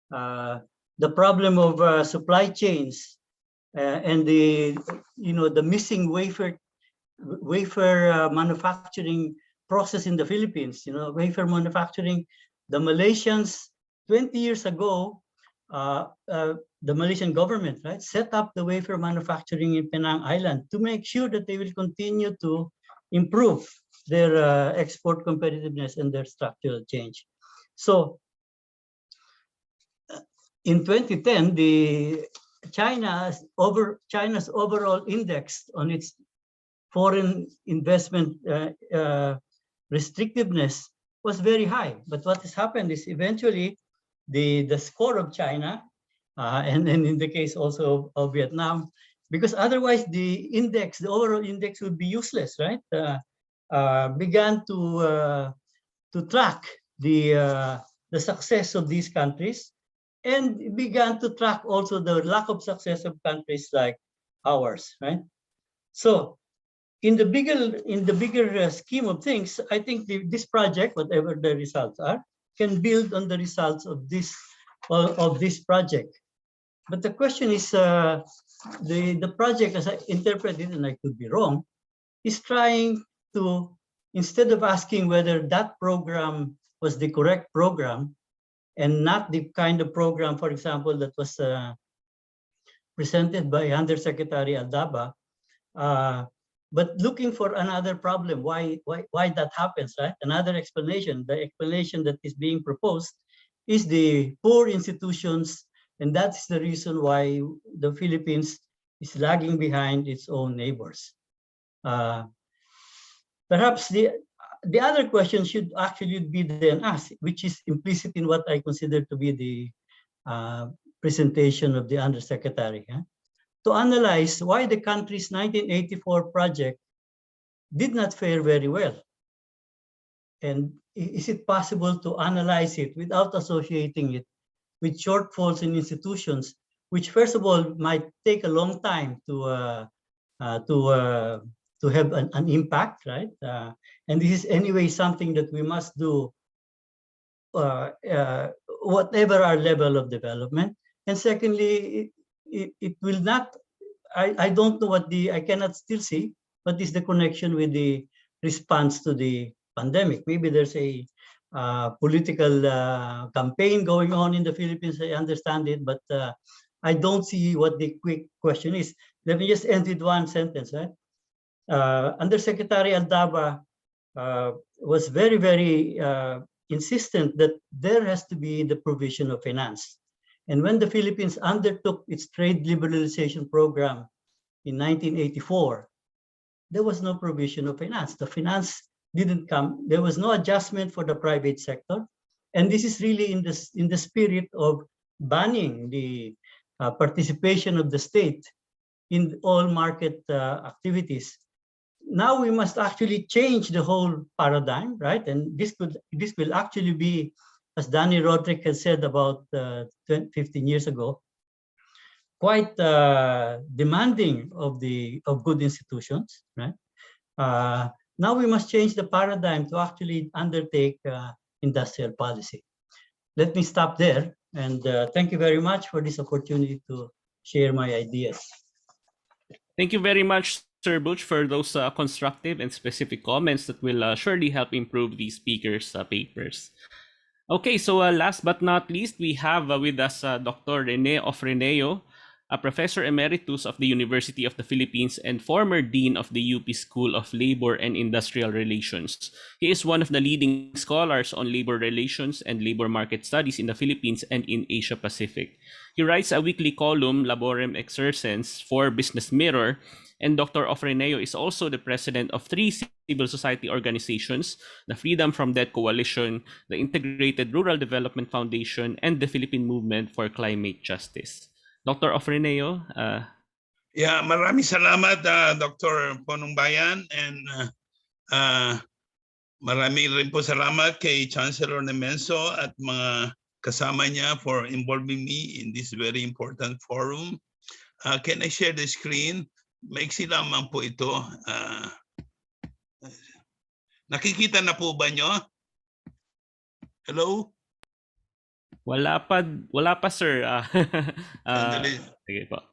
the problem of supply chains and the missing wafer manufacturing process in the Philippines. Wafer manufacturing, the Malaysians 20 years ago, the Malaysian government, right, set up the wafer manufacturing in Penang Island to make sure that they will continue to improve their export competitiveness and their structural change. So in 2010, China's overall index on its foreign investment restrictiveness was very high. But what has happened is eventually the score of China, and in the case also of Vietnam, because otherwise the overall index would be useless, right? Began to track the success of these countries, and began to track also the lack of success of countries like ours, right? So in the bigger scheme of things, I think this project, whatever the results are, can build on the results of this project. But the question is, the project, as I interpret it, and I could be wrong, is trying to, instead of asking whether that program was the correct program and not the kind of program, for example, that was presented by Undersecretary Aldaba, but looking for another problem, why that happens, right? Another explanation. The explanation that is being proposed is the poor institutions, and that's the reason why the Philippines is lagging behind its own neighbors. Perhaps the other question should actually be then asked, which is implicit in what I consider to be the presentation of the Undersecretary. to analyze why the country's 1984 project did not fare very well. And is it possible to analyze it without associating it with shortfalls in institutions, which first of all might take a long time to have an impact, right? And this is anyway something that we must do whatever our level of development. And secondly, it will not, I don't know what I cannot still see what is the connection with the response to the pandemic. Maybe there's a political campaign going on in the Philippines, I understand it, but I don't see what the quick question is. Let me just end with one sentence. Right? Undersecretary Aldaba was very, very insistent that there has to be the provision of finance. And when the Philippines undertook its trade liberalization program in 1984, there was no provision of finance. The finance didn't come. There was no adjustment for the private sector. And this is really in the spirit of banning the participation of the state in all market activities. Now we must actually change the whole paradigm, right? And this will actually be, as Danny Roderick has said about 15 years ago, quite demanding of good institutions, right? Now we must change the paradigm to actually undertake industrial policy. Let me stop there, and thank you very much for this opportunity to share my ideas. Thank you very much, Sir Butch, for those constructive and specific comments that will surely help improve the speakers' papers. Okay, so last but not least, we have with us Dr. Rene Ofreneo, a Professor Emeritus of the University of the Philippines and former Dean of the UP School of Labor and Industrial Relations. He is one of the leading scholars on labor relations and labor market studies in the Philippines and in Asia Pacific. He writes a weekly column, Laborem Exercens, for Business Mirror, and Dr. Ofreneo is also the president of 3 civil society organizations, the Freedom from Debt Coalition, the Integrated Rural Development Foundation, and the Philippine Movement for Climate Justice. Dr. Ofreneo. Yeah, maraming salamat, Dr. Ponongbayan, and maraming rin po salamat kay Chancellor Nemenso at mga kasama niya for involving me in this very important forum. Can I share the screen? Maiksi lamang po ito. Nakikita na po ba nyo? Hello? Wala pa sir. Sige po.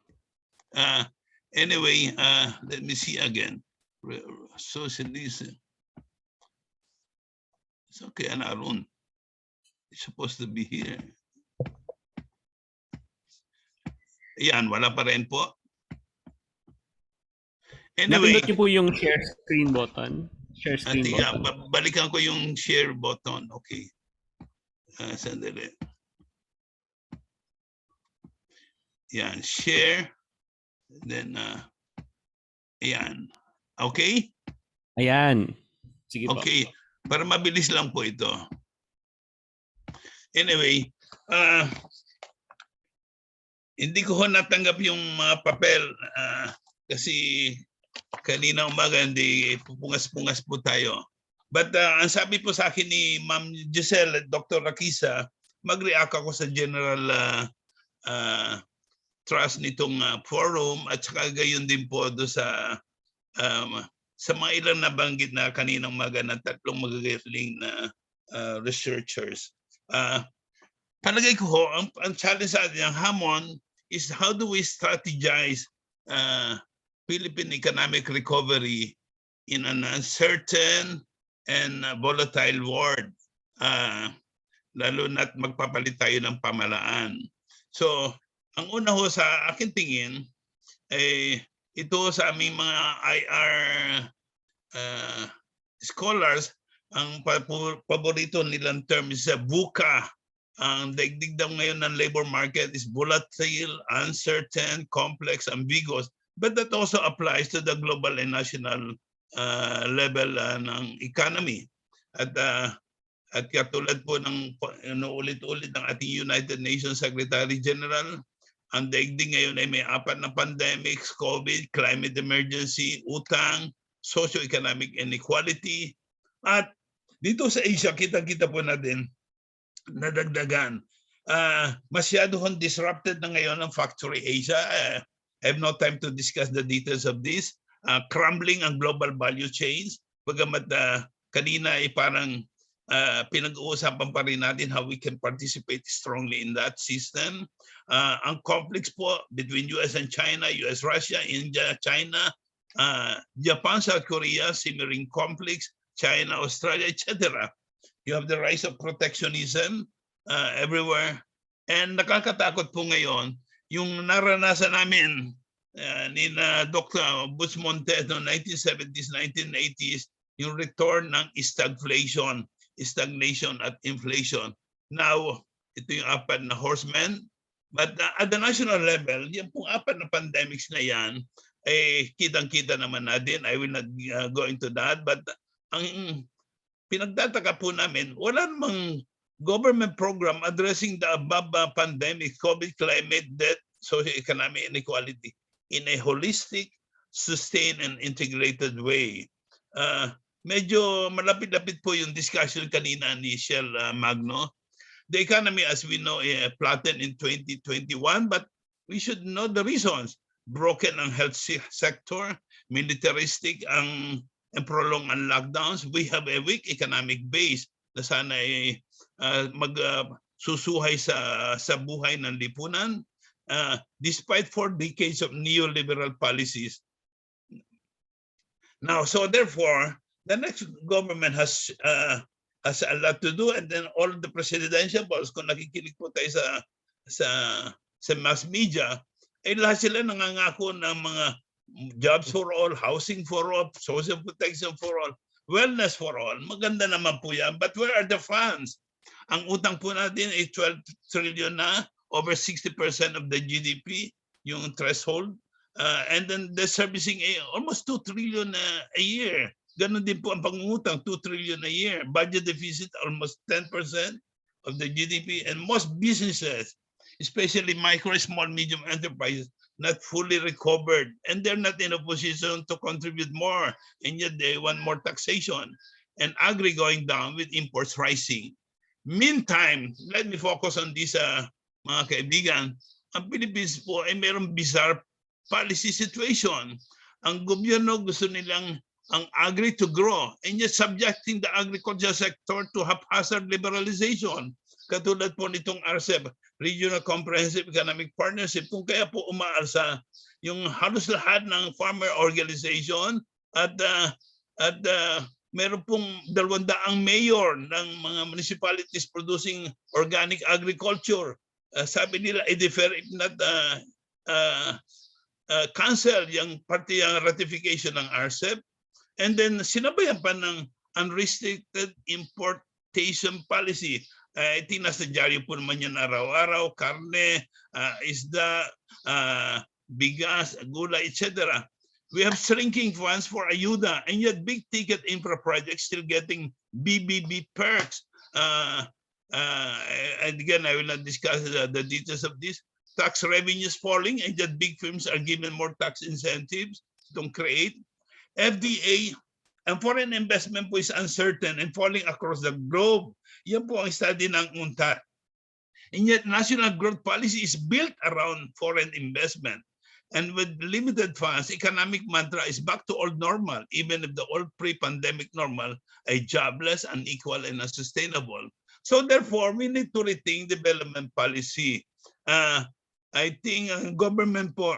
Anyway, let me see again. Socialism. It's okay, Arun. It's supposed to be here. Yan, wala pa rin po. Anyway, napindot niyo po yung share screen button. Share screen button. Balikan ko yung share button. Okay. Sandali. Yan, share. Then, ayan. Okay? Ayan. Sige po. Okay. Para mabilis lang po ito. Anyway, hindi ko natanggap yung mga papel kasi kanina umaga hindi pupungas-pungas po tayo. But ang sabi po sa akin ni Ma'am Giselle, Dr. Rakisa, mag-react ako sa general trust nitong forum at saka gayon din po do sa mga ilang nabanggit na kaninang umaga na 3 magagaling na researchers. Palagay ko ang challenge sa atin, ang hamon is how do we strategize Philippine economic recovery in an uncertain and volatile world, lalo na't magpapalit tayo ng pamalaan. So, ang una ho sa akin tingin, ito sa aming mga IR scholars, ang paborito nilang term is buka. Ang daigdig daw ngayon ng labor market is volatile, uncertain, complex, ambiguous. But that also applies to the global and national level ng economy. At katulad po ng ulit-ulit ng ating United Nations Secretary General, Ang daigdig ngayon ay may 4 na pandemics, COVID, climate emergency, utang, socio-economic inequality. At dito sa Asia, kita-kita po natin nadagdagan. Masyado hong disrupted na ngayon ang factory Asia. I have no time to discuss the details of this. Crumbling ang global value chains. Bagamat kanina ay parang pinag-uusapan pa rin natin how we can participate strongly in that system. Ang conflicts po between US and China, US-Russia, India, China, Japan, South Korea, simmering conflicts, China, Australia, etc. You have the rise of protectionism everywhere. And nakakatakot po ngayon, yung naranasan namin ni Dr. Busmonte no 1970s, 1980s, yung return ng stagflation, stagnation at inflation. Now, ito yung 4 na horsemen. But at the national level, yung pong 4 na pandemics na yan, kitang-kita naman natin. I will not go into that. But ang pinagtataka po namin, wala namang government program addressing the above pandemic, COVID, climate, death, socio-economic inequality in a holistic, sustained, and integrated way. Medyo malapit-lapit po yung discussion kanina ni Cielo, Magno. The economy, as we know, flattened in 2021, but we should know the reasons. Broken ang health sector, militaristic ang prolonged ang lockdowns. We have a weak economic base na sana ay magsusuhay sa buhay ng lipunan. Despite 4 decades of neoliberal policies. Now, so therefore, the next government has a lot to do, and then all the presidential balls, kung nakikinig po tayo sa mass media, ay lahat sila nangangako ng mga jobs for all, housing for all, social protection for all, wellness for all. Maganda naman po yan, but where are the funds? Ang utang po natin ay 12 trillion na, over 60% of the GDP, yung threshold. And then the servicing almost 2 trillion a year. Ganon din po ang pangungutang, 2 trillion a year. Budget deficit, almost 10% of the GDP. And most businesses, especially micro, small, medium enterprises, not fully recovered. And they're not in a position to contribute more. And yet they want more taxation. And agri going down with imports rising. Meantime, let me focus on this, mga kaibigan. Ang Philippines po ay mayroong bizarre policy situation. Ang gobyerno gusto nilang ang agri to grow, and yet subjecting the agricultural sector to haphazard liberalization. Katulad po nitong RCEP, Regional Comprehensive Economic Partnership, kung kaya po umaalsa yung halos lahat ng farmer organization at meron pong 200 mayor ng mga municipalities producing organic agriculture. Sabi nila, i-defer if not cancel yung party ang ratification ng RCEP. And then sinabayan pa ng unrestricted importation policy. Tinasadyaryo po naman yan araw-araw, karne, isda, bigas, gulay, etc. We have shrinking funds for ayuda, and yet big ticket infra projects still getting BBB perks. And again, I will not discuss the details of this. Tax revenues falling, and yet big firms are given more tax incentives to create. FDA and foreign investment po is uncertain and falling across the globe. Yan po ang study ng UNTAD. And yet, national growth policy is built around foreign investment. And with limited funds, economic mantra is back to old normal, even if the old pre-pandemic normal ay jobless, unequal, and unsustainable. So therefore, we need to rethink development policy. I think government po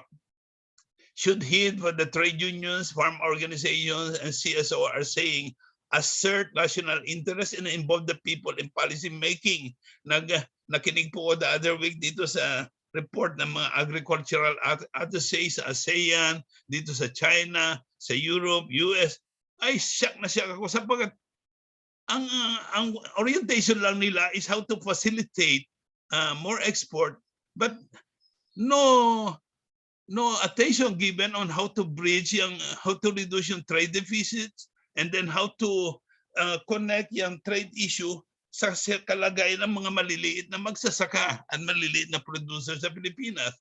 should heed what the trade unions, farm organizations, and CSO are saying, assert national interest and involve the people in policy making. Nakinig po ko the other week dito sa report ng mga agricultural associations sa ASEAN, dito sa China, sa Europe, US. Ay, shock na shock ako sapagkat ang orientation lang nila is how to facilitate more export, but no attention given on how to bridge how to reduce yung trade deficits, and then how to connect yung trade issue sa kalagayan ng mga maliliit na magsasaka at maliliit na producer sa Pilipinas.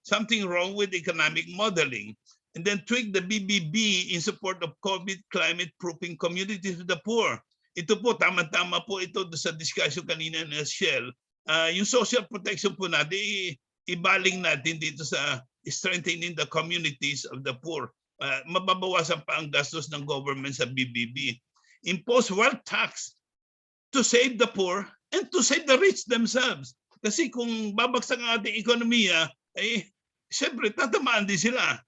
something wrong with economic modeling. And then tweak the BBB in support of COVID climate-proofing communities of the poor. Ito po, tama-tama po ito sa discussion kanina ng Cielo. Yung social protection po natin, ibaling natin dito sa strengthening the communities of the poor. Mababawasan pa ang gastos ng government sa BBB. Impose wealth tax to save the poor and to save the rich themselves. Kasi kung babagsak ang ating ekonomiya, siyempre tatamaan din sila.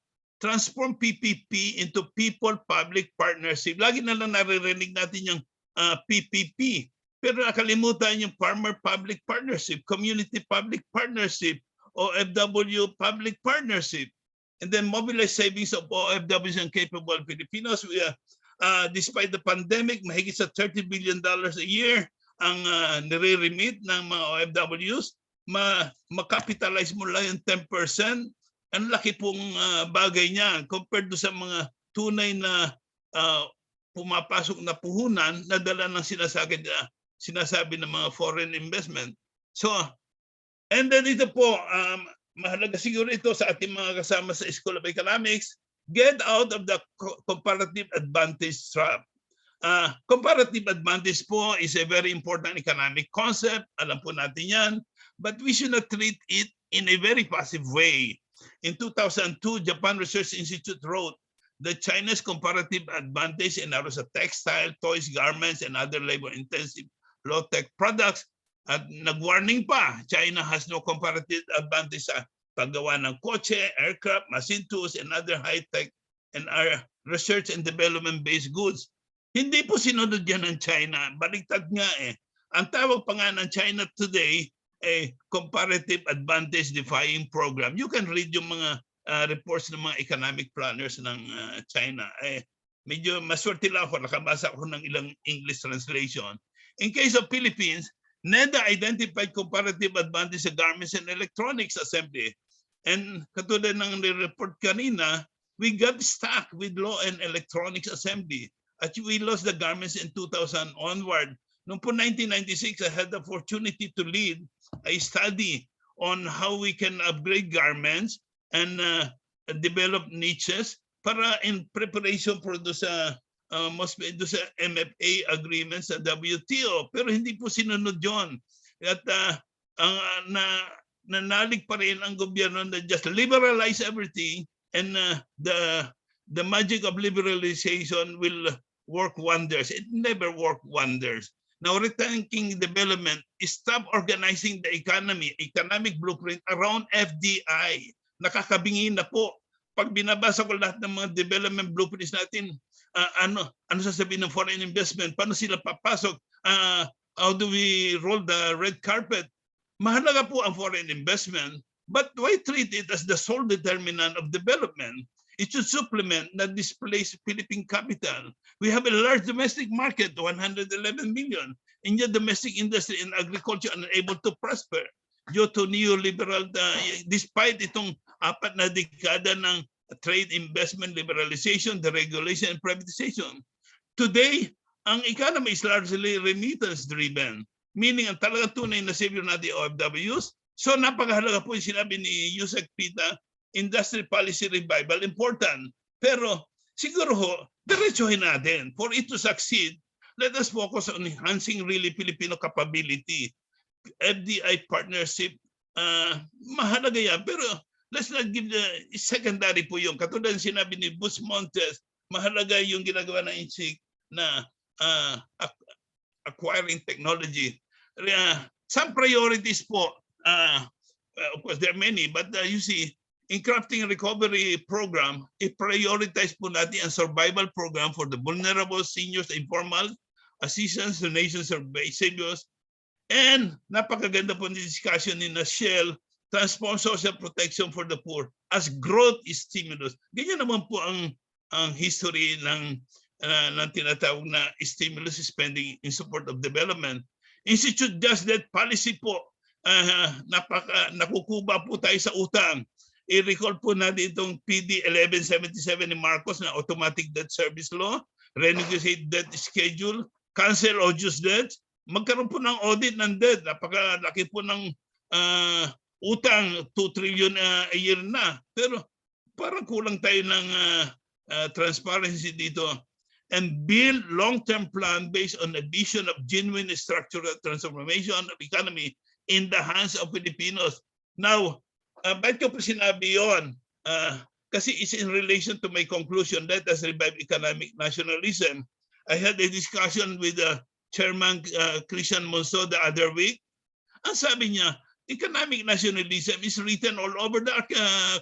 Transform PPP into people-public partnership. Lagi na lang naririnig natin yung PPP. Pero nakalimutan yung farmer-public partnership, community-public partnership, OFW public partnership. And then mobilize savings of OFWs and capable Filipinos. Despite the pandemic, mahigit sa $30 billion a year ang nire-remit ng mga OFWs. Makapitalize mo lang yung 10%. Ang laki pong bagay niya compared do sa mga tunay na pumapasok na puhunan na dala ng sinasabi ng mga foreign investment. So, and then ito po, mahalaga siguro ito sa ating mga kasama sa School of Economics, get out of the comparative advantage trap. Comparative advantage po is a very important economic concept. Alam po natin yan. But we should not treat it in a very passive way. In 2002, Japan Research Institute wrote that China's comparative advantage in areas of textile, toys, garments, and other labor-intensive low-tech products. At nag-warning pa, China has no comparative advantage sa paggawa ng kotse, aircraft, machine tools, and other high-tech and research and development-based goods. Hindi po sinunod yan ng China. Baliktad nga eh. Ang tawag pa nga ng China today, a comparative advantage defying program. You can read yung mga reports ng mga economic planners ng China. Medyo maswerte lang ako, nakabasa ako ng ilang English translation. In case of Philippines, NEDA identified comparative advantage sa garments and electronics assembly. And katulad ng report kanina, we got stuck with law and electronics assembly. At we lost the garments in 2000 onward. Noong po 1996, I had the opportunity to lead a study on how we can upgrade garments and develop niches para in preparation for sa MFA agreements sa WTO. Pero hindi po sinunod yun. At nanalig pa rin ang gobyerno na just liberalize everything and the magic of liberalization will work wonders. It never worked wonders. Now, rethinking development is stop organizing the economic blueprint around FDI. Nakakabingi na po. Pag binabasa ko lahat ng mga development blueprints natin, ano sasabihin ng foreign investment? Paano sila papasok? How do we roll the red carpet? Mahalaga po ang foreign investment, but why treat it as the sole determinant of development? It should supplement, not displace Philippine capital. We have a large domestic market, 111 million. And yet domestic industry and agriculture are unable to prosper due to neoliberal, despite itong 4 na dekada ng trade investment liberalization, deregulation, and privatization. Today, ang economy is largely remittance driven, meaning ang talaga tunay na savior natin OFWs. So napakahalaga po yung sinabi ni Yusek Pita, industry policy revival, important. Pero siguro ho, diretsuhin natin. For it to succeed, let us focus on enhancing really Filipino capability. FDI partnership, mahalaga yan. Pero let's not give the secondary po yung. Katulad sinabi ni Bus Montes, mahalaga yung ginagawa ng INSIC na acquiring technology. Some priorities po, of course there are many, but you see, in crafting a recovery program, i-prioritize po natin ang survival program for the vulnerable, seniors, informal, assistance to nations survey saviors, and napakaganda po ng discussion ni Cielo, transform social protection for the poor as growth is stimulus. Ganyan naman po ang history ng tinatawag na stimulus spending in support of development. Institute just that policy po, nakukuba po tayo sa utang. I-recall po natin itong PD 1177 ni Marcos na automatic debt service law, renegotiate debt schedule, cancel odious debts, magkaroon po ng audit ng debt. Napakalaki po ng utang 2 trillion a year na. Pero parang kulang tayo ng transparency dito. And build long-term plan based on a vision of genuine structural transformation of economy in the hands of Filipinos. Now, bakit ko pa sinabi yun? Kasi it's in relation to my conclusion, let us revive economic nationalism. I had a discussion with Chairman Christian Monso the other week. Ang sabi niya, economic nationalism is written all over the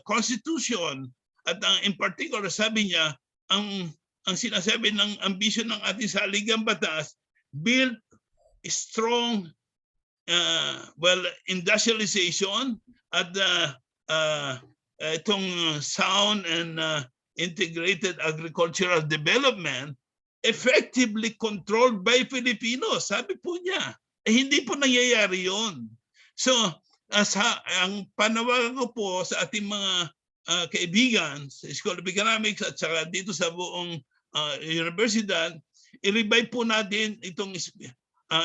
Constitution. At in particular, sabi niya, ang sinasabi ng ambisyon ng ating saligang batas, build strong industrialization at itong sound and integrated agricultural development effectively controlled by Filipinos. Sabi po niya, hindi po nangyayari yun. So, ang panawagan ko po sa ating mga kaibigan sa School of Economics at saka dito sa buong universidad, i-revive po natin itong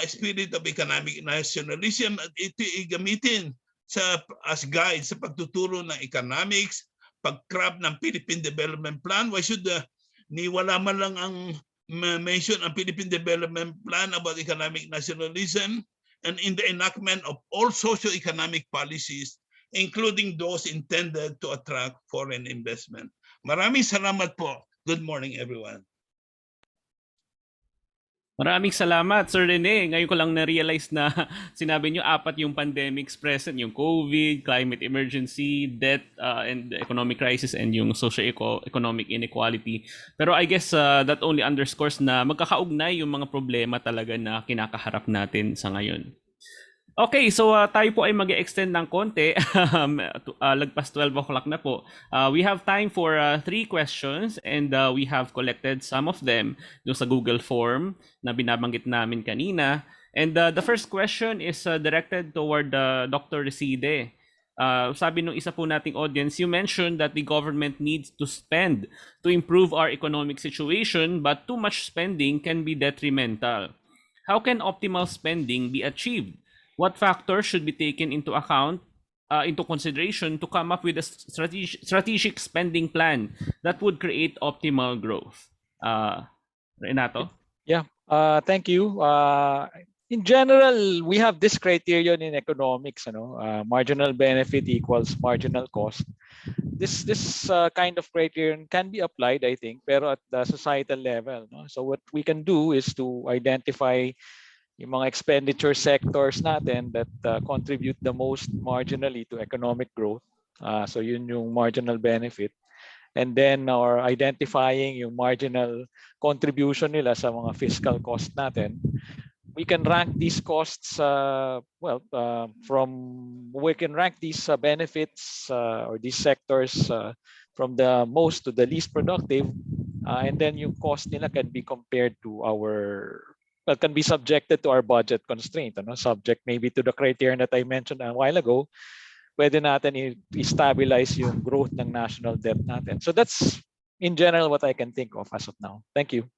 spirit of economic nationalism at ito i-gamitin as guide sa pagtuturo ng economics, pag-craft ng Philippine Development Plan. Why should wala man lang ang mention ang Philippine Development Plan about economic nationalism and in the enactment of all socio-economic policies, including those intended to attract foreign investment. Maraming salamat po. Good morning, everyone. Maraming salamat, Sir Rene. Ngayon ko lang na-realize na sinabi nyo 4 yung pandemics present, yung COVID, climate emergency, debt, and economic crisis, and yung socio-economic inequality. Pero I guess that only underscores na magkakaugnay yung mga problema talaga na kinakaharap natin sa ngayon. Okay, so tayo po ay mag-extend ng konti. Lagpas 12 o'clock na po. We have time for 3 questions and we have collected some of them sa Google form na binabanggit namin kanina. And the first question is directed toward Dr. Reside. Sabi nung isa po nating audience, you mentioned that the government needs to spend to improve our economic situation, but too much spending can be detrimental. How can optimal spending be achieved? What factors should be taken into account, into consideration to come up with a strategic spending plan that would create optimal growth? Renato? Yeah, thank you. In general, we have this criterion in economics, marginal benefit equals marginal cost. This kind of criterion can be applied, I think, pero at the societal level. So what we can do is to identify yung mga expenditure sectors natin that contribute the most marginally to economic growth. So yun yung marginal benefit. And then or identifying yung marginal contribution nila sa mga fiscal cost natin. We can rank these costs, we can rank these benefits or these sectors from the most to the least productive. And then yung cost nila can be compared to can be subjected to our budget constraint, subject maybe to the criterion that I mentioned a while ago. Pwede natin i-stabilize yung growth ng national debt natin. So that's in general what I can think of as of now. Thank you.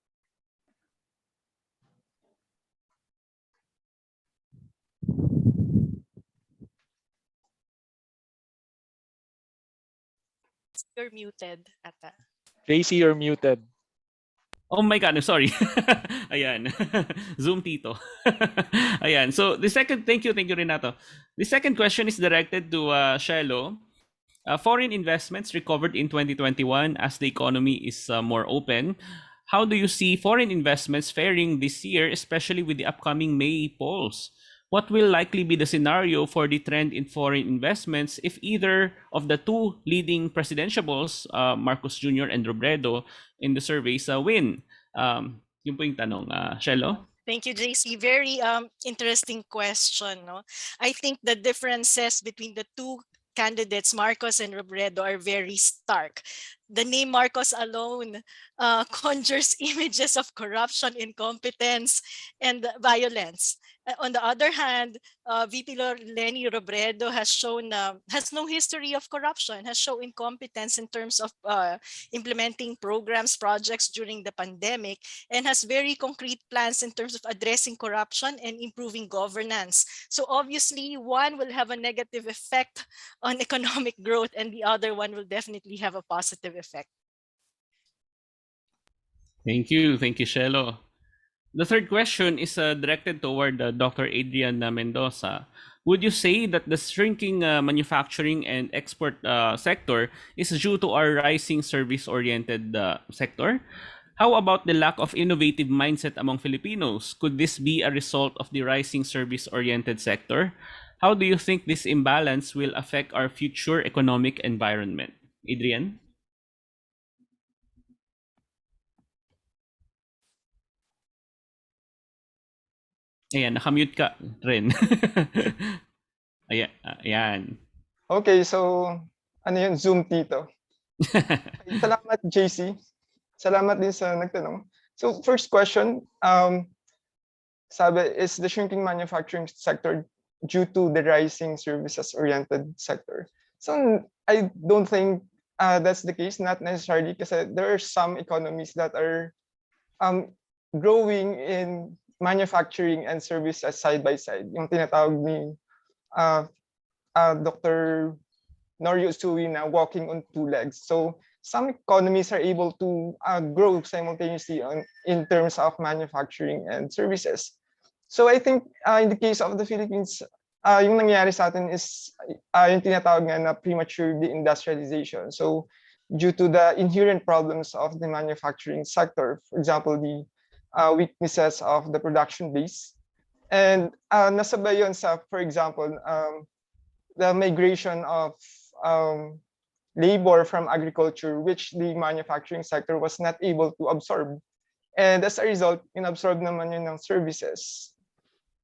You're muted, Ata. JC, you're muted. Oh my God, I'm sorry. Ayan. Zoom Tito. Ayan. So thank you Renato. The second question is directed to Cielo. Foreign investments recovered in 2021 as the economy is more open. How do you see foreign investments faring this year, especially with the upcoming May polls? What will likely be the scenario for the trend in foreign investments if either of the two leading presidentiables, Marcos Jr. and Robredo, in the surveys win? Yun po yung tanong, Cielo? Thank you, JC. Very interesting question. No? I think the differences between the two candidates, Marcos and Robredo, are very stark. the name Marcos alone conjures images of corruption, incompetence, and violence. On the other hand, VP Lenny Robredo has no history of corruption, has shown incompetence in terms of implementing programs, projects during the pandemic, and has very concrete plans in terms of addressing corruption and improving governance. So obviously, one will have a negative effect on economic growth, and the other one will definitely have a positive effect. Thank you, Cielo. The third question is directed toward Dr. Adrian Mendoza. Would you say that the shrinking manufacturing and export sector is due to our rising service-oriented sector? How about the lack of innovative mindset among Filipinos? Could this be a result of the rising service-oriented sector? How do you think this imbalance will affect our future economic environment? Adrian? Ayan, nakamute ka rin. Ayan. Okay, so ano yun, Zoom Tito. Salamat, JC. Salamat din sa nagtanong. So first question, sabi, is the shrinking manufacturing sector due to the rising services-oriented sector? So I don't think that's the case, not necessarily, because there are some economies that are growing in manufacturing and services side by side. Yung tinatawag ni Dr. Norio Usui na walking on two legs. So some economies are able to grow simultaneously in terms of manufacturing and services. So I think in the case of the Philippines, yung nangyayari sa atin is yung tinatawag nga na premature deindustrialization. So due to the inherent problems of the manufacturing sector, for example, the weaknesses of the production base. And nasabay yun sa, for example, the migration of labor from agriculture, which the manufacturing sector was not able to absorb. And as a result, inabsorb naman yun ng services.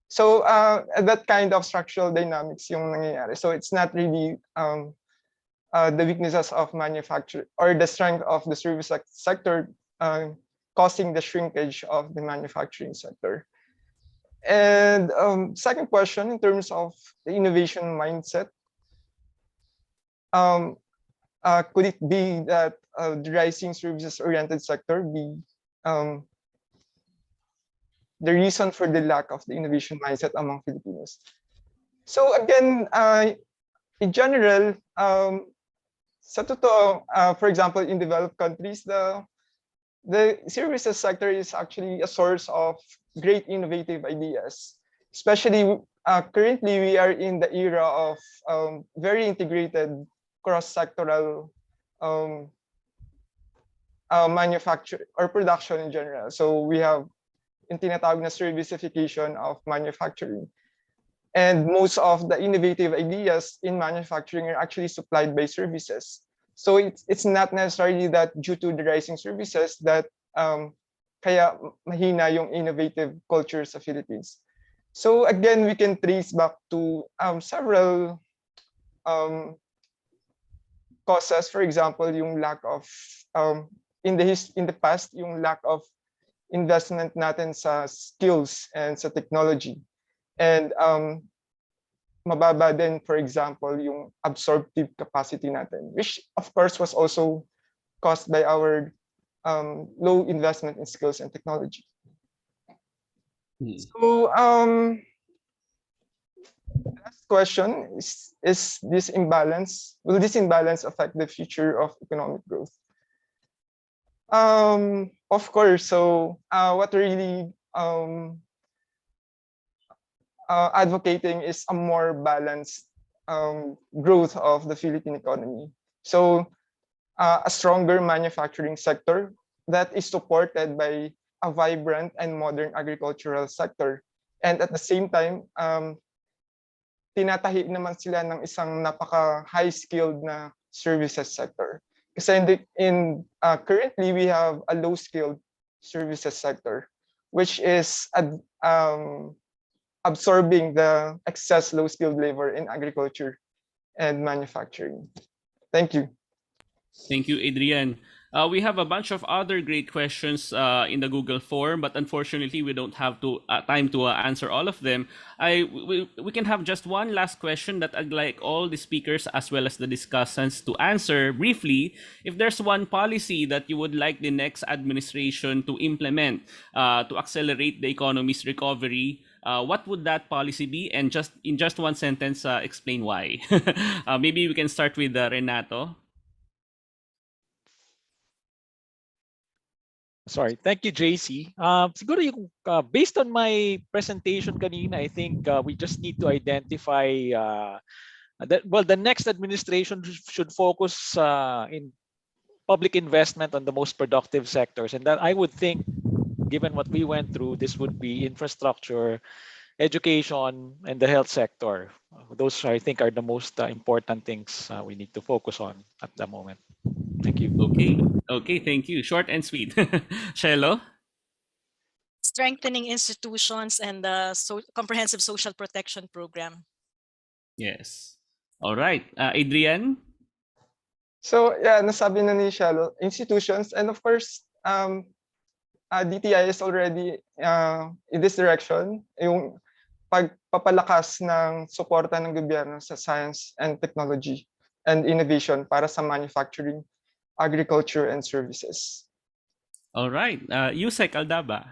So that kind of structural dynamics yung nangyayari. So it's not really the weaknesses of manufacture or the strength of the service sector causing the shrinkage of the manufacturing sector. And second question, in terms of the innovation mindset, could it be that the rising services-oriented sector be the reason for the lack of the innovation mindset among Filipinos? So again, in general, sa totoo, for example, in developed countries, the services sector is actually a source of great innovative ideas. Especially currently, we are in the era of very integrated cross-sectoral manufacture or production in general. So we have yung tinatawag na servicification of manufacturing. And most of the innovative ideas in manufacturing are actually supplied by services. So it's not necessarily that due to the rising services that kaya mahina yung innovative culture sa Philippines. So again, we can trace back to several causes. For example, yung lack of in the past, yung lack of investment natin sa skills and sa technology. And mababa din, for example, yung absorptive capacity natin, which of course was also caused by our low investment in skills and technology. So last question is this imbalance, will this imbalance affect the future of economic growth? Of course. So what really advocating is a more balanced growth of the Philippine economy. So a stronger manufacturing sector that is supported by a vibrant and modern agricultural sector. And at the same time, tinatahi naman sila ng isang napaka high-skilled na services sector. Kasi currently we have a low-skilled services sector, which is absorbing the excess low-skilled labor in agriculture and manufacturing. Thank you. Thank you, Adrian. We have a bunch of other great questions in the Google form, but unfortunately, we don't have time to answer all of them. We can have just one last question that I'd like all the speakers as well as the discussants to answer briefly. If there's one policy that you would like the next administration to implement to accelerate the economy's recovery, what would that policy be? And just in just one sentence, explain why. Maybe we can start with Renato. Sorry. Thank you, JC. Siguro yung, based on my presentation kanina, I think we just need to identify that, well, the next administration should focus in public investment on the most productive sectors. And that I would think, given what we went through, this would be infrastructure, education, and the health sector. Those, I think, are the most important things we need to focus on at the moment. Thank you. Okay, thank you. Short and sweet. Cielo? Strengthening institutions and the comprehensive social protection program. Yes. All right. Adrian? So yeah, nasabi na ni Cielo, institutions, and of course, DTI is already in this direction, yung pagpapalakas ng suporta ng gobyerno sa science and technology and innovation para sa manufacturing, agriculture, and services. All right. Yusek Aldaba.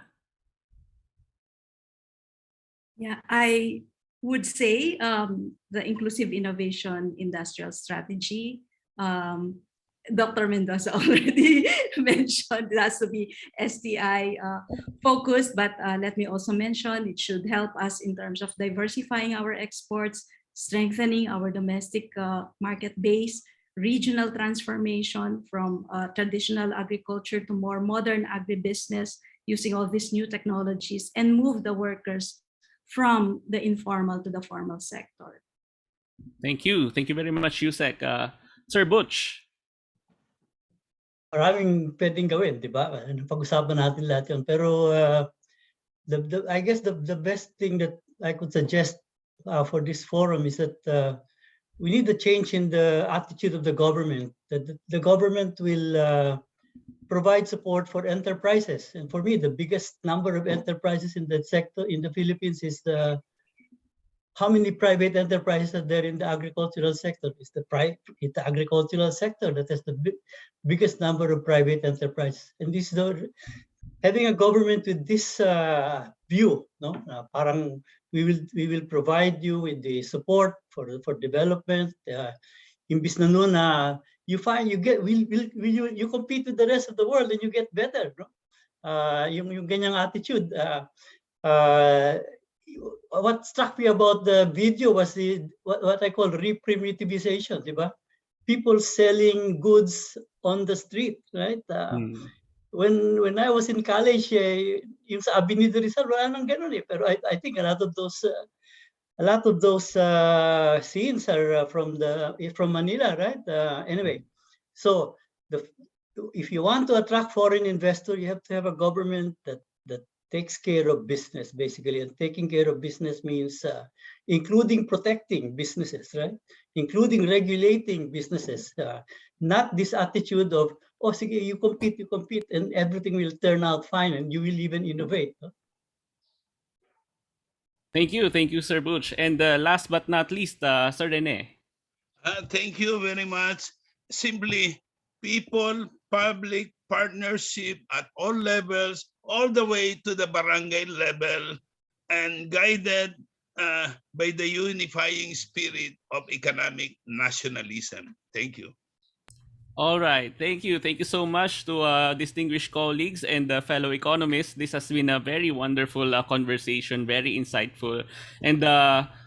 Yeah, I would say the inclusive innovation industrial strategy. Dr. Mendoza already mentioned it has to be STI focused, but let me also mention it should help us in terms of diversifying our exports, strengthening our domestic market base, regional transformation from traditional agriculture to more modern agribusiness using all these new technologies, and move the workers from the informal to the formal sector. Thank you. Thank you very much, Yusek. Sir Butch. Maraming pwedeng gawin, di ba? Pag-usapan natin lahat yun. Pero I guess the best thing that I could suggest for this forum is that we need a change in the attitude of the government. That the government will provide support for enterprises. And for me, the biggest number of enterprises in that sector in the Philippines is how many private enterprises are there in the agricultural sector? It's the agricultural sector that has the biggest number of private enterprises. And this is having a government with this view, no? Parang we will provide you with the support for development. Imbis na nun, you compete with the rest of the world and you get better, no? Yung ganyang attitude. What struck me about the video was what I call reprimitivization, diba? People selling goods on the street, right? When I was in college, yung sa Avenida Rizal, wala nang ganun eh. Pero I think a lot of those scenes are from Manila, right? Anyway, so if you want to attract foreign investor, you have to have a government that takes care of business, basically. And taking care of business means including protecting businesses, right? Including regulating businesses. Not this attitude of, oh, sige, you compete, and everything will turn out fine, and you will even innovate. No? Thank you, Sir Butch. And last but not least, Sir Rene. Thank you very much. Simply, people, public partnership at all levels, all the way to the barangay level, and guided by the unifying spirit of economic nationalism. Thank you. All right. Thank you. Thank you so much to distinguished colleagues and fellow economists. This has been a very wonderful conversation, very insightful. And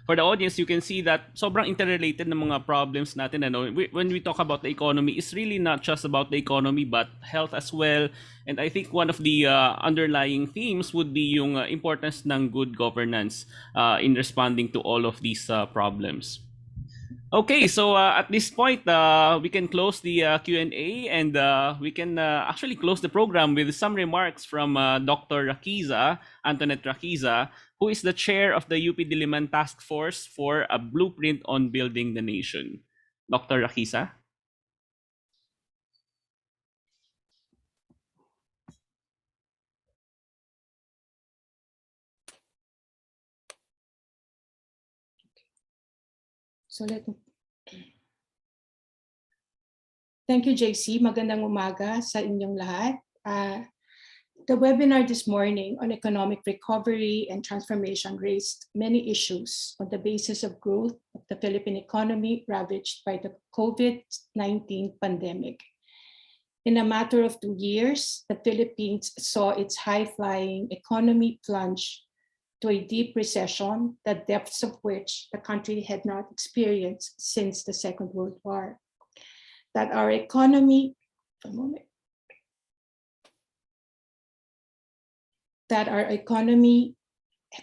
for the audience, you can see that sobrang interrelated ng mga problems natin. When we talk about the economy, it's really not just about the economy, but health as well. And I think one of the underlying themes would be yung importance ng good governance in responding to all of these problems. Okay, so at this point, we can close the Q&A, and we can actually close the program with some remarks from Dr. Antoinette Raquiza, who is the chair of the UP Diliman Task Force for a Blueprint on Building the Nation. Dr. Raquiza? So Thank you, JC. Magandang umaga sa inyong lahat. The webinar this morning on economic recovery and transformation raised many issues on the basis of growth of the Philippine economy ravaged by the COVID-19 pandemic. In a matter of 2 years, the Philippines saw its high-flying economy plunge to a deep recession, the depths of which the country had not experienced since the Second World War. That our economy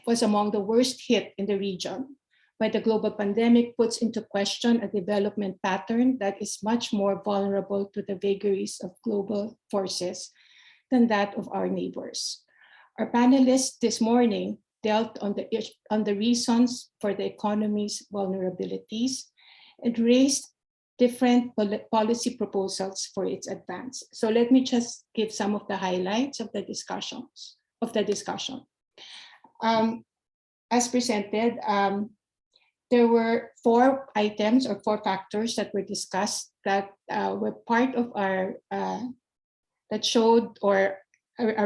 was among the worst hit in the region by the global pandemic puts into question a development pattern that is much more vulnerable to the vagaries of global forces than that of our neighbors. Our panelists this morning dealt on the reasons for the economy's vulnerabilities and raised different policy proposals for its advance. So let me just give some of the highlights of the discussion. As presented, there were 4 items or 4 factors that were discussed that were part of our that showed our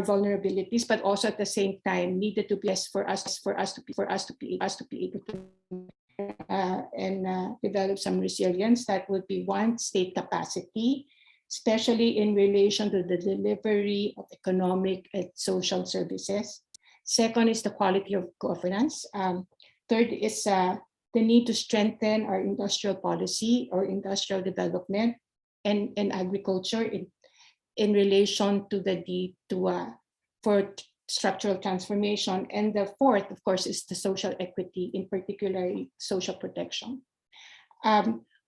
vulnerabilities, but also at the same time needed to be for us to be able to develop some resilience. That would be 1, state capacity, especially in relation to the delivery of economic and social services. 2nd is the quality of governance. 3rd is the need to strengthen our industrial policy or industrial development and agriculture in relation to the need for structural transformation. And the 4th, of course, is the social equity, in particular social protection.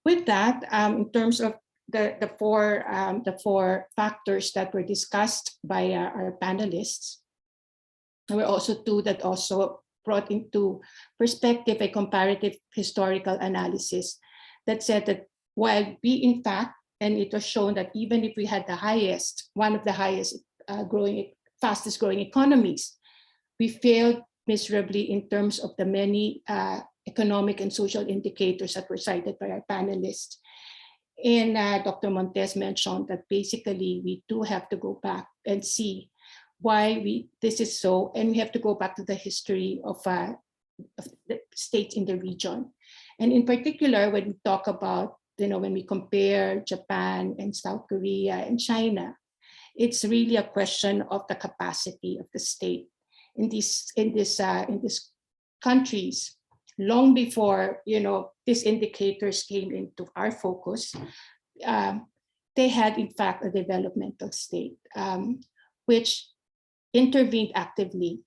With that, in terms of the 4 factors that were discussed by our panelists, there were also 2 that also brought into perspective a comparative historical analysis that said that while we in fact, and it was shown that even if we had one of the highest fastest growing economies, we failed miserably in terms of the many economic and social indicators that were cited by our panelists. And Dr. Montes mentioned that basically we do have to go back and see why this is so, and we have to go back to the history of the states in the region. And in particular, when we talk about, when we compare Japan and South Korea and China, it's really a question of the capacity of the state in these countries. Long before these indicators came into our focus, they had in fact a developmental state, which intervened actively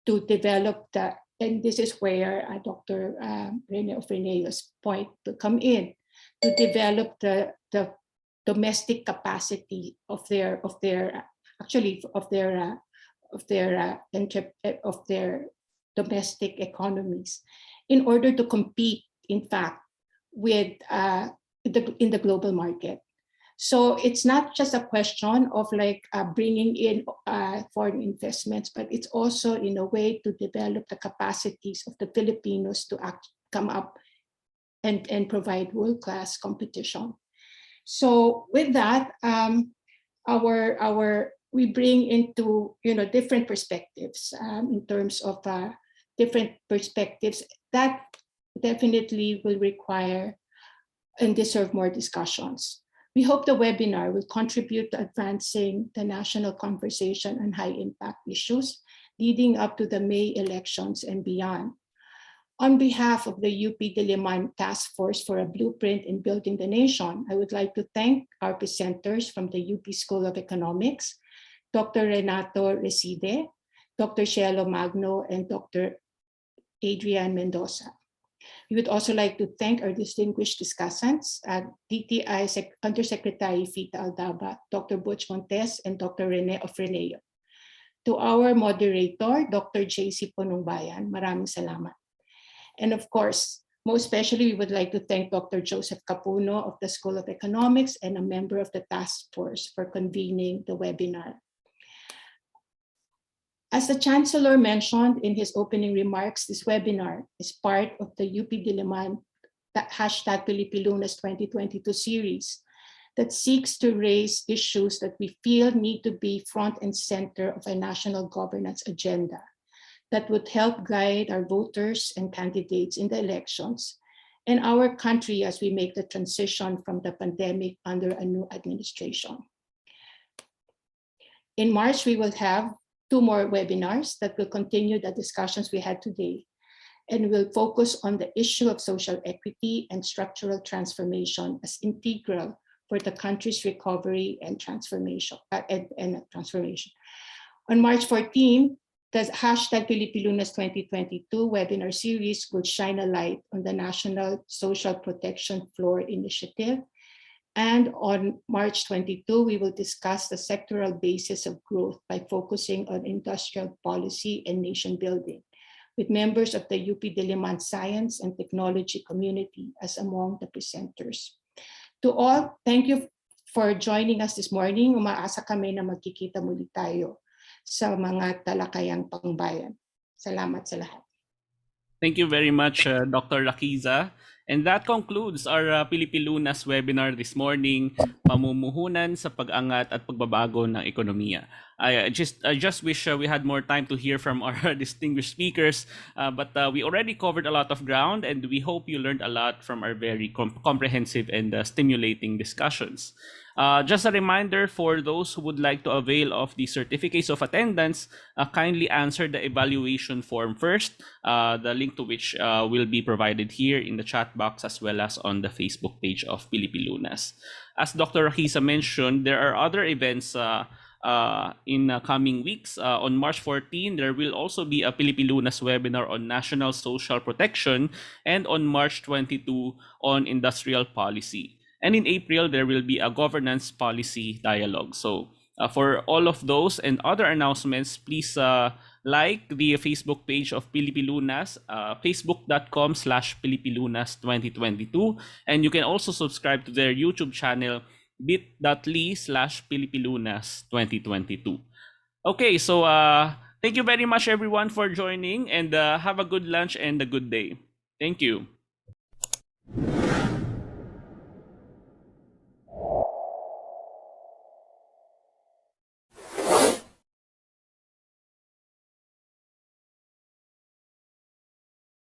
to develop and this is where Dr. Renato's point will come in, to develop the domestic capacity of their domestic economies in order to compete, in fact, with in the global market. So it's not just a question of bringing in foreign investments, but it's also in a way to develop the capacities of the Filipinos to come up and provide world-class competition. So with that, we bring into different perspectives in terms of different perspectives that definitely will require and deserve more discussions. We hope the webinar will contribute to advancing the national conversation on high impact issues leading up to the May elections and beyond. On behalf of the UP Diliman Task Force for a Blueprint in Building the Nation, I would like to thank our presenters from the UP School of Economics, Dr. Renato Reside, Dr. Cielo Magno, and Dr. Adrian Mendoza. We would also like to thank our distinguished discussants, DTI Undersecretary Fita Aldaba, Dr. Butch Montes, and Dr. Rene Ofreneo. To our moderator, Dr. JC Ponongbayan, maraming salamat. And of course, most especially, we would like to thank Dr. Joseph Capuno of the School of Economics and a member of the task force for convening the webinar. As the Chancellor mentioned in his opening remarks, this webinar is part of the UP Diliman hashtag Pilipilunas 2022 series that seeks to raise issues that we feel need to be front and center of a national governance agenda that would help guide our voters and candidates in the elections and our country as we make the transition from the pandemic under a new administration. In March, we will have 2 more webinars that will continue the discussions we had today and will focus on the issue of social equity and structural transformation as integral for the country's recovery and transformation. On March 14, the hashtag Pilipilunas 2022 webinar series will shine a light on the National Social Protection Floor Initiative. And on March 22, we will discuss the sectoral basis of growth by focusing on industrial policy and nation building, with members of the UP Diliman Science and Technology community as among the presenters. To all, thank you for joining us this morning. Umaasa kami na magkikita muli tayo sa mga talakayang pangbayan. Salamat sa lahat. Thank you very much, Dr. Raquiza. And that concludes our Pilipilunas webinar this morning, Pamumuhunan sa Pag-angat at Pagbabago ng Ekonomiya. I just wish we had more time to hear from our distinguished speakers, but we already covered a lot of ground, and we hope you learned a lot from our very comprehensive and stimulating discussions. Just a reminder for those who would like to avail of the certificates of attendance, kindly answer the evaluation form first, the link to which will be provided here in the chat box as well as on the Facebook page of Pilipilunas. As Dr. Raquiza mentioned, there are other events in coming weeks. On March 14, there will also be a Pilipilunas webinar on national social protection, and on March 22 on industrial policy. And in April, there will be a governance policy dialogue. So for all of those and other announcements, please like the Facebook page of Pilipilunas, facebook.com/Pilipilunas2022. And you can also subscribe to their YouTube channel, bit.ly/Pilipilunas2022. Okay, so thank you very much everyone for joining, and have a good lunch and a good day. Thank you.